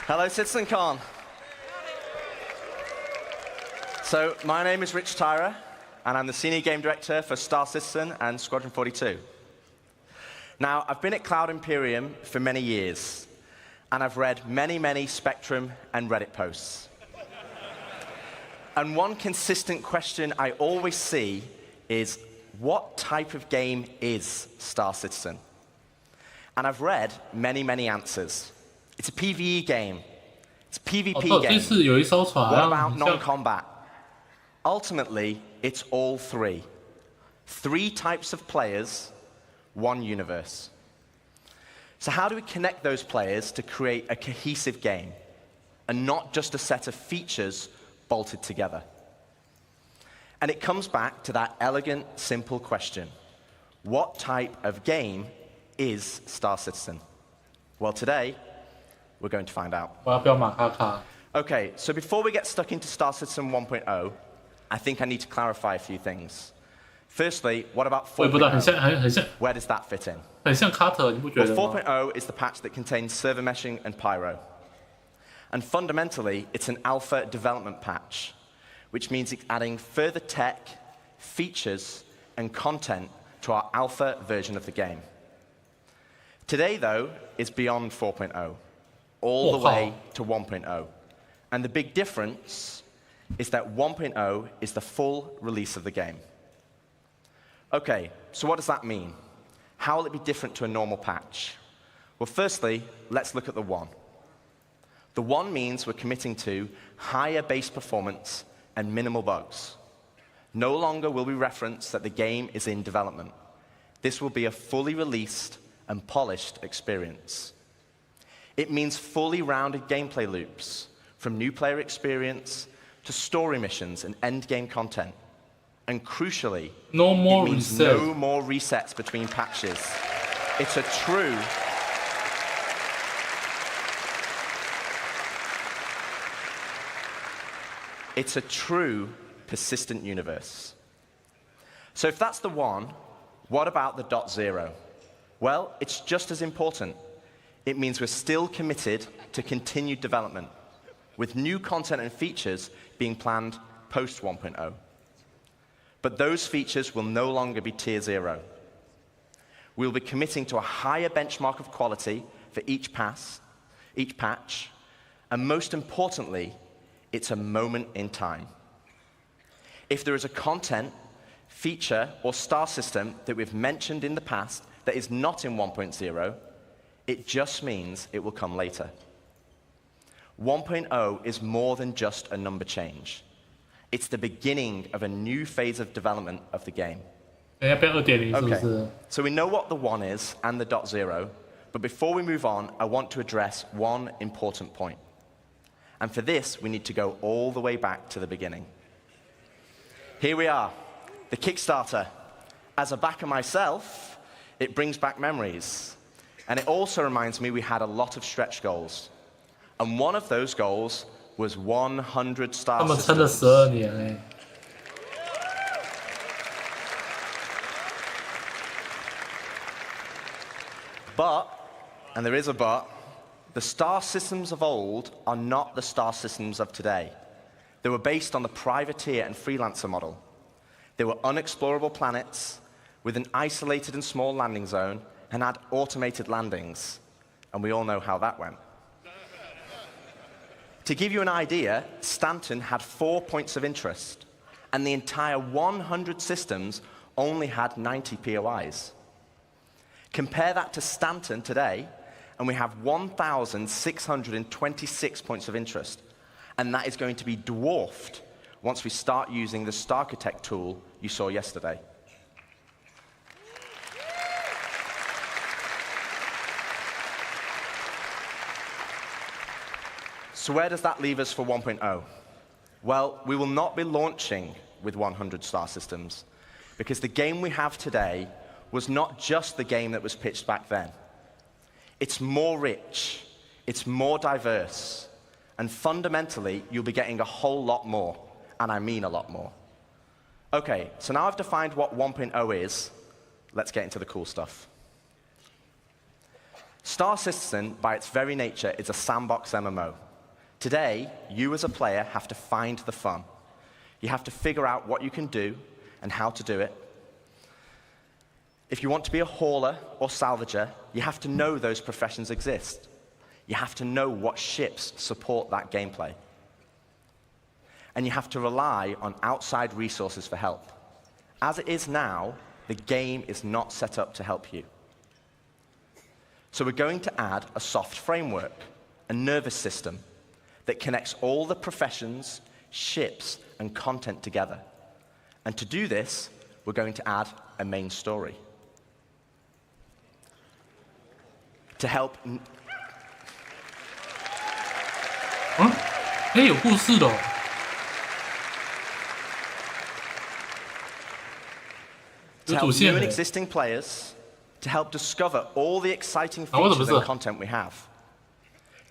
Hello, CitizenCon. So, my name is Rich Tyra, and I'm the Senior Game Director for Star Citizen and Squadron 42. Now, I've been at Cloud Imperium for many years, and I've read many, many Spectrum and Reddit posts. And one consistent question I always see is, what type of game is Star Citizen? And I've read many, many answers. It's a PvE game. It's a PvP 这次有一艘 game. 船 What 啊 about non-combat? Ultimately, it's all three. 3 types of players, 1 universe. So how do we connect those players to create a cohesive game and not just a set of features bolted together? And it comes back to that elegant, simple question. What type of game is Star Citizen? Well, today, we're going to find out. 我要标马卡卡。 Okay, so before we get stuck into Star Citizen 1.0, I think I need to clarify a few things. Firstly, what about 4.0? Where does that fit in? 很像卡特，你不觉 Well, 得吗？ 4.0 is the patch that contains server meshing and pyro. And fundamentally, it's an alpha development patch, which means it's adding further tech, features, and content to our alpha version of the game. Today, though, is beyond 4.0, all the way to 1.0. And the big difference is that 1.0 is the full release of the game. Okay, so what does that mean? How will it be different to a normal patch? Well, firstly, let's look at the 1. The 1 means we're committing to higher base performance and minimal bugs. No longer will we reference that the game is in development. This will be a fully released and polished experience. It means fully rounded gameplay loops, from new player experience to story missions and end-game content. And crucially, no more it means no more resets between patches. It's a true persistent universe. So if that's the 1, what about the .0? Well, it's just as important. It means we're still committed to continued development, with new content and features being planned post 1.0. But those features will no longer be tier 0. We'll be committing to a higher benchmark of quality for each patch, and most importantly, it's a moment in time. If there is a content, feature, or star system that we've mentioned in the past that is not in 1.0, it just means it will come later. 1.0 is more than just a number change. It's the beginning of a new phase of development of the game. Okay, so we know what the 1 is and the .0, but before we move on, I want to address one important point. And for this, we need to go all the way back to the beginning. Here we are, the Kickstarter. As a backer myself, it brings back memories. And it also reminds me we had a lot of stretch goals. And one of those goals was 100 star systems. But, and there is a but, the star systems of old are not the star systems of today. They were based on the privateer and freelancer model. They were unexplorable planets with an isolated and small landing zone and had automated landings. And we all know how that went. To give you an idea, Stanton had 4 points of interest, and the entire 100 systems only had 90 POIs. Compare that to Stanton today, and we have 1,626 points of interest, And that is going to be dwarfed once we start using the starcitect tool you saw yesterday. So where does that leave us for 1.0? Well, we will not be launching with 100 star systems, because the game we have today was not just the game that was pitched back then. It's more rich, it's more diverse, and fundamentally, you'll be getting a whole lot more, and I mean a lot more. Okay, so now I've defined what 1.0 is, let's get into the cool stuff. Star Citizen, by its very nature, is a sandbox MMO. Today, you as a player have to find the fun. You have to figure out what you can do and how to do it. If you want to be a hauler or salvager, you have to know those professions exist. You have to know what ships support that gameplay. And you have to rely on outside resources for help. As it is now, the game is not set up to help you. So we're going to add a soft framework, a nervous system, that connects all the professions, ships, and content together. And to do this, we're going to add a main story. To help... 有故事的哦。To help new and existing players, to help discover all the exciting features and content we have.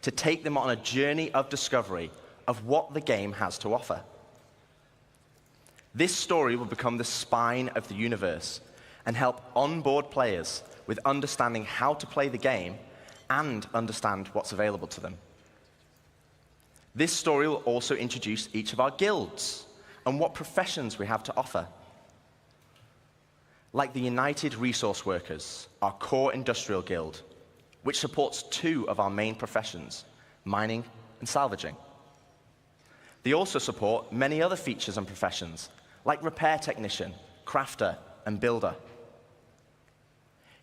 To take them on a journey of discovery of what the game has to offer. This story will become the spine of the universe and help onboard players with understanding how to play the game and understand what's available to them. This story will also introduce each of our guilds and what professions we have to offer. Like the United Resource Workers, our core industrial guild, which supports 2 of our main professions, mining and salvaging. They also support many other features and professions, like repair technician, crafter, and builder.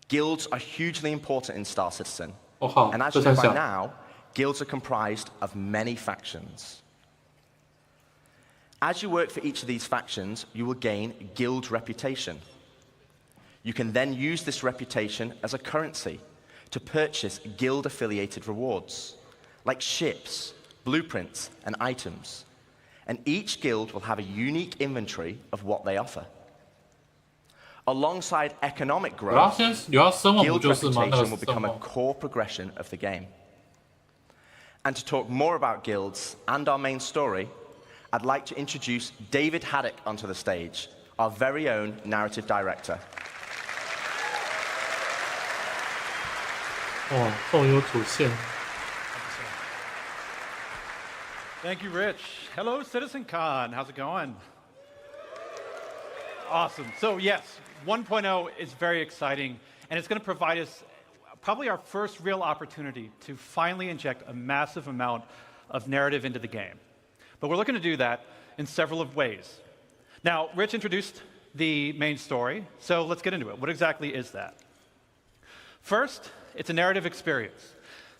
Guilds are hugely important in Star Citizen, and as you know by now, guilds are comprised of many factions. As you work for each of these factions, you will gain guild reputation. You can then use this reputation as a currency to purchase guild-affiliated rewards, like ships, blueprints, and items. And each guild will have a unique inventory of what they offer. Alongside economic growth, guild reputation will become a core progression of the game. And to talk more about guilds and our main story, I'd like to introduce David Haddock onto the stage, our very own narrative director. 哦，动有主线。Thank you, Rich. Hello, CitizenCon. How's it going? Awesome. So yes, 1.0 is very exciting, and it's going to provide us probably our first real opportunity to finally inject a massive amount of narrative into the game. But we're looking to do that in several of ways. Now, Rich introduced the main story, so let's get into it. What exactly is that? First, it's a narrative experience.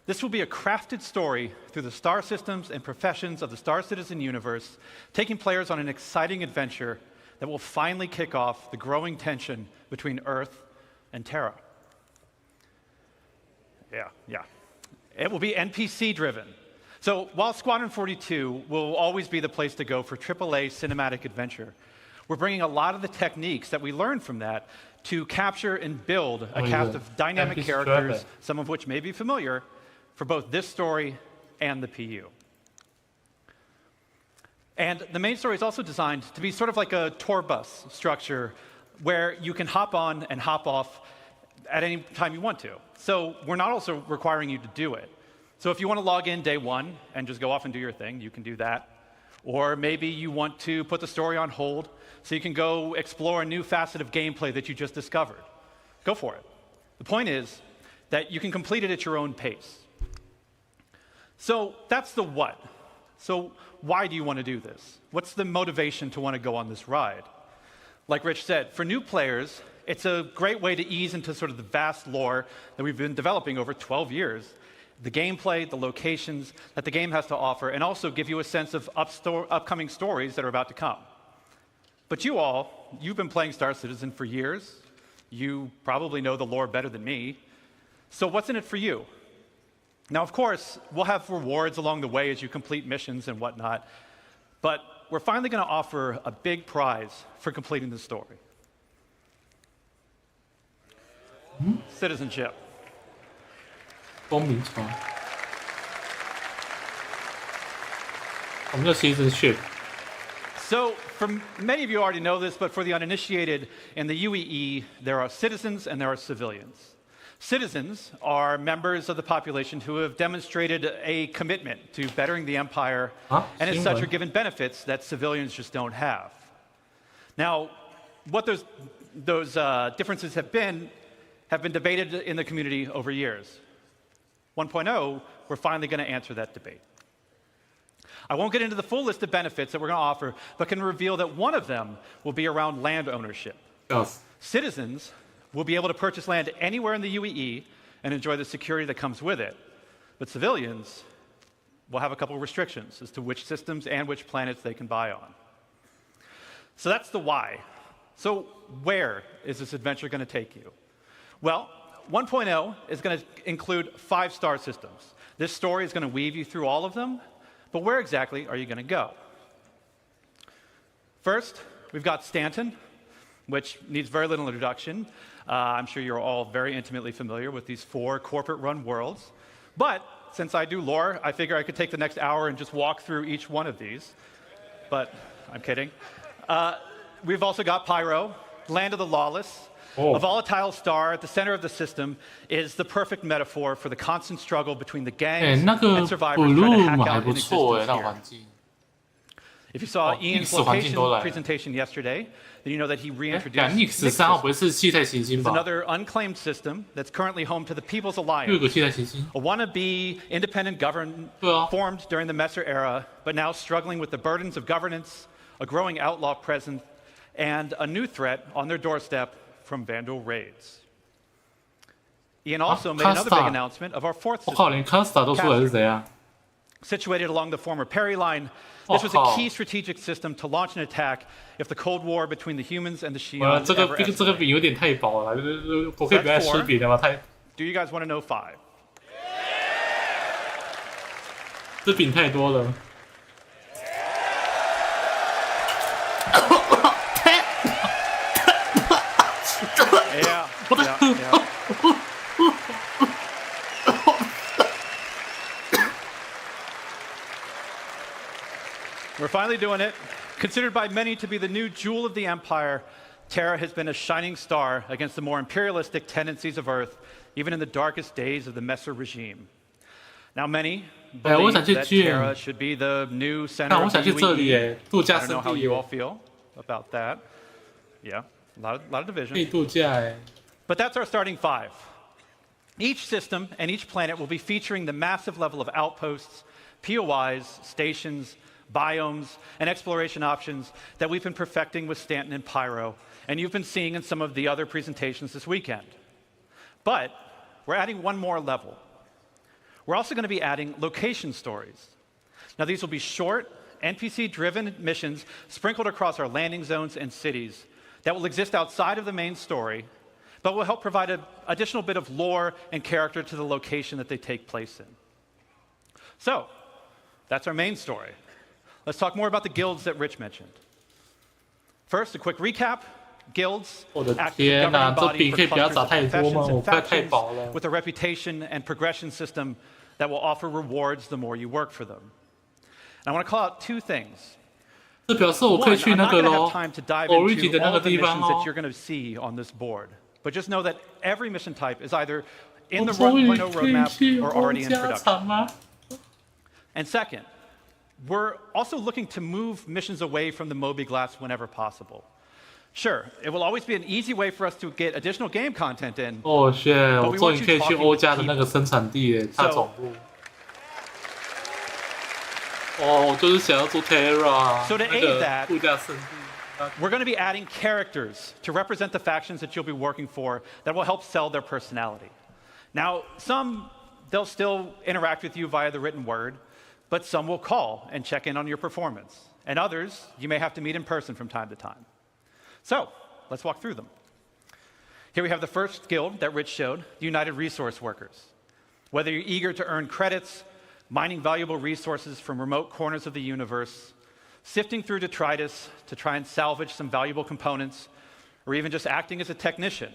This will be a crafted story through the star systems and professions of the Star Citizen universe, taking players on an exciting adventure that will finally kick off the growing tension between Earth and Terra. Yeah. It will be NPC-driven. So while Squadron 42 will always be the place to go for AAA cinematic adventure, we're bringing a lot of the techniques that we learned from that to capture and build a cast of dynamic characters, some of which may be familiar, for both this story and the PU. And the main story is also designed to be sort of like a tour bus structure where you can hop on and hop off at any time you want to. So we're not also requiring you to do it. So if you want to log in day one and just go off and do your thing, you can do that. Or maybe you want to put the story on hold so you can go explore a new facet of gameplay that you just discovered. Go for it. The point is that you can complete it at your own pace. So that's the what. So why do you want to do this? What's the motivation to want to go on this ride? Like Rich said, for new players, it's a great way to ease into sort of the vast lore that we've been developing over 12 years the gameplay, the locations that the game has to offer, and also give you a sense of upcoming stories that are about to come. But you've been playing Star Citizen for years. You probably know the lore better than me. So what's in it for you? Now, of course, we'll have rewards along the way as you complete missions and whatnot, but we're finally going to offer a big prize for completing the story. Citizenship. 公民船。我们叫 citizenship。 So, many of you already know this, but for the uninitiated, in the UEE, there are citizens and there are civilians. Citizens are members of the population who have demonstrated a commitment to bettering the empire, and as such are given benefits that civilians just don't have. Now, what those differences have been debated in the community over years. 1.0, we're finally going to answer that debate. I won't get into the full list of benefits that we're going to offer, but can reveal that one of them will be around land ownership. Yes. Citizens will be able to purchase land anywhere in the UEE and enjoy the security that comes with it. But civilians will have a couple of restrictions as to which systems and which planets they can buy on. So that's the why. So where is this adventure going to take you? Well, 1.0 is going to include 5 star systems. This story is going to weave you through all of them, but where exactly are you going to go? First, we've got Stanton, which needs very little introduction. I'm sure you're all very intimately familiar with these 4 corporate-run worlds. But since I do lore, I figure I could take the next hour and just walk through each one of these. But I'm kidding. We've also got Pyro, Land of the Lawless. A volatile star at the center of the system is the perfect metaphor for the constant struggle between the gangs and survivors trying to hack out an existence here. If you saw Ian's location presentation yesterday, then you know that he reintroduced It's another unclaimed system that's currently home to the People's Alliance, a wannabe independent government formed during the Messer era, but now struggling with the burdens of governance, a growing outlaw presence, and a new threat on their doorstep from Vandal raids. Ian also made another big announcement of our 4th system, situated along the former Perry line. This was a key strategic system to launch an attack if the Cold War between the humans and the Shi'ans ever escalated. Do you guys want to know 5? 这饼太多了。Yeah. We're finally doing it. Considered by many to be the new jewel of the Empire, Terra has been a shining star against the more imperialistic tendencies of Earth, even in the darkest days of the Messer regime. Now, many believe that Terra should be the new center of the UEE. I don't know how you all feel about that. Yeah, a lot of division. But that's our starting 5. Each system and each planet will be featuring the massive level of outposts, POIs, stations, biomes, and exploration options that we've been perfecting with Stanton and Pyro, and you've been seeing in some of the other presentations this weekend. But we're adding one more level. We're also going to be adding location stories. Now, these will be short, NPC-driven missions sprinkled across our landing zones and cities that will exist outside of the main story, but will help provide an additional bit of lore and character to the location that they take place in. So, that's our main story. Let's talk more about the guilds that Rich mentioned. First, a quick recap. Guilds act as a governing body for clusters of professions and factions with a reputation and progression system that will offer rewards the more you work for them. And I want to call out 2 things. 这表示我可以去那个咯 Origin 的那个地方哦。That you're going to see on this board, but just know that every mission type is either in the 1.0 roadmap or already in production. And second, we're also looking to move missions away from the Moby Glass whenever possible. Sure, it will always be an easy way for us to get additional game content in. 哦，shit！ 我终于可以去欧家的那个生产地耶，它总部。哦，我就是想要做 Terra， So to aid that, 度假胜地。We're going to be adding characters to represent the factions that you'll be working for that will help sell their personality. Now, some they'll still interact with you via the written word, but some will call and check in on your performance. And others, you may have to meet in person from time to time. So, let's walk through them. Here we have the first guild that Rich showed, the United Resource Workers. Whether you're eager to earn credits, mining valuable resources from remote corners of the universe, sifting through detritus to try and salvage some valuable components, or even just acting as a technician,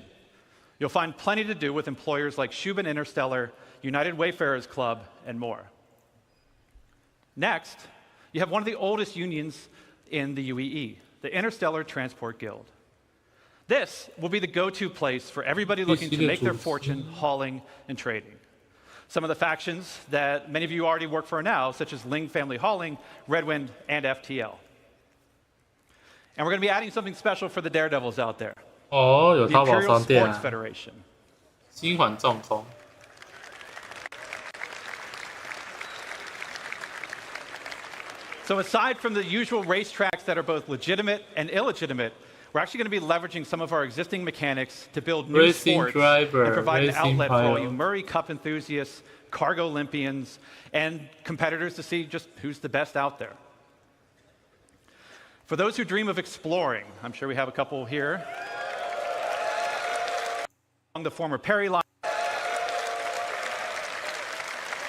you'll find plenty to do with employers like Shubin Interstellar, United Wayfarers Club, and more. Next, you have one of the oldest unions in the UEE, the Interstellar Transport Guild. This will be the go-to place for everybody looking to make their fortune hauling and trading. Some of the factions that many of you already work for now, such as Ling Family Hauling, Redwind, and FTL. And we're going to be adding something special for the daredevils out there. The Imperial Sports Federation. 新款众筹。So aside from the usual racetracks that are both legitimate and illegitimate, we're actually going to be leveraging some of our existing mechanics to build new Racing sports driver, and provide an racing outlet for all pilot. you Murray Cup enthusiasts, cargo Olympians, and competitors to see just who's the best out there. For those who dream of exploring, I'm sure we have a couple here. Along the former Perry line.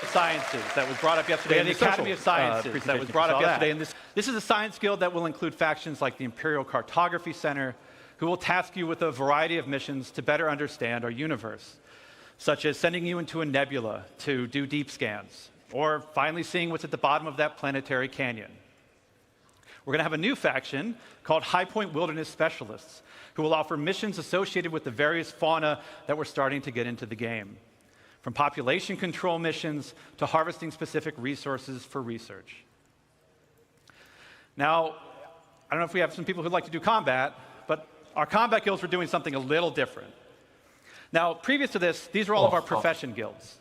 Sciences that was brought up yesterday, and the Academy of Sciences that was brought up yesterday. And this is a science guild that will include factions like the Imperial Cartography Center, who will task you with a variety of missions to better understand our universe, such as sending you into a nebula to do deep scans, or finally seeing what's at the bottom of that planetary canyon. We're going to have a new faction called High Point Wilderness Specialists, who will offer missions associated with the various fauna that we're starting to get into the game, from population control missions to harvesting specific resources for research. Now, I don't know if we have some people who'd like to do combat, but our combat guilds were doing something a little different. Now, previous to this, these were all of our profession guilds.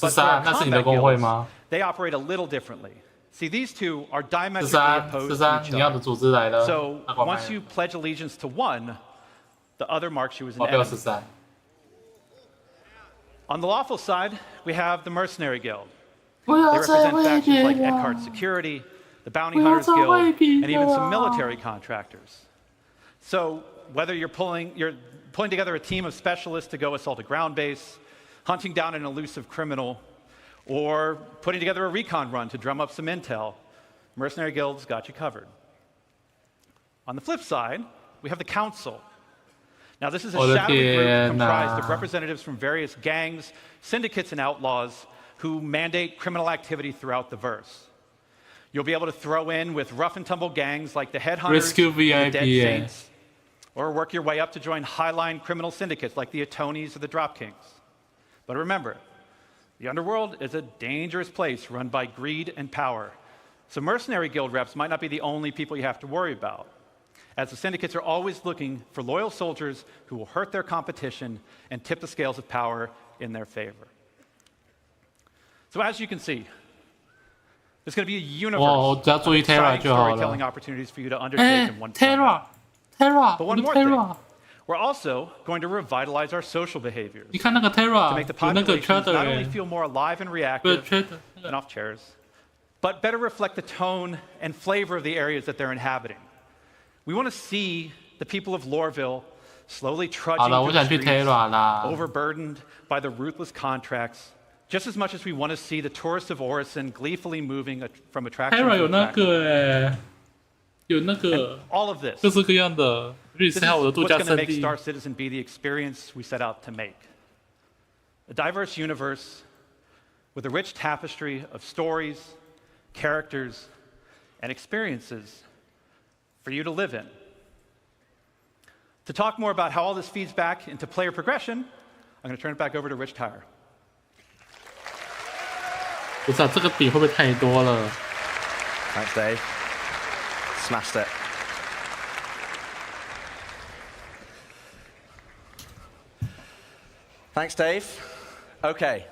But for our combat guilds, they operate a little differently. See, these two are diametrically opposed to each other. So once you pledge allegiance to one, the other marks you as an enemy. On the lawful side, we have the Mercenary Guild. They represent factions like Eckhart Security, the Bounty Hunters Guild, and even some military contractors. So whether you're pulling together a team of specialists to go assault a ground base, hunting down an elusive criminal, or putting together a recon run to drum up some intel, Mercenary Guild's got you covered. On the flip side, we have the Council. Now, this is a shadowy group comprised of representatives from various gangs, syndicates, and outlaws who mandate criminal activity throughout the verse. You'll be able to throw in with rough and tumble gangs like the Headhunters, the Dead Saints, or work your way up to join highline criminal syndicates like the Atonis or the Drop Kings. But remember, the underworld is a dangerous place run by greed and power. So mercenary guild reps might not be the only people you have to worry about, as the syndicates are always looking for loyal soldiers who will hurt their competition and tip the scales of power in their favor. So as you can see, there's going to be a universe of exciting storytelling opportunities for you to undertake in one format. But one more thing, we're also going to revitalize our social behaviors to make the populations not only feel more alive and reactive and off chairs, but better reflect the tone and flavor of the areas that they're inhabiting. We want to see the people of Lorville slowly trudging through the streets, overburdened by the ruthless contracts, just as much as we want to see the tourists of Orison gleefully moving from attraction to attraction. And all of this, this is what's going to make Star Citizen be the experience we set out to make. A diverse universe with a rich tapestry of stories, characters, and experiences for you to live in. To talk more about how all this feeds back into player progression, I'm going to turn it back over to Rich Tyre. 不是啊，这个笔会不会太多了 Thanks, Dave. Smashed it. Thanks, Dave. Okay,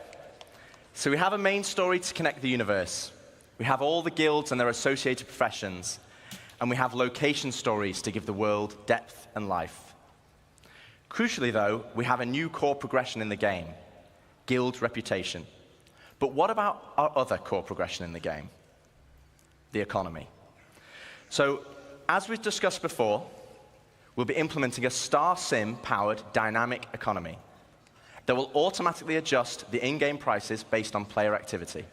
so we have a main story to connect the universe. We have all the guilds and their associated professions, and we have location stories to give the world depth and life. Crucially, though, we have a new core progression in the game, guild reputation. But what about our other core progression in the game? The economy. So, as we've discussed before, we'll be implementing a Star Sim-powered dynamic economy that will automatically adjust the in-game prices based on player activity.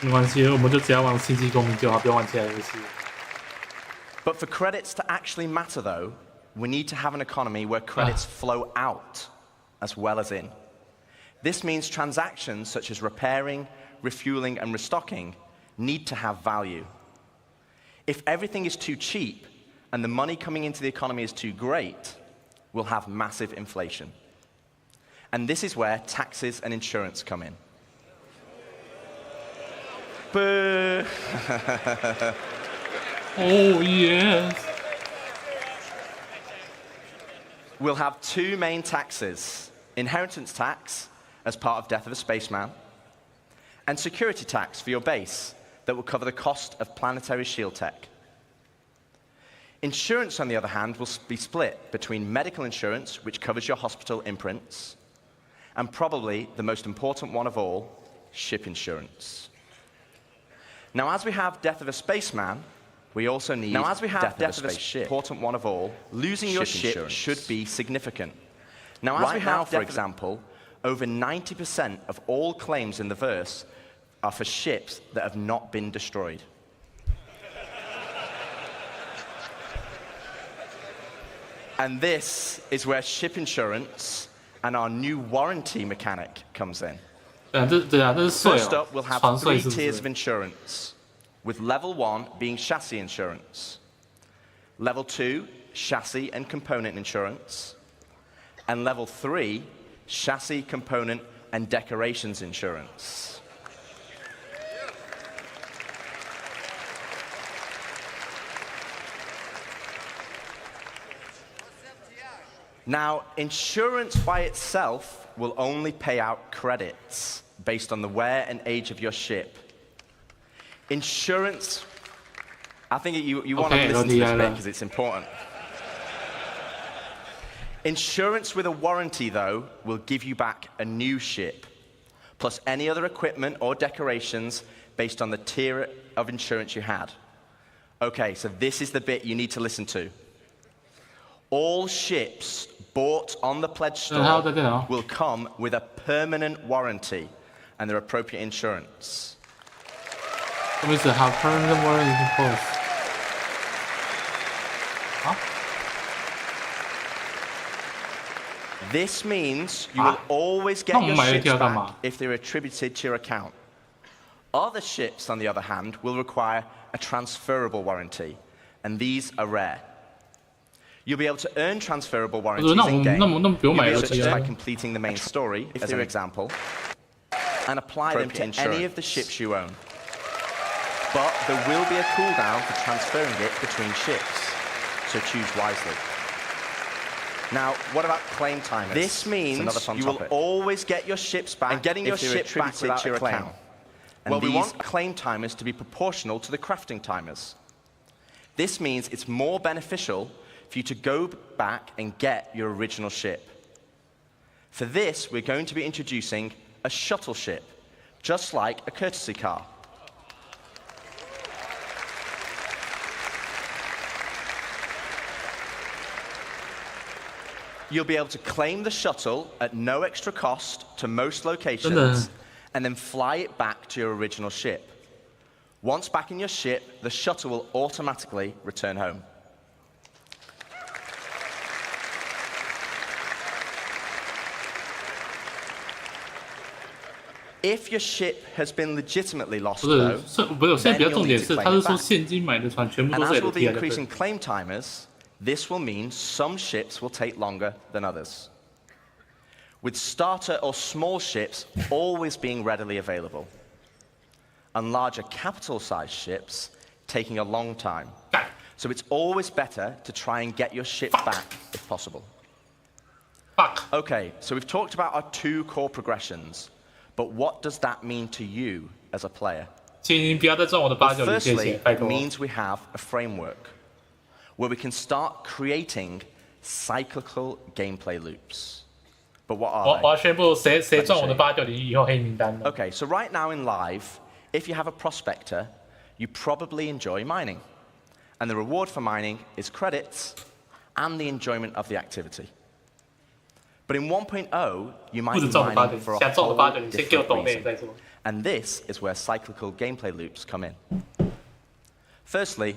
没关系，我们就只要玩星际公民就好，不用玩其他游戏。But for credits to actually matter, though, we need to have an economy where credits flow out as well as in. This means transactions such as repairing, refueling, and restocking need to have value. If everything is too cheap and the money coming into the economy is too great, we'll have massive inflation. And this is where taxes and insurance come in. Boo! Oh, yes. We'll have two main taxes: inheritance tax as part of Death of a Spaceman, and security tax for your base that will cover the cost of planetary shield tech. Insurance, on the other hand, will be split between medical insurance, which covers your hospital imprints, and probably the most important one of all, ship insurance. Now, as we have Death of a Spaceman, we also need Death of a Spaceship. Important one of all, losing your ship should be significant. Now, as we have, for example, over 90% of all claims in the verse are for ships that have not been destroyed. And this is where ship insurance and our new warranty mechanic comes in. First up, we'll have 3 tiers of insurance, with level 1 being chassis insurance, level 2, chassis and component insurance, and level 3, chassis, component, and decorations insurance. Now, insurance by itself will only pay out credits based on the wear and age of your ship. Insurance, I think you want to listen to this bit because it's important. Insurance with a warranty, though, will give you back a new ship, plus any other equipment or decorations based on the tier of insurance you had. Okay, so this is the bit you need to listen to. All ships bought on the pledge store will come with a permanent warranty and their appropriate insurance. What means to have permanent warranty post? Huh? This means you will always get your ships back if they're attributed to your account. Other ships, on the other hand, will require a transferable warranty, and these are rare. You'll be able to earn transferable warranties in-game. You'll be able to just by completing the main story, as an example, and apply them to any of the ships you own. But there will be a cooldown for transferring it between ships, so choose wisely. Now, what about claim timers? This means you will always get your ships back, and getting your ships back to your account. And we want claim timers to be proportional to the crafting timers. This means it's more beneficial for you to go back and get your original ship. For this, we're going to be introducing a shuttle ship, just like a courtesy car. You'll be able to claim the shuttle at no extra cost to most locations, and then fly it back to your original ship. Once back in your ship, the shuttle will automatically return home. If your ship has been legitimately lost, though, then you'll need to claim it back. And as we'll be increasing claim timers, this will mean some ships will take longer than others, with starter or small ships always being readily available, and larger capital-sized ships taking a long time. So it's always better to try and get your ship back if possible. Okay, so we've talked about our 2 core progressions, but what does that mean to you as a player? Well, firstly, it means we have a framework where we can start creating cyclical gameplay loops. But what are 我要宣布谁中我的890以后黑名单了。 Okay, so right now in live, if you have a prospector, you probably enjoy mining. And the reward for mining is credits and the enjoyment of the activity. But in 1.0, you might be mining for a whole different reason. And this is where cyclical gameplay loops come in. Firstly,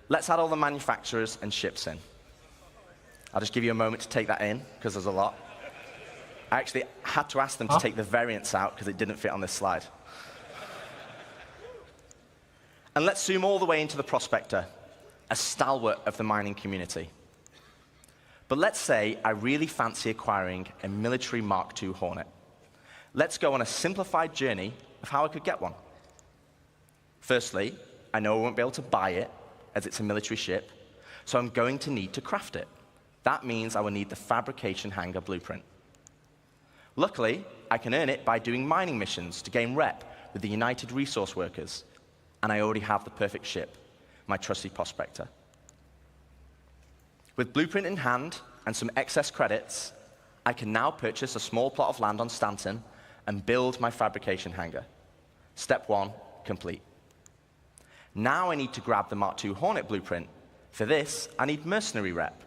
let's add all the manufacturers and ships in. I'll just give you a moment to take that in, because there's a lot. I actually had to ask them to take the variants out because it didn't fit on this slide. And let's zoom all the way into the prospector, a stalwart of the mining community. But let's say I really fancy acquiring a military Mark II Hornet. Let's go on a simplified journey of how I could get one. Firstly, I know I won't be able to buy it, as it's a military ship, so I'm going to need to craft it. That means I will need the fabrication hangar blueprint. Luckily, I can earn it by doing mining missions to gain rep with the United Resource Workers, and I already have the perfect ship, my trusty prospector. With blueprint in hand and some excess credits, I can now purchase a small plot of land on Stanton and build my fabrication hangar. Step 1, complete. Now I need to grab the Mark II Hornet blueprint. For this, I need mercenary rep,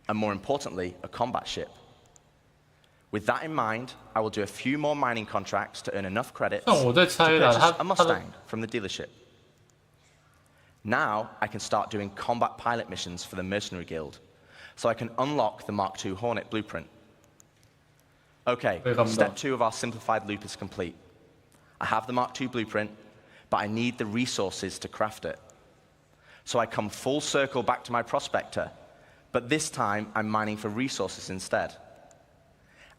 and more importantly, a combat ship. With that in mind, I will do a few more mining contracts to earn enough credits to purchase a Mustang from the dealership. Now I can start doing combat pilot missions for the Mercenary Guild, so I can unlock the Mark II Hornet blueprint. Okay, step 2 of our simplified loop is complete. I have the Mark II blueprint, but I need the resources to craft it. So I come full circle back to my prospector, but this time I'm mining for resources instead.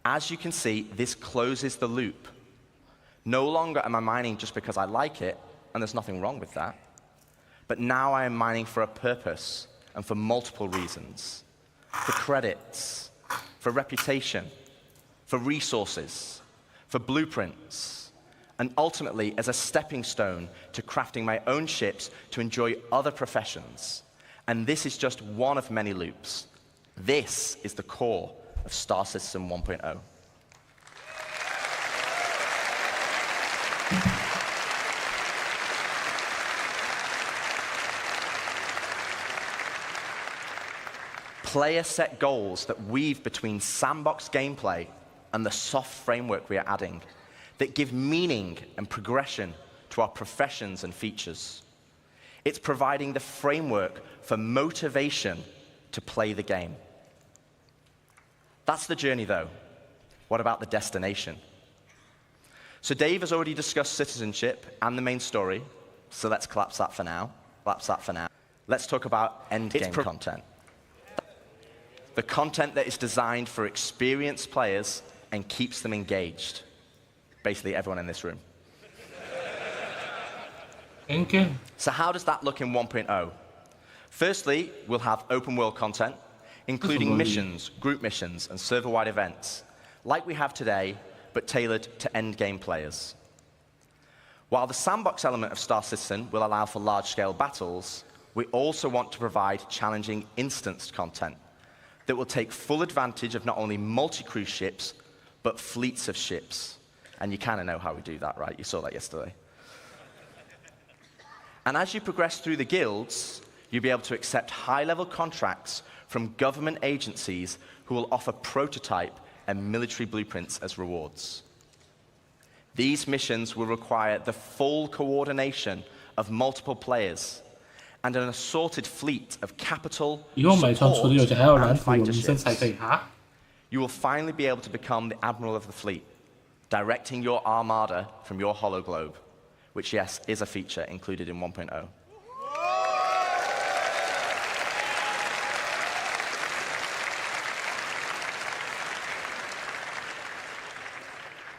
As you can see, this closes the loop. No longer am I mining just because I like it, and there's nothing wrong with that. But now I am mining for a purpose and for multiple reasons. For credits, for reputation, for resources, for blueprints, and ultimately as a stepping stone to crafting my own ships to enjoy other professions. And this is just one of many loops. This is the core of Star Citizen 1.0. Players set goals that weave between sandbox gameplay and the soft framework we are adding that give meaning and progression to our professions and features. It's providing the framework for motivation to play the game. That's the journey, though. What about the destination? So Dave has already discussed citizenship and the main story, so let's collapse that for now. Let's talk about endgame content. The content that is designed for experienced players and keeps them engaged. Basically everyone in this room. So how does that look in 1.0? Firstly, we'll have open world content, including missions, group missions, and server-wide events, like we have today, but tailored to endgame players. While the sandbox element of Star Citizen will allow for large-scale battles, we also want to provide challenging instanced content that will take full advantage of not only multi-crew ships, but fleets of ships. And you kind of know how we do that, right? You saw that yesterday. And as you progress through the guilds, you'll be able to accept high-level contracts from government agencies who will offer prototype and military blueprints as rewards. These missions will require the full coordination of multiple players and an assorted fleet of capital, support, and fighter ships. You will finally be able to become the admiral of the fleet, directing your armada from your hologlobe, which, yes, is a feature included in 1.0.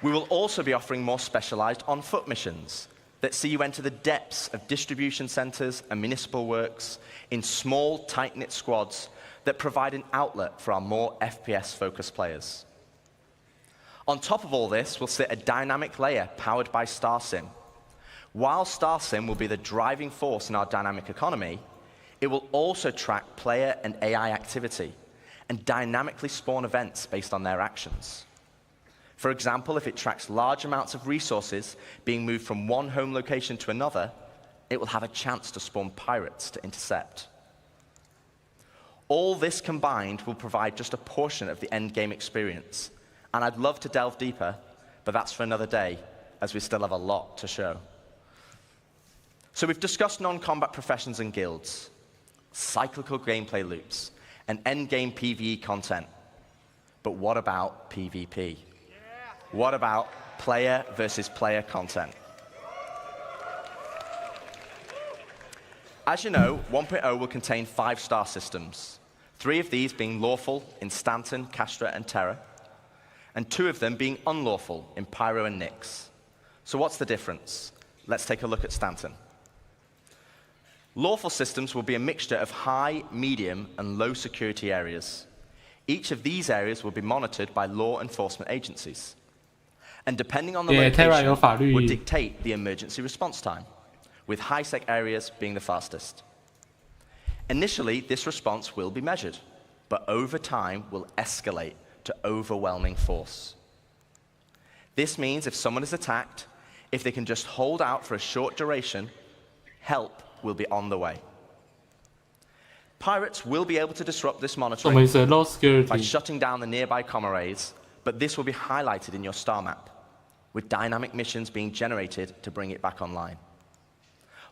We will also be offering more specialized on-foot missions that see you enter the depths of distribution centers and municipal works in small, tight-knit squads that provide an outlet for our more FPS-focused players. On top of all this will sit a dynamic layer powered by StarSim. While StarSim will be the driving force in our dynamic economy, it will also track player and AI activity and dynamically spawn events based on their actions. For example, if it tracks large amounts of resources being moved from one home location to another, it will have a chance to spawn pirates to intercept. All this combined will provide just a portion of the end game experience, and I'd love to delve deeper, but that's for another day, as we still have a lot to show. So we've discussed non-combat professions and guilds, cyclical gameplay loops, and end-game PvE content. But what about PvP? What about player versus player content? As you know, 1.0 will contain 5 star systems, 3 of these being lawful in Stanton, Castra, and Terra, and 2 of them being unlawful in Pyro and Nyx. So what's the difference? Let's take a look at Stanton. Lawful systems will be a mixture of high, medium, and low security areas. Each of these areas will be monitored by law enforcement agencies. And depending on the location, would dictate the emergency response time, with high-sec areas being the fastest. Initially, this response will be measured, but over time will escalate to overwhelming force. This means if someone is attacked, if they can just hold out for a short duration, help will be on the way. Pirates will be able to disrupt this monitoring by shutting down the nearby comm arrays, but this will be highlighted in your star map, with dynamic missions being generated to bring it back online.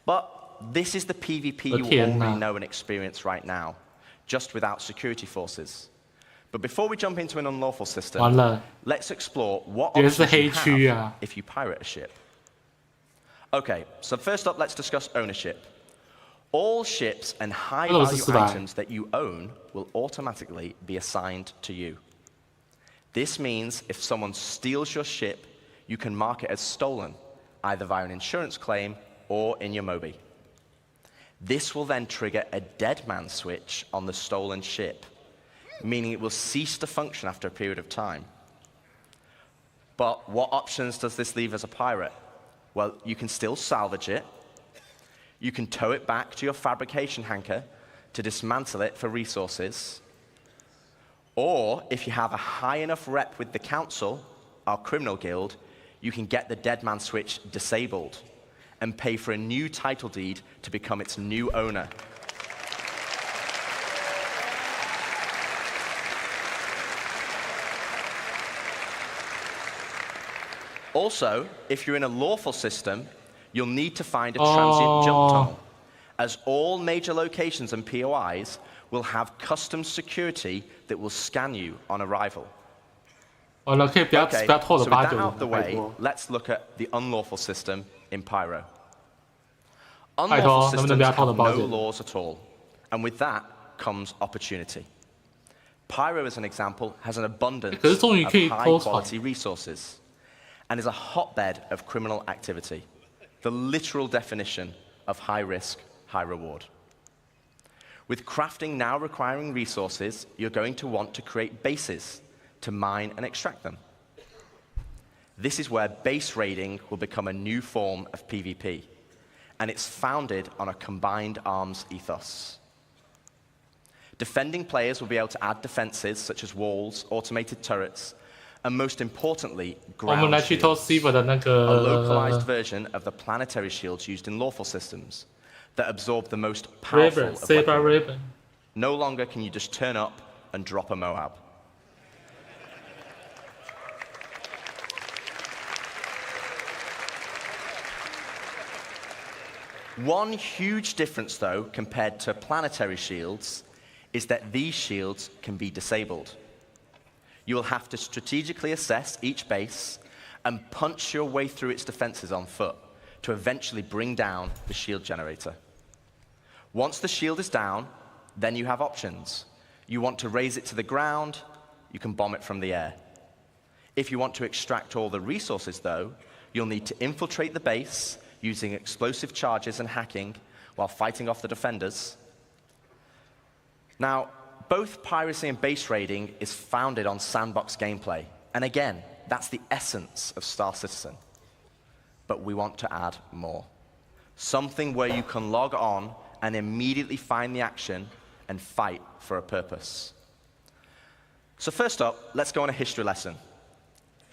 But this is the PvP you already know and experience right now, just without security forces. But before we jump into an unlawful system, let's explore what options you have if you pirate a ship. Okay, so first up, let's discuss ownership. All ships and high-value items that you own will automatically be assigned to you. This means if someone steals your ship, you can mark it as stolen, either via an insurance claim or in your Mobi. This will then trigger a dead man switch on the stolen ship, meaning it will cease to function after a period of time. But what options does this leave as a pirate? Well, you can still salvage it. You can tow it back to your fabrication hangar to dismantle it for resources. Or, if you have a high enough rep with the council, our criminal guild, you can get the dead man switch disabled and pay for a new title deed to become its new owner. Also, if you're in a lawful system, you'll need to find a transient jump tunnel, as all major locations and POIs will have custom security that will scan you on arrival. Okay, so with that out of the way, let's look at the unlawful system in Pyro. Unlawful systems have no laws at all, and with that comes opportunity. Pyro, as an example, has an abundance of high-quality resources and is a hotbed of criminal activity, the literal definition of high risk, high reward. With crafting now requiring resources, you're going to want to create bases to mine and extract them. This is where base raiding will become a new form of PvP, and it's founded on a combined arms ethos. Defending players will be able to add defenses such as walls, automated turrets, and most importantly, ground shields, a localized version of the planetary shields used in lawful systems that absorb the most powerful of weaponry. No longer can you just turn up and drop a Moab. One huge difference, though, compared to planetary shields, is that these shields can be disabled. You will have to strategically assess each base and punch your way through its defenses on foot to eventually bring down the shield generator. Once the shield is down, then you have options. You want to raise it to the ground, you can bomb it from the air. If you want to extract all the resources, though, you'll need to infiltrate the base using explosive charges and hacking while fighting off the defenders. Now, both piracy and base raiding is founded on sandbox gameplay. And again, that's the essence of Star Citizen. But we want to add more. Something where you can log on and immediately find the action and fight for a purpose. So first up, let's go on a history lesson.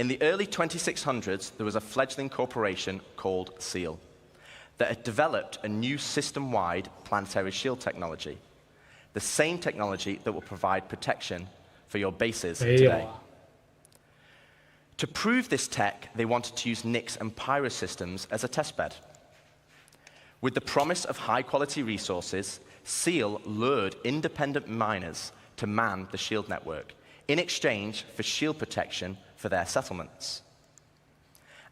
In the early 2600s, there was a fledgling corporation called SEAL that had developed a new system-wide planetary shield technology, the same technology that will provide protection for your bases today. To prove this tech, they wanted to use Nix and Pyro systems as a testbed. With the promise of high-quality resources, SEAL lured independent miners to man the shield network in exchange for shield protection for their settlements.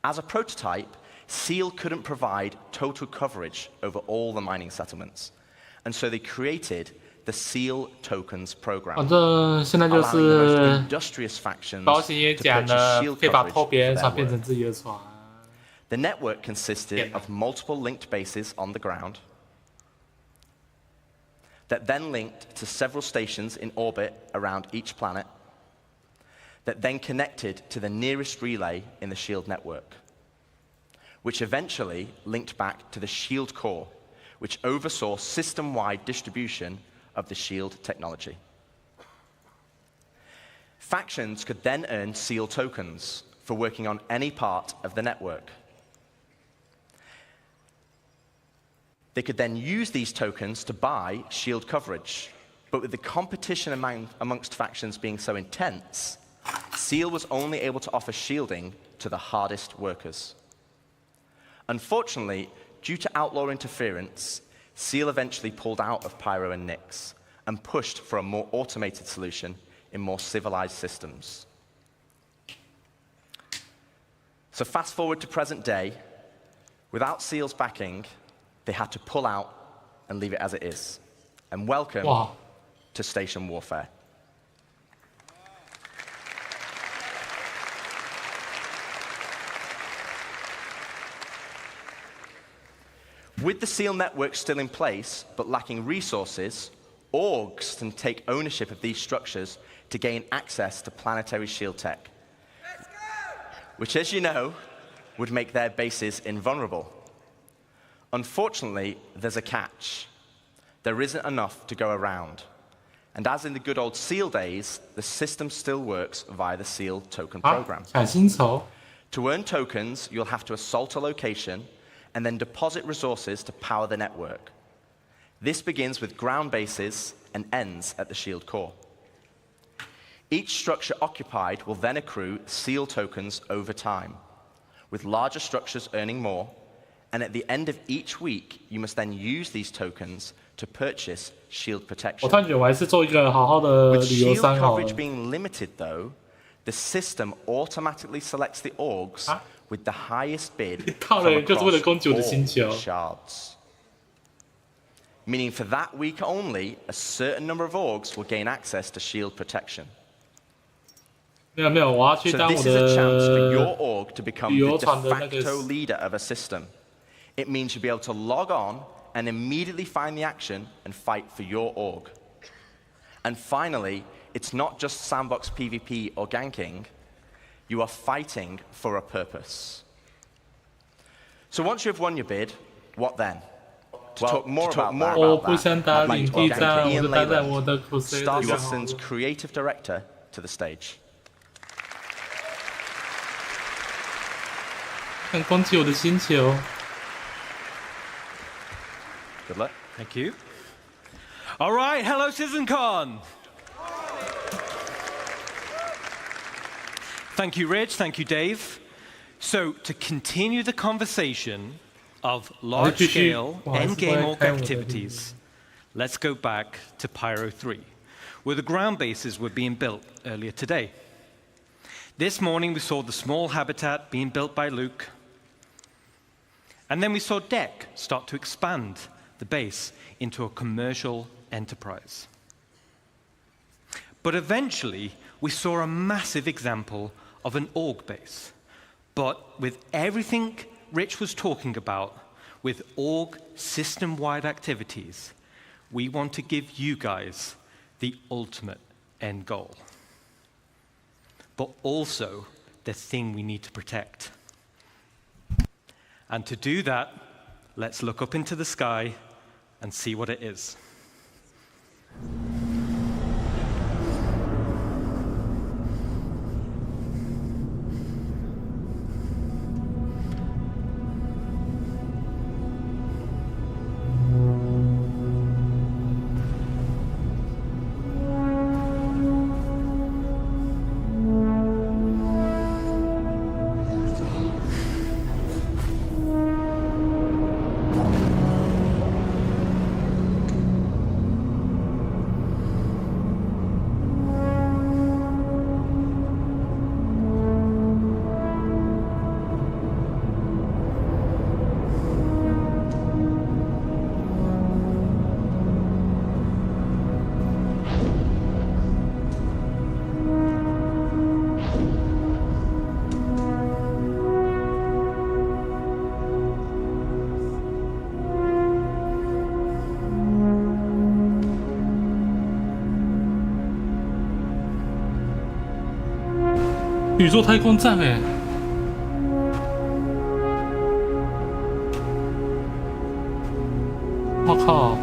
As a prototype, SEAL couldn't provide total coverage over all the mining settlements, and so they created the SEAL Tokens program, allowing the most industrious factions to purchase shield coverage for their work. The network consisted of multiple linked bases on the ground that then linked to several stations in orbit around each planet that then connected to the nearest relay in the shield network, which eventually linked back to the shield core, which oversaw system-wide distribution of the shield technology. Factions could then earn SEAL tokens for working on any part of the network. They could then use these tokens to buy shield coverage, but with the competition amongst factions being so intense, SEAL was only able to offer shielding to the hardest workers. Unfortunately, due to outlaw interference, SEAL eventually pulled out of Pyro and Nix and pushed for a more automated solution in more civilized systems. So fast forward to present day, without SEAL's backing, they had to pull out and leave it as it is. And welcome to Station Warfare. With the SEAL network still in place, but lacking resources, orgs can take ownership of these structures to gain access to planetary shield tech, which, as you know, would make their bases invulnerable. Unfortunately, there's a catch. There isn't enough to go around. And as in the good old SEAL days, the system still works via the SEAL token program. To earn tokens, you'll have to assault a location and then deposit resources to power the network. This begins with ground bases and ends at the shield core. Each structure occupied will then accrue SEAL tokens over time, with larger structures earning more, and at the end of each week, you must then use these tokens to purchase shield protection. With shield coverage being limited, though, the system automatically selects the orgs with the highest bid from across all shards. Meaning for that week only, a certain number of orgs will gain access to shield protection. So this is a chance for your org to become the de facto leader of a system. It means you'll be able to log on and immediately find the action and fight for your org. And finally, it's not just sandbox PvP or ganking. You are fighting for a purpose. So once you've won your bid, what then? To talk more about that, I'd like to welcome Ian Leyland, StarCitizen's creative director, to the stage. 看攻击我的星球。 Good luck. Thank you. All right, hello, CitizenCon. Thank you, Rich. Thank you, Dave. So, to continue the conversation of large-scale endgame org activities, let's go back to Pyro 3, where the ground bases were being built earlier today. This morning, we saw the small habitat being built by Luke. And then we saw Deck start to expand the base into a commercial enterprise. But eventually, we saw a massive example of an org base. But with everything Rich was talking about, with org system-wide activities, we want to give you guys the ultimate end goal. But also the thing we need to protect. And to do that, let's look up into the sky and see what it is. 宇宙太空站哎！我靠！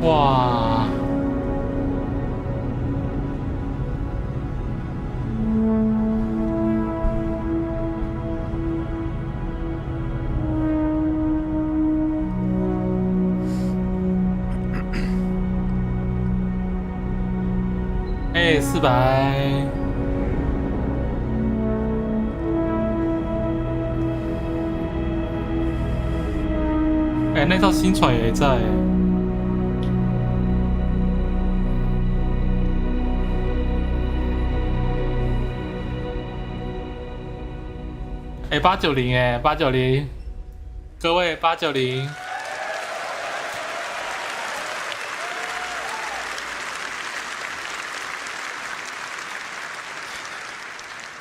哇！哎，400。哎，那套新船也在。哎，890哎，890，各位890。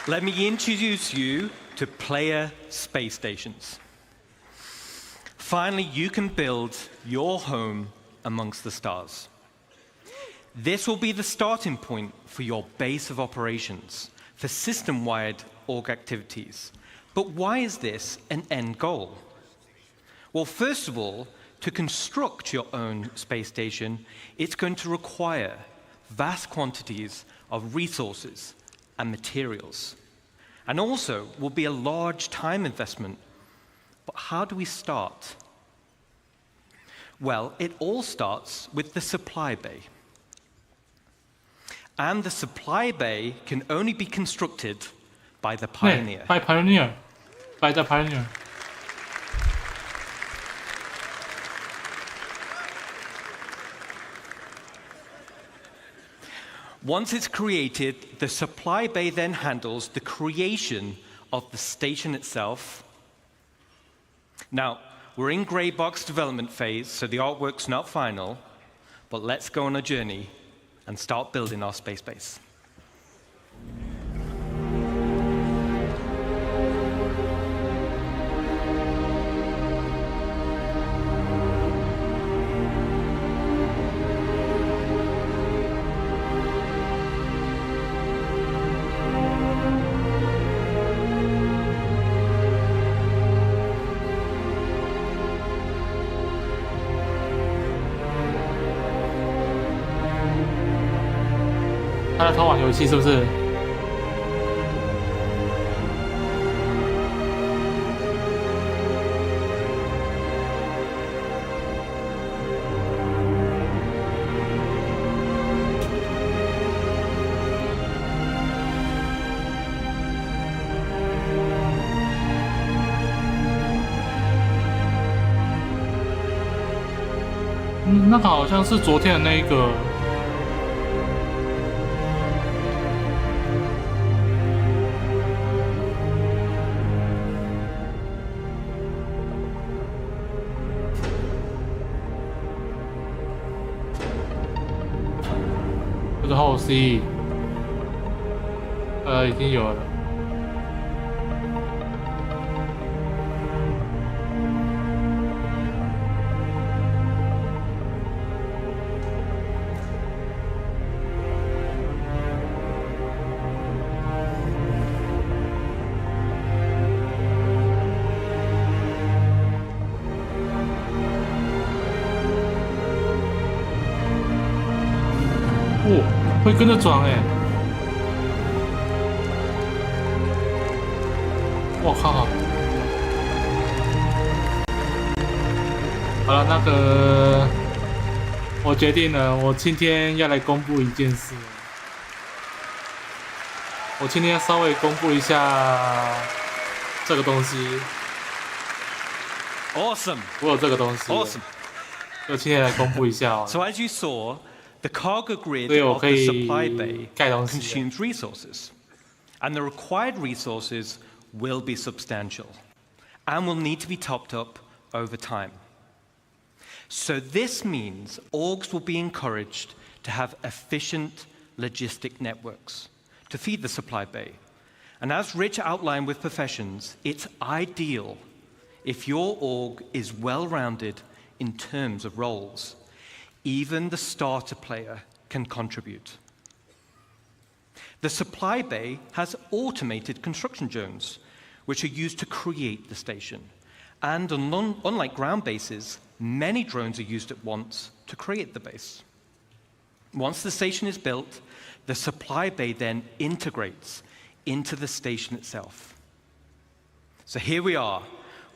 Let me introduce you to player space stations. Finally, you can build your home amongst the stars. This will be the starting point for your base of operations, for system-wide org activities. But why is this an end goal? Well, first of all, to construct your own space station, it's going to require vast quantities of resources and materials. And also will be a large time investment. But how do we start? Well, it all starts with the supply bay. And the supply bay can only be constructed by the Pioneer. By Pioneer. By the Pioneer. Once it's created, the supply bay then handles the creation of the station itself. Now, we're in grey box development phase, so the artwork's not final, but let's go on a journey and start building our space base. 他在偷玩游戏是不是？那个好像是昨天的那一个。 后 C， 已经有了。会跟着转哎！我靠！好了，那个，我决定了，我今天要来公布一件事。我今天要稍微公布一下这个东西。Awesome！ 我有这个东西。Awesome！ 就今天来公布一下哦。 So as you saw. The cargo grid of the supply bay consumes resources, and the required resources will be substantial and will need to be topped up over time. So this means orgs will be encouraged to have efficient logistic networks to feed the supply bay. And as Rich outlined with professions, it's ideal if your org is well-rounded in terms of roles. Even the starter player can contribute. The supply bay has automated construction zones, which are used to create the station. And unlike ground bases, many drones are used at once to create the base. Once the station is built, the supply bay then integrates into the station itself. So here we are.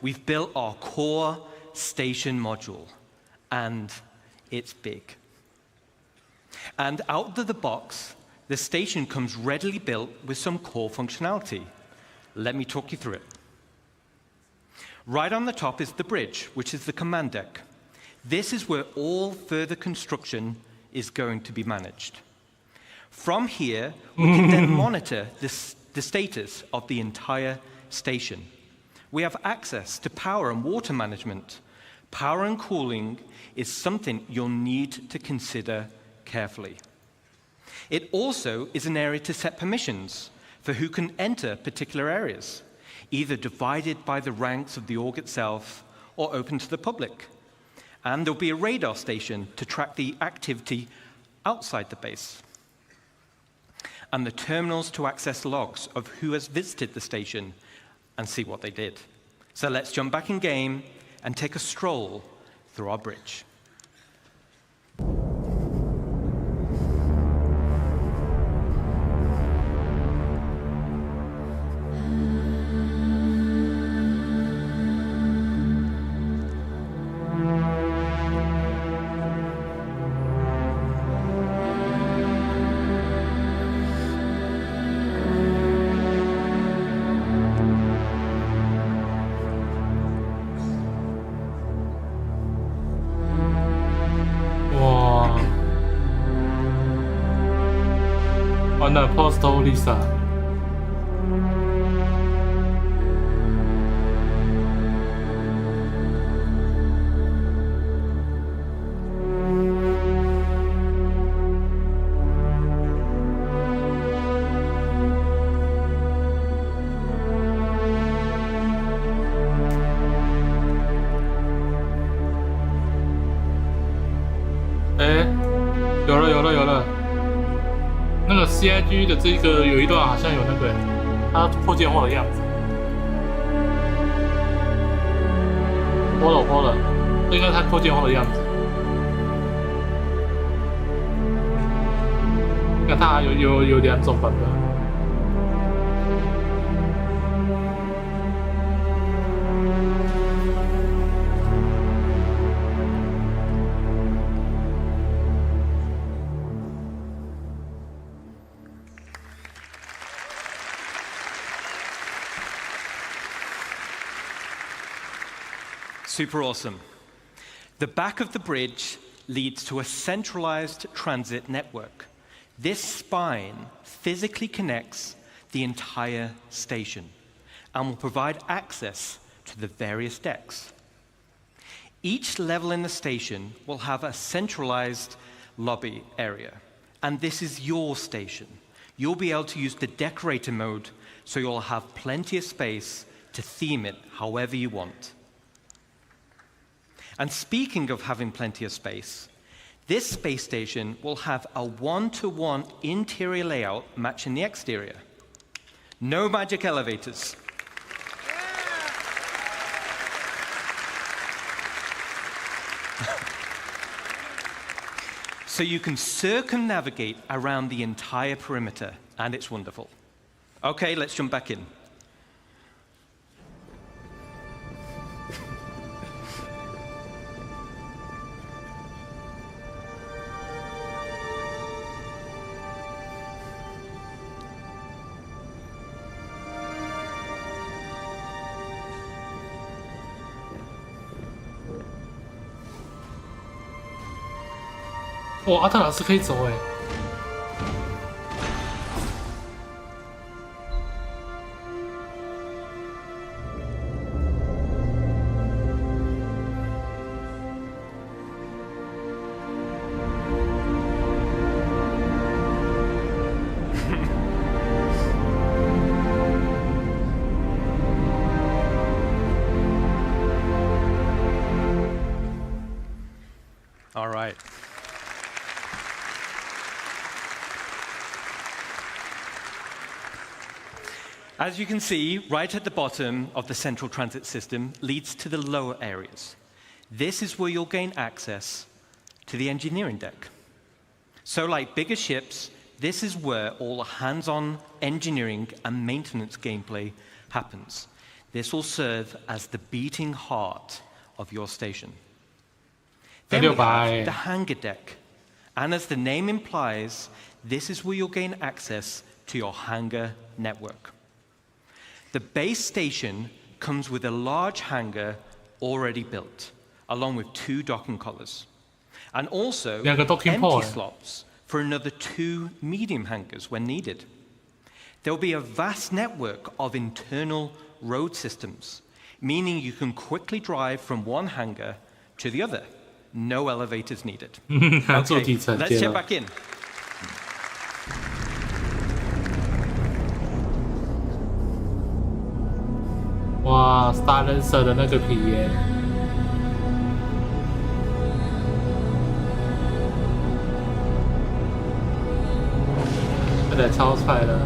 We've built our core station module, and it's big. And out of the box, the station comes readily built with some core functionality. Let me talk you through it. Right on the top is the bridge, which is the command deck. This is where all further construction is going to be managed. From here, we can then monitor the status of the entire station. We have access to power and water management. Power and cooling is something you'll need to consider carefully. It also is an area to set permissions for who can enter particular areas, either divided by the ranks of the org itself or open to the public. And there'll be a radar station to track the activity outside the base. And the terminals to access logs of who has visited the station and see what they did. So let's jump back in game and take a stroll through our bridge. Postal Lisa。哎，有了有了有了。那个 CIG 的这个有一段好像有那个它破件后的样子，播了，这应该是它破件后的样子。看它有两种版本。Super awesome. The back of the bridge leads to a centralized transit network. This spine physically connects the entire station and will provide access to the various decks. Each level in the station will have a centralized lobby area, and this is your station. You'll be able to use the decorator mode, so you'll have plenty of space to theme it however you want. And speaking of having plenty of space, this space station will have a one-to-one interior layout matching the exterior. No magic elevators. So you can circumnavigate around the entire perimeter, and it's wonderful. Okay, let's jump back in. Oh, 哇，阿特拉斯可以走哎！All right. As you can see, right at the bottom of the central transit system leads to the lower areas. This is where you'll gain access to the engineering deck. So like bigger ships, this is where all the hands-on engineering and maintenance gameplay happens. This will serve as the beating heart of your station. Then we have the hangar deck. And as the name implies, this is where you'll gain access to your hangar network. The base station comes with a large hangar already built, along with 2 docking collars, and also empty slots for another 2 medium hangars when needed. There will be a vast network of internal road systems, meaning you can quickly drive from one hangar to the other. No elevators needed. Okay, let's check back in. Wow, Star Racer 的那个皮耶，这台超帅的。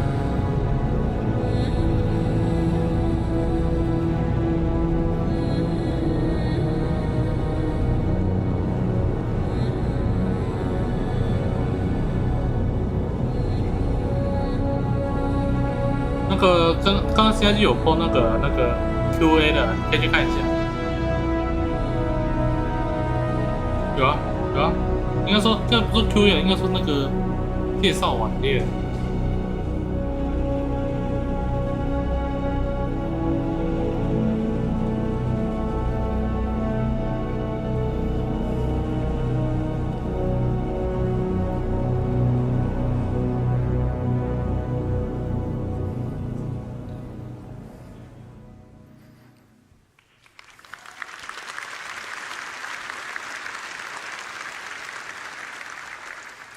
那个刚刚 CIG 有 po 那个 QA 的，可以去看一下。有啊有啊，应该说这不是 QA， 应该说那个介绍网页。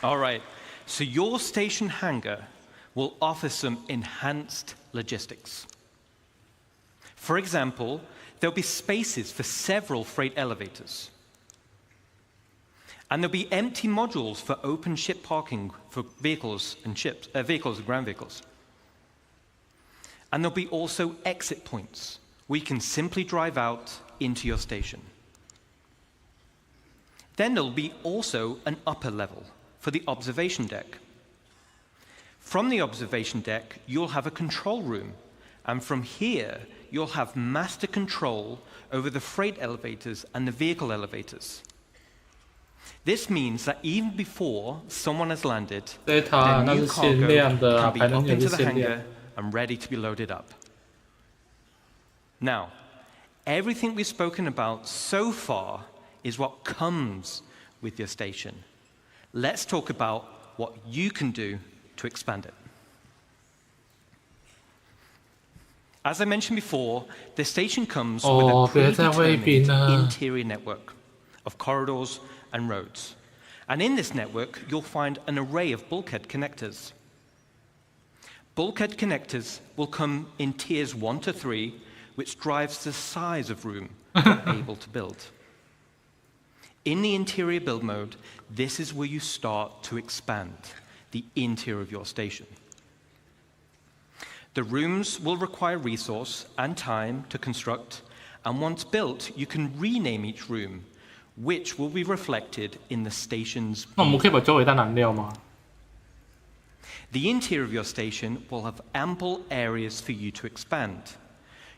All right, so your station hangar will offer some enhanced logistics. For example, there'll be spaces for several freight elevators. And there'll be empty modules for open ship parking for vehicles and ground vehicles. And there'll be also exit points where you can simply drive out into your station. Then there'll be also an upper level for the observation deck. From the observation deck, you'll have a control room, and from here, you'll have master control over the freight elevators and the vehicle elevators. This means that even before someone has landed, the new cargo can be up into the hangar and ready to be loaded up. Now, everything we've spoken about so far is what comes with your station. Let's talk about what you can do to expand it. As I mentioned before, the station comes with a predetermined interior network of corridors and roads. And in this network, you'll find an array of bulkhead connectors. Bulkhead connectors will come in tiers 1 to 3, which drives the size of room you're able to build. In the interior build mode, this is where you start to expand the interior of your station. The rooms will require resource and time to construct, and once built, you can rename each room, which will be reflected in the station's. 那我们可以把周围当燃料吗？ The interior of your station will have ample areas for you to expand.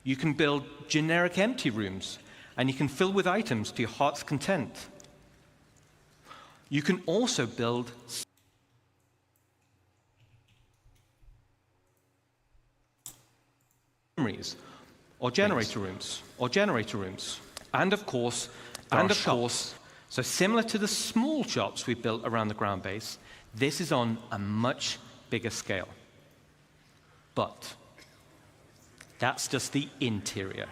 You can build generic empty rooms, and you can fill with items to your heart's content. You can also build or generator rooms, and of course, so similar to the small shops we built around the ground base, this is on a much bigger scale. But that's just the interior.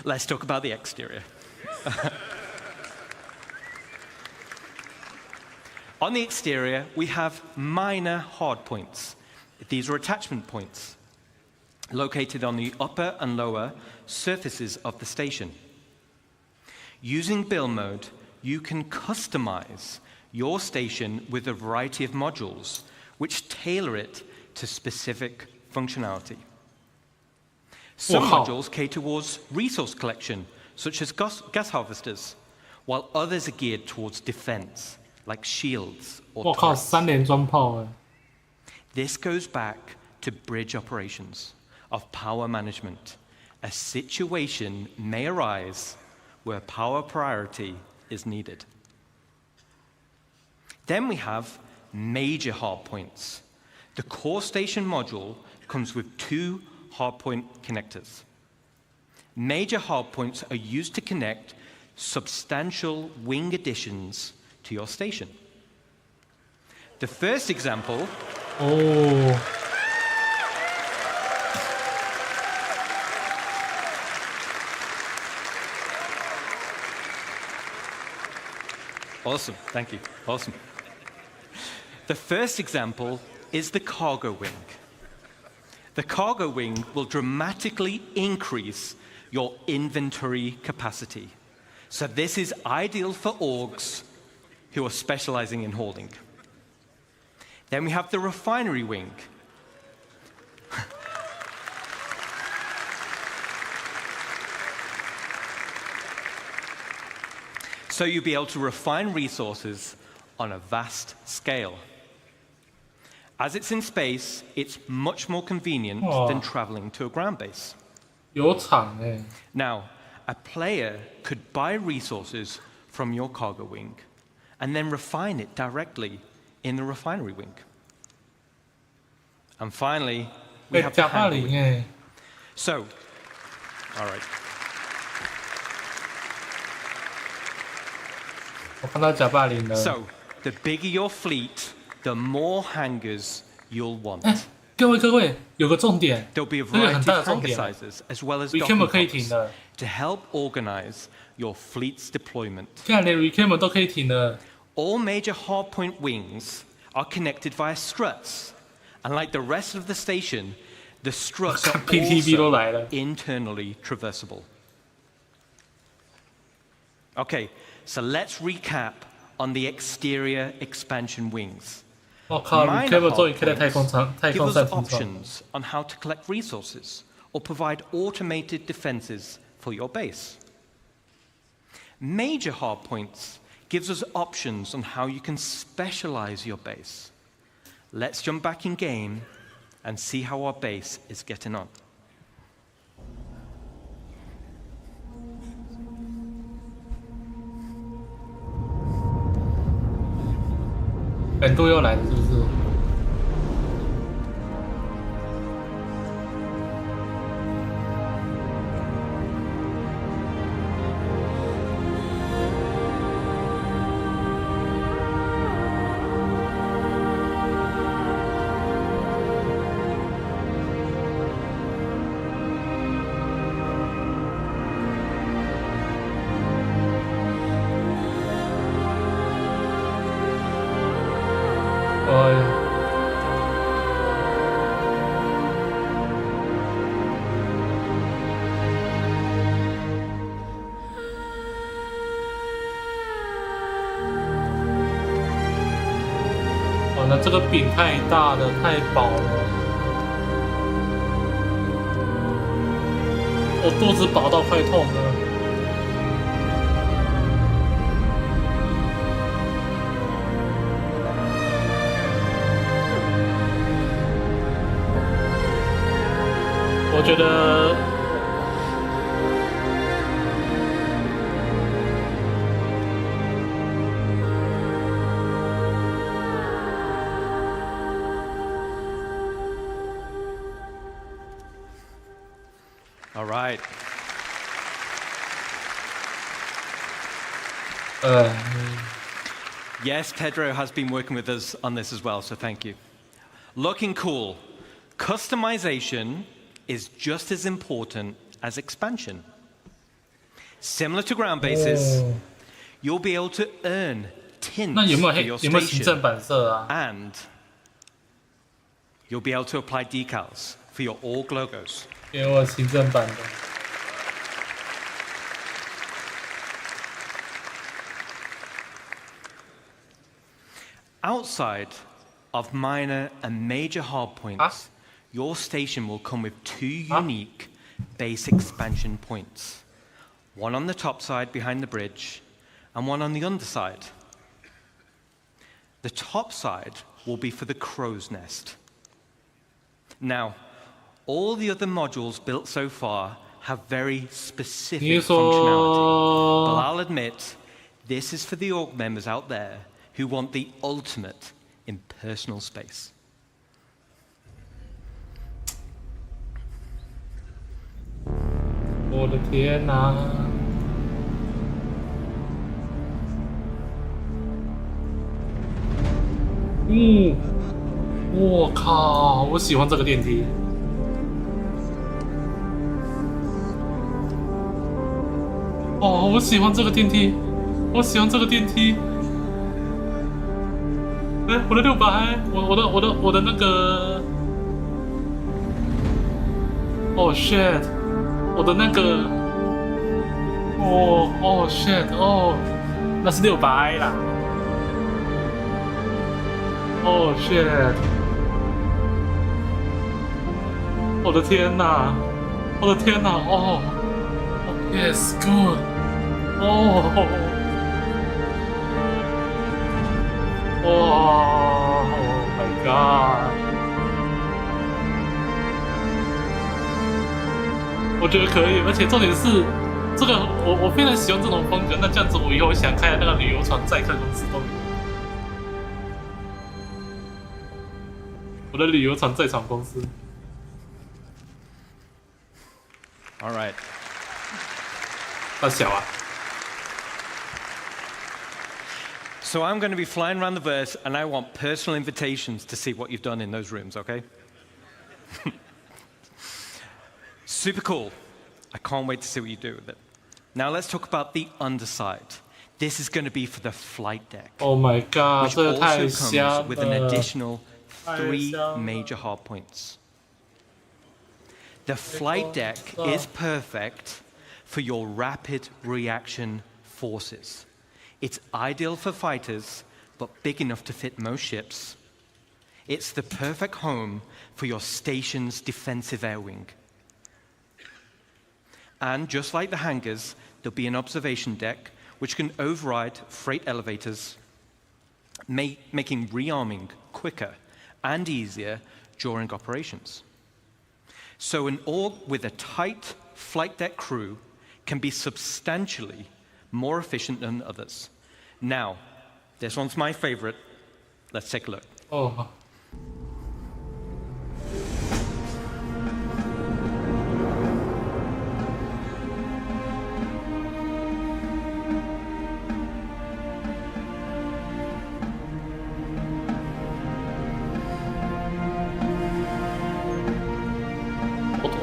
Let's talk about the exterior. On the exterior, we have minor hard points. These are attachment points located on the upper and lower surfaces of the station. Using build mode, you can customize your station with a variety of modules, which tailor it to specific functionality. Some modules cater towards resource collection, such as gas harvesters, while others are geared towards defense, like shields or turrets. 3连装炮 This goes back to bridge operations of power management. A situation may arise where power priority is needed. Then we have major hardpoints. The core station module comes with 2 hardpoint connectors. Major hardpoints are used to connect substantial wing additions to your station. The first example. Awesome, thank you. Awesome. The first example is the cargo wing. The cargo wing will dramatically increase your inventory capacity. So this is ideal for orgs who are specializing in holding. Then we have the refinery wing. So you'll be able to refine resources on a vast scale. As it's in space, it's much more convenient than traveling to a ground base. 有场欸 Now, a player could buy resources from your cargo wing and then refine it directly in the refinery wing. And finally, we have the hangar wing. So, all right. 我看到假霸凌了 So, the bigger your fleet, the more hangars you'll want. 各位，有个重点， There'll be a 这个很 variety 大的 of 重 hangar 点 sizes as well as Recamera docking 可以停 pods 了 to help organize your fleet's deployment. 现在连 Recamera 都可以停了 All major hardpoint wings are connected via struts, and like the rest of the station, the struts are PTB 都来了 also internally traversable. Okay, so let's recap on the exterior expansion wings. 我靠 Minor Recamera 终于可以在太 hardpoints 空舱 太 give 空 us 站停船 options on how to collect resources or provide automated defenses for your base. Major hardpoints gives us options on how you can specialize your base. Let's jump back in game and see how our base is getting on. 本度又来了，是不是？哎呀！哦，那这个饼太大了，太饱了，我肚子饱到快痛了。我觉得All right. Yes, Pedro has been working with us on this as well, so thank you. Looking cool. Customization is just as important as expansion. Similar to ground bases, you'll be able to earn tints 那有没 for 有 your 有没有行政 station, 版色啊？ and you'll be able to apply decals for your org logos. 给我行政版的。Outside of minor and major hardpoints, your station will come with 2 unique base expansion points. One on the top side behind the bridge, and one on the underside. The top side will be for the crow's nest. Now, all the other modules built so far have very specific functionality. But I'll admit, this is for the org members out there who want the ultimate in personal space. 我的天哪！我靠！我喜欢这个电梯。哦，我喜欢这个电梯，我喜欢这个电梯。哎，我的600，我的那个，哦 shit， 我的那个，哦 shit， 哦，那是600啦。哦 shit， 我的天哪，我的天哪，哦 ，yes good， 哦，哇 ，Oh my god， 我觉得可以，而且重点是这个我非常喜欢这种风格，那这样子我以后想开那个旅游船载客公司都。我的旅游船载船公司。All right. 大小啊。So I'm going to be flying around the verse, and I want personal invitations to see what you've done in those rooms, okay? Super cool. I can't wait to see what you do with it. Now let's talk about the underside. This is going to be for the flight deck. Oh my god, which also comes with an additional 3 major hardpoints. The flight deck is perfect for your rapid reaction forces. It's ideal for fighters, but big enough to fit most ships. It's the perfect home for your station's defensive air wing. And just like the hangars, there'll be an observation deck which can override freight elevators, making rearming quicker and easier during operations. So an org with a tight flight deck crew can be substantially more efficient than others. Now, this one's my favorite. Let's take a look. Oh.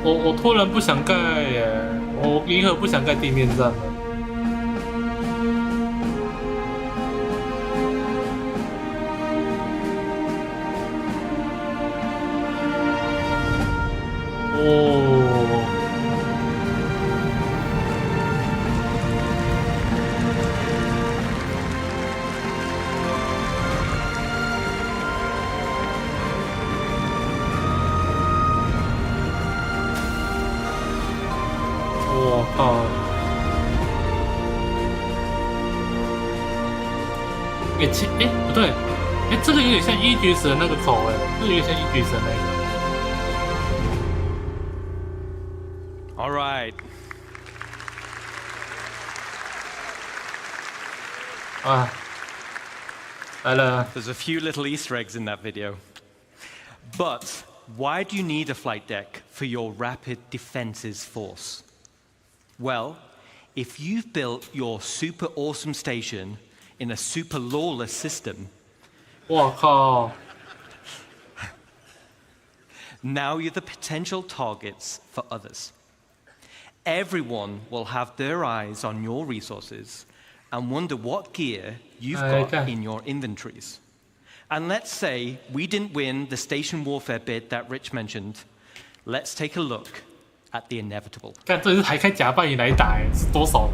我突然不想盖耶，我银河不想盖地面站了。哦。我靠！不对，这个有点像一局神那个口这个有点像一局神那个。All right. 啊，来了。There's a few little Easter eggs in that video. But why do you need a flight deck for your rapid defenses force? Well, if you've built your super awesome station in a super lawless system, 我靠! Now you're the potential targets for others. Everyone will have their eyes on your resources and wonder what gear you've got in your inventories. And let's say we didn't win the station warfare bid that Rich mentioned. Let's take a look at the inevitable. 看，这是还开假扮你来打，是多少？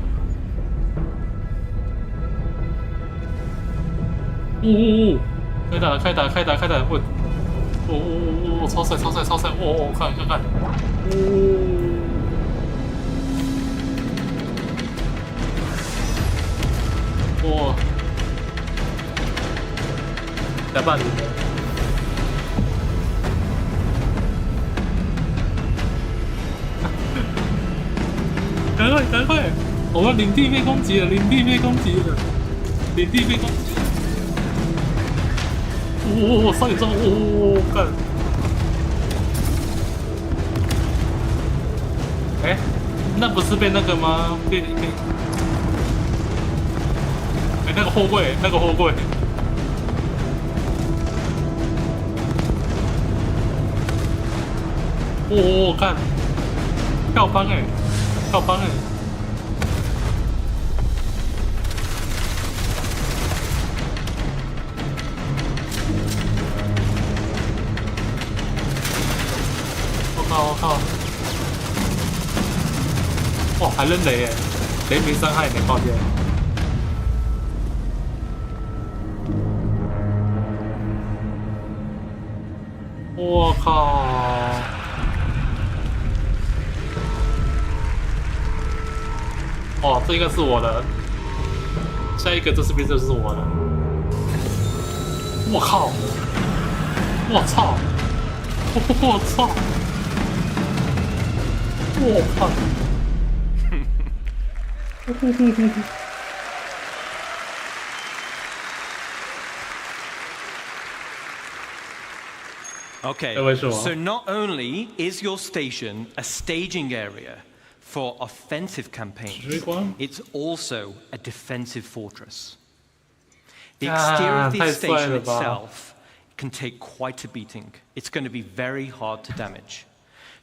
开打了，开打了，开打了，开打了！我超帅，超帅，超帅！看看看！哇！在办理。赶快，赶快！我们领地被攻击了，领地被攻击了，领地被攻击了！3点钟，干！哎，那不是被那个吗？被哎，那个货柜，那个货柜。干！跳帮哎，跳帮哎！我靠！哇，还扔雷耶！雷鸣伤害没抱歉。我靠！哦，这应该是我的。下一个这是不是就是我的？我靠！我操！我操！我靠！Okay, so not only is your station a staging area for offensive campaigns, it's also a defensive fortress. The exterior of the station itself can take quite a beating. It's going to be very hard to damage.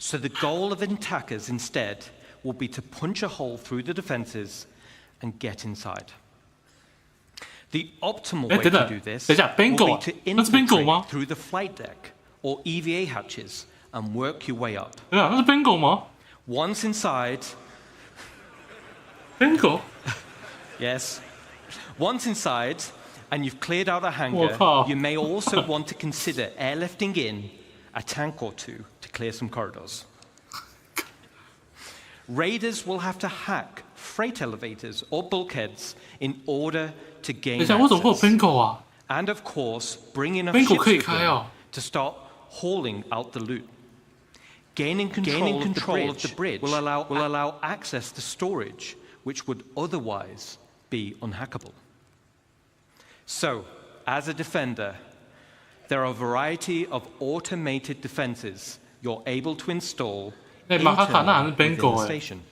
So the goal of attackers instead will be to punch a hole through the defenses and get inside. The optimal way to do this will be to infiltrate through the flight deck or EVA hatches and work your way up. Once inside... Bingo? Yes. Once inside, and you've cleared out a hangar, you may also want to consider airlifting in a tank or two to clear some corridors. Raiders will have to hack freight elevators or bulkheads in order to gain access. And of course, bring enough ships with them to start hauling out the loot. Gaining control of the bridge will allow access to storage, which would otherwise be unhackable. So, as a defender, there are a variety of automated defenses you're able to install internally within the station,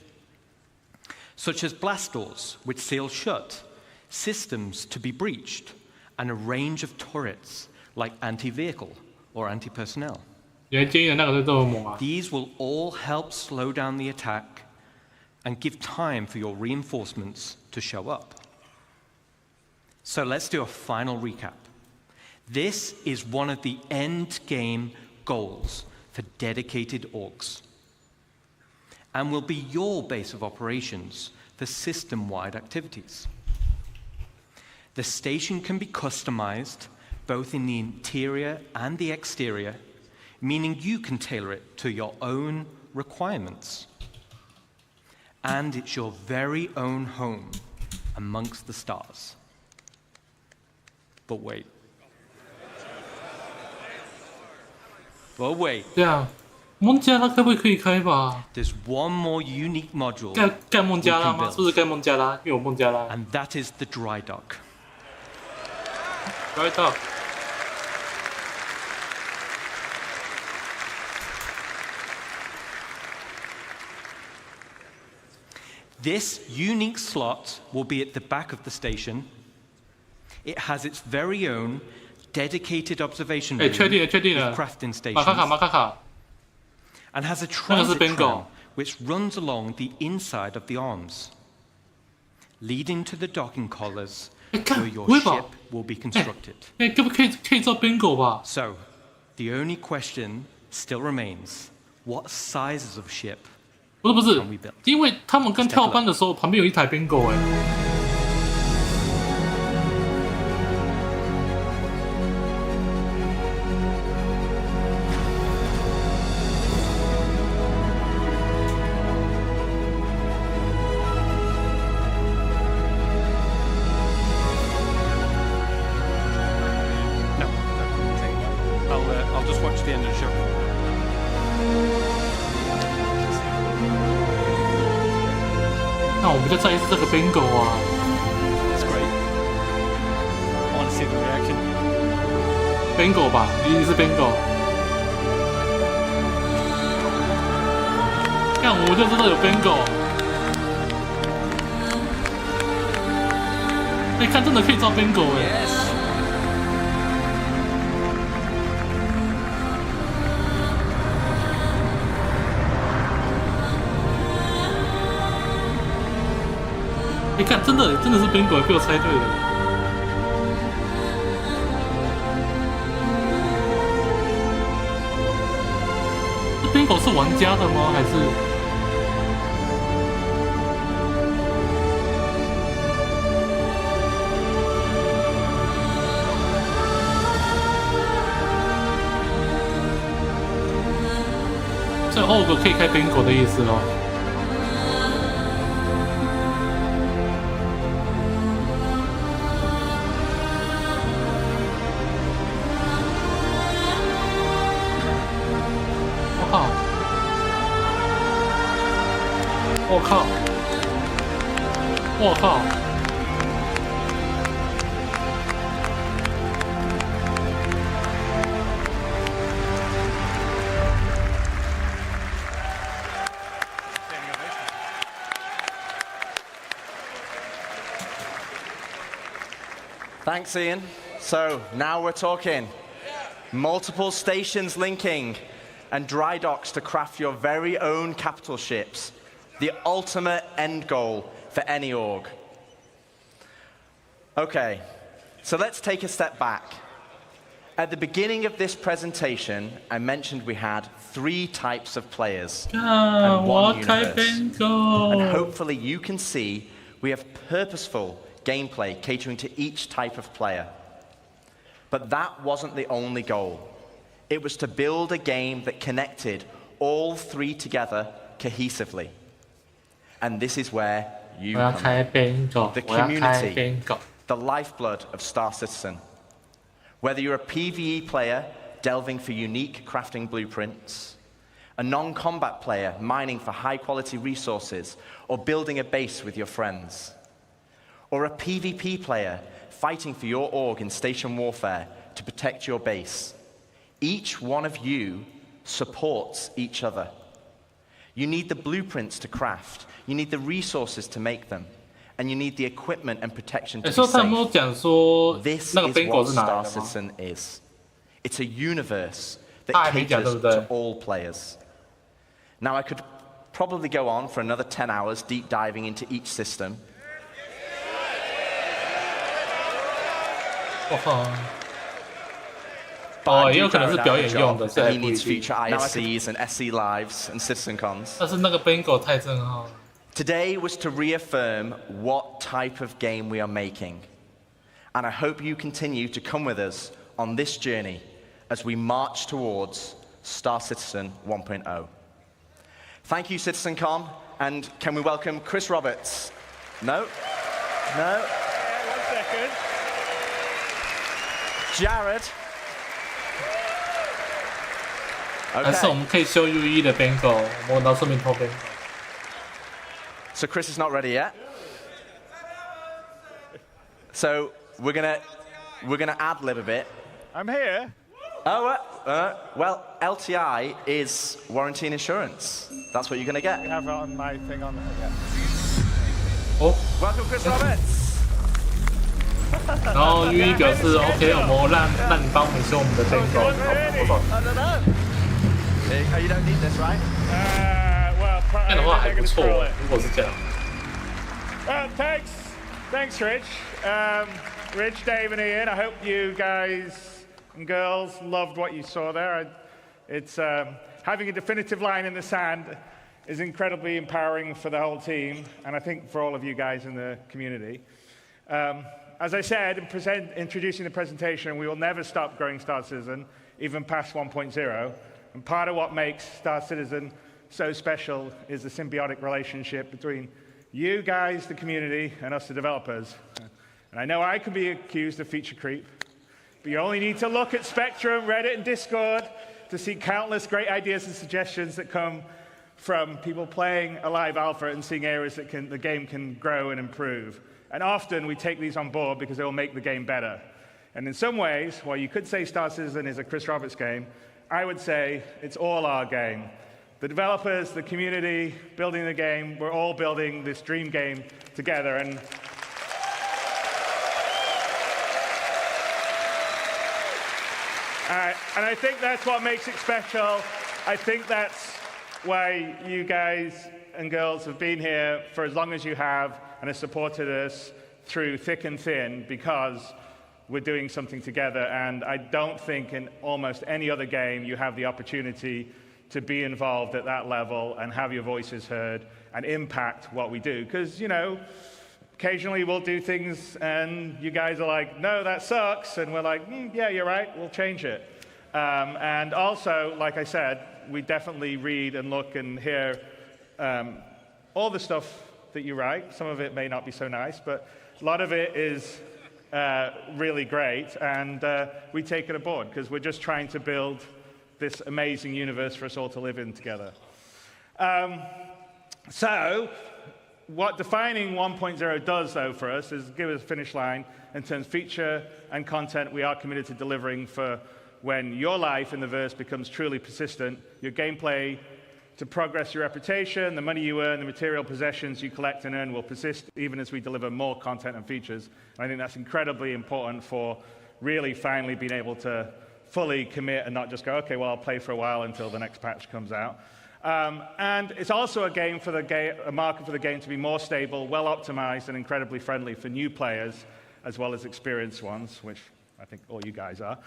such as blast doors which seal shut, systems to be breached, and a range of turrets like anti-vehicle or anti-personnel. These will all help slow down the attack and give time for your reinforcements to show up. So let's do a final recap. This is one of the end game goals for dedicated orgs, and will be your base of operations for system-wide activities. The station can be customized both in the interior and the exterior, meaning you can tailor it to your own requirements. And it's your very own home amongst the stars. But wait. But wait. Yeah. 孟加拉该不会可以开吧 There's one more unique module. 盖孟加拉吗？是不是盖孟加拉？因为有孟加拉。 And that is the dry dock. Dry dock. This unique slot will be at the back of the station. It has its very own dedicated observation room with crafting stations, and has a transit tram which runs along the inside of the arms, leading to the docking collars where your ship will be constructed. So, the only question still remains: what sizes of ship? 不是，因为他们刚跳班的时候，旁边有一台 bingo 哎。end of the show. 那我们就再一次这个 bingo 啊 That's great. I want to see the reaction. bingo 吧，一定是 bingo。看我就知道有 bingo。哎，看真的可以造 bingo 哎。你看，真的是 bingo 被我猜对了。这 bingo 是玩家的吗？还是？这后个可以开 bingo 的意思咯。我靠！我靠！ Thanks, Ian. So now we're talking. Multiple stations linking and dry docks to craft your very own capital ships. The ultimate end goal for any org. Okay, so let's take a step back. At the beginning of this presentation, I mentioned we had 3 types of players and 1 universe. And hopefully you can see we have purposeful gameplay catering to each type of player. But that wasn't the only goal. It was to build a game that connected all 3 together cohesively. And this is where you come in. The community, the lifeblood of Star Citizen. Whether you're a PvE player delving for unique crafting blueprints, a non-combat player mining for high-quality resources or building a base with your friends, or a PvP player fighting for your org in station warfare to protect your base, each one of you supports each other. You need the blueprints to craft. You need the resources to make them. And you need the equipment and protection to be safe. This is what Star Citizen is. It's a universe that caters to all players. Now, I could probably go on for another 10 hours deep diving into each system. But he needs future ISCs and SC Lives and CitizenCons. 但是那个 bingo 太震撼了。 Today was to reaffirm what type of game we are making. And I hope you continue to come with us on this journey as we march towards Star Citizen 1.0. Thank you, CitizenCon, and can we welcome Chris Roberts? No? No? 1 second. Jared? 还是我们可以修 UE 的 bingo， 我们到顺便偷 bingo。 So Chris is not ready yet. So we're gonna ad lib a bit. I'm here. Oh, well, LTI is warranty and insurance. That's what you're gonna get. You have it on my thing on there. Oh. Welcome, Chris Roberts. 然后 UE 表示 OK， 我们让你帮我们修我们的 bingo。 I don't know. You don't need this, right? 这样的话还不错，如果是这样。Thanks, Rich. Rich, Dave, and Ian. I hope you guys and girls loved what you saw there. It's having a definitive line in the sand is incredibly empowering for the whole team, and I think for all of you guys in the community. As I said in introducing the presentation, we will never stop growing Star Citizen, even past 1.0. And part of what makes Star Citizen so special is the symbiotic relationship between you guys, the community, and us, the developers. And I know I can be accused of feature creep, but you only need to look at Spectrum, Reddit, and Discord to see countless great ideas and suggestions that come from people playing a live alpha and seeing areas that the game can grow and improve. And often we take these on board because they will make the game better. And in some ways, while you could say Star Citizen is a Chris Roberts game, I would say it's all our game. The developers, the community, building the game, we're all building this dream game together. And I think that's what makes it special. I think that's why you guys and girls have been here for as long as you have and have supported us through thick and thin, because we're doing something together. And I don't think in almost any other game you have the opportunity to be involved at that level and have your voices heard and impact what we do. Because, you know, occasionally we'll do things and you guys are like, no, that sucks. And we're like, yeah, you're right, we'll change it. And also, like I said, we definitely read and look and hear all the stuff that you write. Some of it may not be so nice, but a lot of it is really great. And we take it aboard because we're just trying to build this amazing universe for us all to live in together. So, what defining 1.0 does, though, for us is give us a finish line in terms of feature and content we are committed to delivering for when your life in the verse becomes truly persistent, your gameplay to progress your reputation, the money you earn, the material possessions you collect and earn will persist even as we deliver more content and features. And I think that's incredibly important for really finally being able to fully commit and not just go, okay, well, I'll play for a while until the next patch comes out. And it's also a game for a market for the game to be more stable, well optimized, and incredibly friendly for new players as well as experienced ones, which I think all you guys are.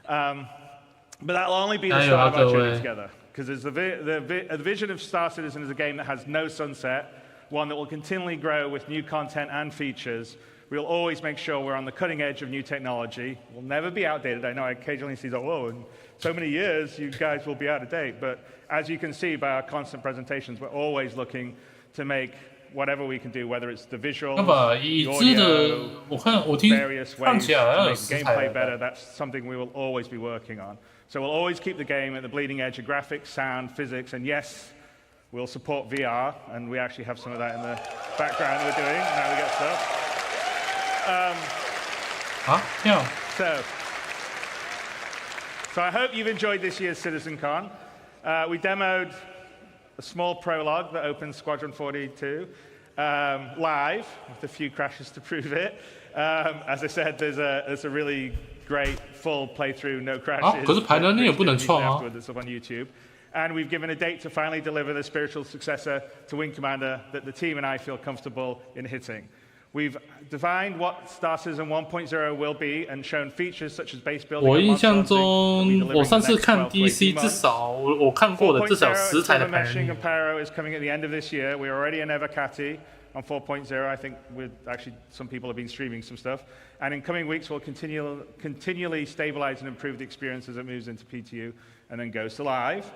But that'll only be the start of our journey together, because the vision of Star Citizen is a game that has no sunset, one that will continually grow with new content and features. We'll always make sure we're on the cutting edge of new technology. We'll never be outdated. I know I occasionally see that, whoa, in so many years you guys will be out of date. But as you can see by our constant presentations, we're always looking to make whatever we can do, whether it's the visuals, the audio, various ways to make the gameplay better. That's something we will always be working on. So we'll always keep the game at the bleeding edge of graphics, sound, physics, and yes, we'll support VR, and we actually have some of that in the background we're doing. Now we get stuff. So I hope you've enjoyed this year's CitizenCon. We demoed a small prologue that opens Squadron 42 live, with a few crashes to prove it. As I said, there's a really great full playthrough, no crashes. 可是排能力也不能创啊。 That's up on YouTube. And we've given a date to finally deliver the spiritual successor to Wing Commander that the team and I feel comfortable in hitting. We've defined what Star Citizen 1.0 will be and shown features such as base building. 我印象中，我上次看 DC 至少我看过的至少10台的排能力。and Pyro is coming at the end of this year. We're already in Evercati on 4.0. I think some people have been streaming some stuff. And in coming weeks, we'll continually stabilize and improve the experience as it moves into PTU and then goes to live.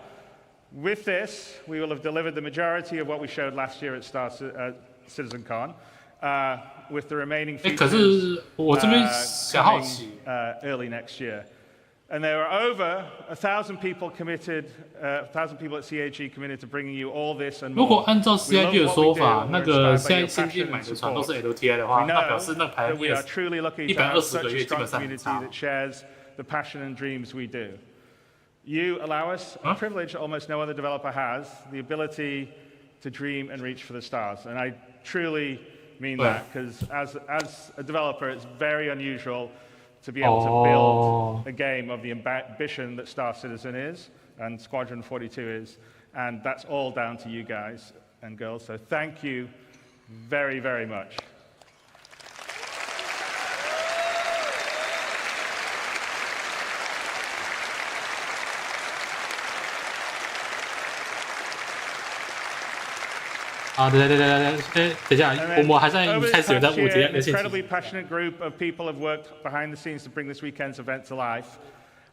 With this, we will have delivered the majority of what we showed last year at CitizenCon. With the remaining features coming early next year. And there are over 1,000 people committed, 1,000 people at CAG committed to bringing you all this and more. 如果按照 CIG 的说法，那个现在新进买的船都是 LTI 的话，那表示那排能力120个月基本上很差。 that shares the passion and dreams we do. You allow us a privilege almost no other developer has, the ability to dream and reach for the stars. And I truly mean that, because as a developer, it's very unusual to be able to build a game of the ambition that Star Citizen is and Squadron 42 is, and that's all down to you guys and girls. So thank you very, very much. Incredibly passionate group of people have worked behind the scenes to bring this weekend's event to life.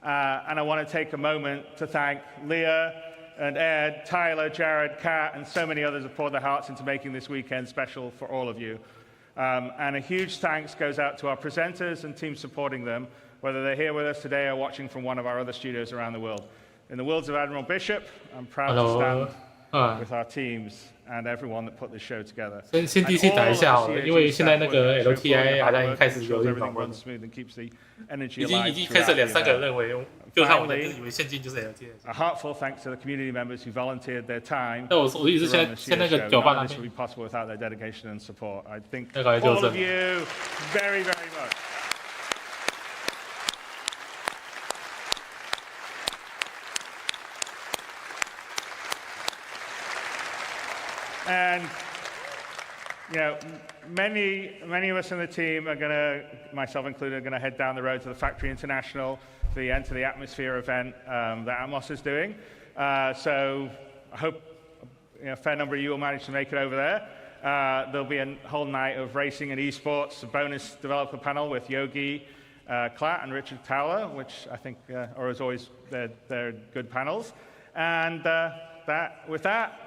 And I want to take a moment to thank Leah and Ed, Tyler, Jared, Kat, and so many others who poured their hearts into making this weekend special for all of you. And a huge thanks goes out to our presenters and teams supporting them, whether they're here with us today or watching from one of our other studios around the world. In the words of Admiral Bishop, I'm proud to stand with our teams and everyone that put this show together. 先 DC 打一下好了，因为现在那个 LTI 好像已经开始有点访问了，已经开始2-3个人认为，就看我的以为现金就是 LTI。A heartfelt thanks to the community members who volunteered their time. 但我一直先那个酒吧那边。This would be possible without their dedication and support. I think 那个 all of you very, very much. And you know, many of us in the team are going to, myself included, are going to head down the road to the Factory International for the Enter the Atmosphere event that Atmos is doing. So I hope a fair number of you will manage to make it over there. There'll be a whole night of racing and esports, a bonus developer panel with Yogi Klatt and Richard Towler, which I think are, as always, they're good panels. And with that,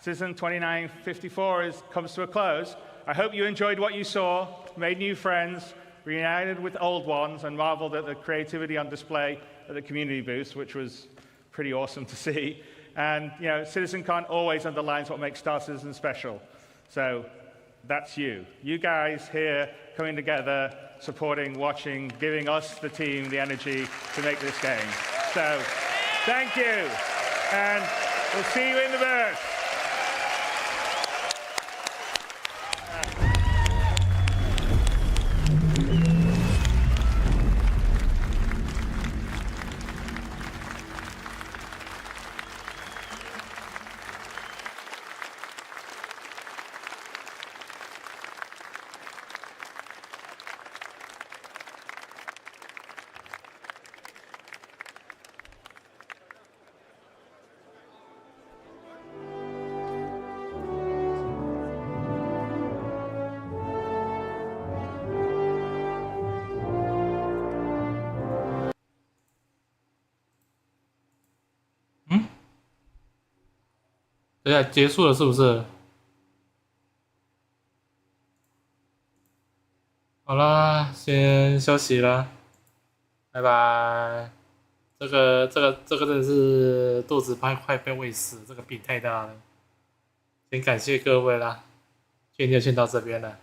Citizen 2954 comes to a close. I hope you enjoyed what you saw, made new friends, reunited with old ones, and marveled at the creativity on display at the community booth, which was pretty awesome to see. And you know, CitizenCon always underlines what makes Star Citizen special. So that's you. You guys here coming together, supporting, watching, giving us, the team, the energy to make this game. So thank you, and we'll see you in the verse. 等一下，结束了是不是？好啦，先休息了，拜拜。这个真的是肚子快被喂死，这个病太大了。先感谢各位啦，今天就先到这边了。